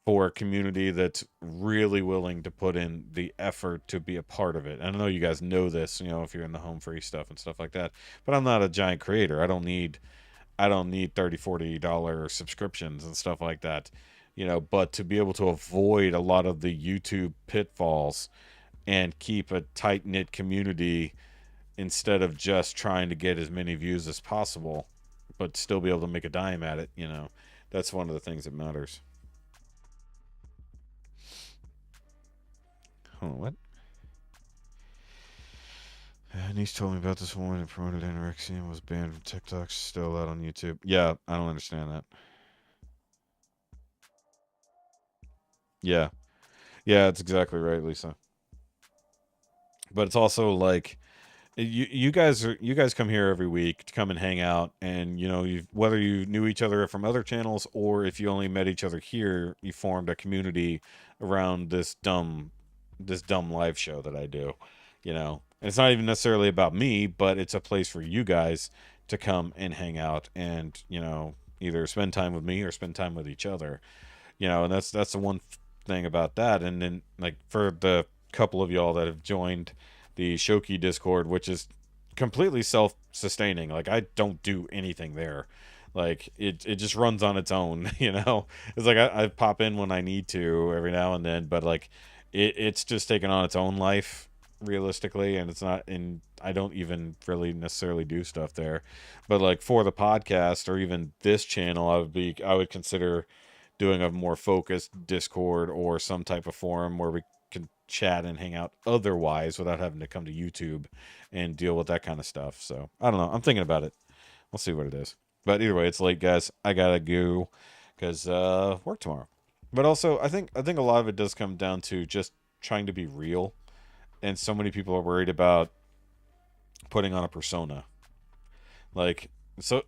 for a community that's really willing to put in the effort to be a part of it. And I know you guys know this, if you're in the home free stuff and stuff like that, but I'm not a giant creator. I don't need $30-$40 subscriptions and stuff like that. But to be able to avoid a lot of the YouTube pitfalls and keep a tight-knit community instead of just trying to get as many views as possible, but still be able to make a dime at it, that's one of the things that matters. Hold on, what? Niece told me about this woman who promoted anorexia and was banned from TikTok. She's still out on YouTube. Yeah, I don't understand that. Yeah. Yeah, it's exactly right, Lisa. But it's also like you guys come here every week to come and hang out, and you know, whether you knew each other from other channels or if you only met each other here, you formed a community around this dumb live show that I do, you know. And it's not even necessarily about me, but it's a place for you guys to come and hang out and, you know, either spend time with me or spend time with each other, you know. And that's the one thing about that. And then, like, for the couple of y'all that have joined the Shoki Discord, which is completely self-sustaining, like, I don't do anything there. Like, it just runs on its own, you know. It's like I pop in when I need to every now and then, but like it's just taken on its own life realistically, and it's not, and I don't even really necessarily do stuff there. But like for the podcast or even this channel, I would consider doing a more focused Discord or some type of forum where we can chat and hang out otherwise without having to come to YouTube and deal with that kind of stuff. So I don't know, I'm thinking about it. We'll see what it is. But either way, it's late, guys. I gotta go because work tomorrow. But also, I think a lot of it does come down to just trying to be real, and so many people are worried about putting on a persona, like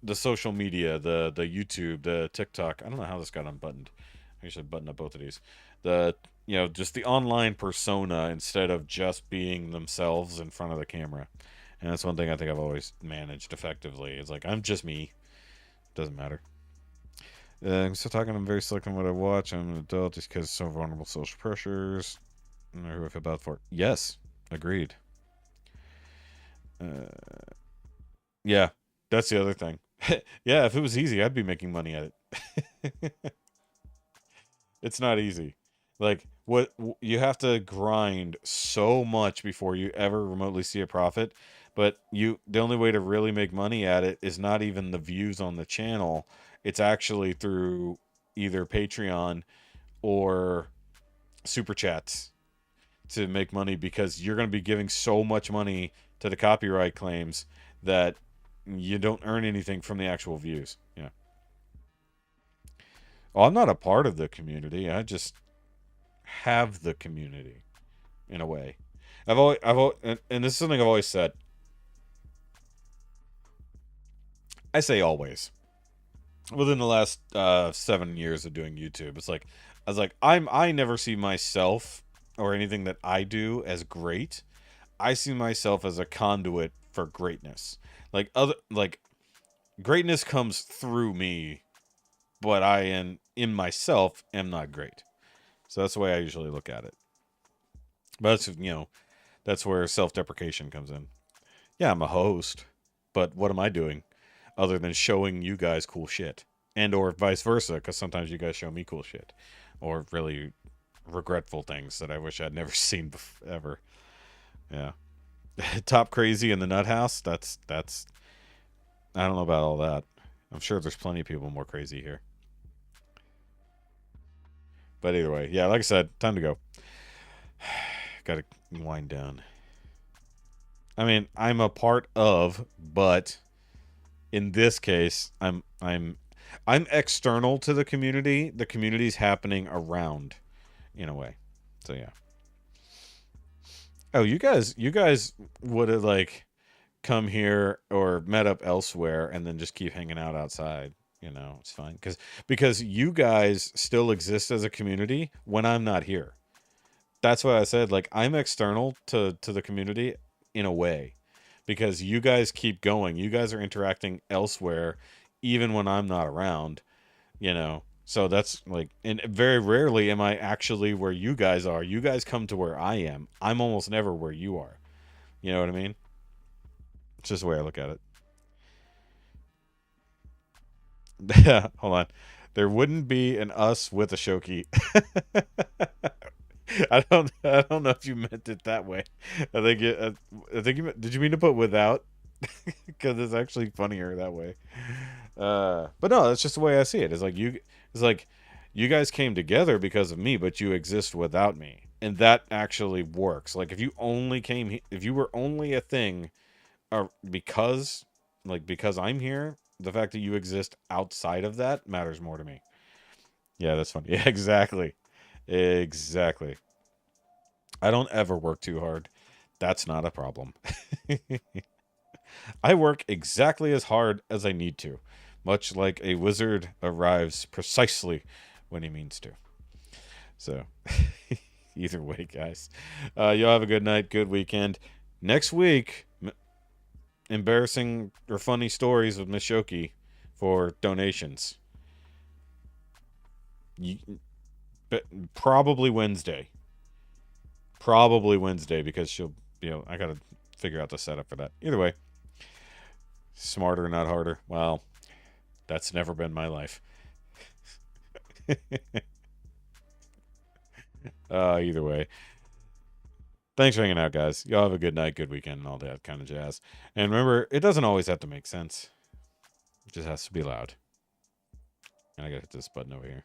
the social media, the YouTube, the TikTok. I don't know how this got unbuttoned. I should button up both of these. Just the online persona instead of just being themselves in front of the camera. And that's one thing I think I've always managed effectively. It's like, I'm just me. Doesn't matter. I'm still talking. I'm very selective on what I watch. I'm an adult just because of so vulnerable social pressures. I don't know who I feel bad for. Yes, agreed. Yeah, that's the other thing. Yeah, if it was easy, I'd be making money at it. It's not easy. Like, you have to grind so much before you ever remotely see a profit. But the only way to really make money at it is not even the views on the channel. It's actually through either Patreon or Super Chats to make money, because you're going to be giving so much money to the copyright claims that you don't earn anything from the actual views. Yeah. Well, I'm not a part of the community. I just have the community in a way. I've always, and this is something I've always said. I say always. Within the last 7 years of doing YouTube, I never see myself or anything that I do as great. I see myself as a conduit for greatness. Greatness comes through me, but I in myself am not great. So that's the way I usually look at it. But that's where self-deprecation comes in. Yeah, I'm a host, but what am I doing other than showing you guys cool shit? And or vice versa, because sometimes you guys show me cool shit, or really regretful things that I wish I'd never seen ever. Yeah. Top crazy in the nut house. That's I don't know about all that. I'm sure there's plenty of people more crazy here. But either way, yeah, like I said, time to go. Gotta wind down. I mean, I'm a part of, but in this case, I'm external to the community. The community's happening around, in a way. So yeah. Oh, you guys would have like come here or met up elsewhere and then just keep hanging out outside. You know, it's fine because you guys still exist as a community when I'm not here. That's why I said, like, I'm external to the community in a way, because you guys keep going. You guys are interacting elsewhere even when I'm not around, you know. So that's like, and very rarely am I actually where you guys are. You guys come to where I am. I'm almost never where you are. You know what I mean? It's just the way I look at it. Yeah, hold on. There wouldn't be an us with a Shoki. I don't know if you meant it that way. I think you meant, did you mean to put without? Because it's actually funnier that way. But no, that's just the way I see it. It's like you guys came together because of me, but you exist without me, and that actually works. Like if you were only a thing because I'm here, the fact that you exist outside of that matters more to me. Yeah, that's funny. Yeah, exactly. Exactly. I don't ever work too hard. That's not a problem. I work exactly as hard as I need to, much like a wizard arrives precisely when he means to. So, either way, guys, y'all have a good night, good weekend. Next week, embarrassing or funny stories with Miss Shoki for donations. Probably Wednesday. Probably Wednesday, because she'll, I gotta figure out the setup for that. Either way, smarter, not harder. Well, that's never been my life. Either way, thanks for hanging out, guys. Y'all have a good night, good weekend, and all that kind of jazz. And remember, it doesn't always have to make sense. It just has to be loud. And I gotta hit this button over here.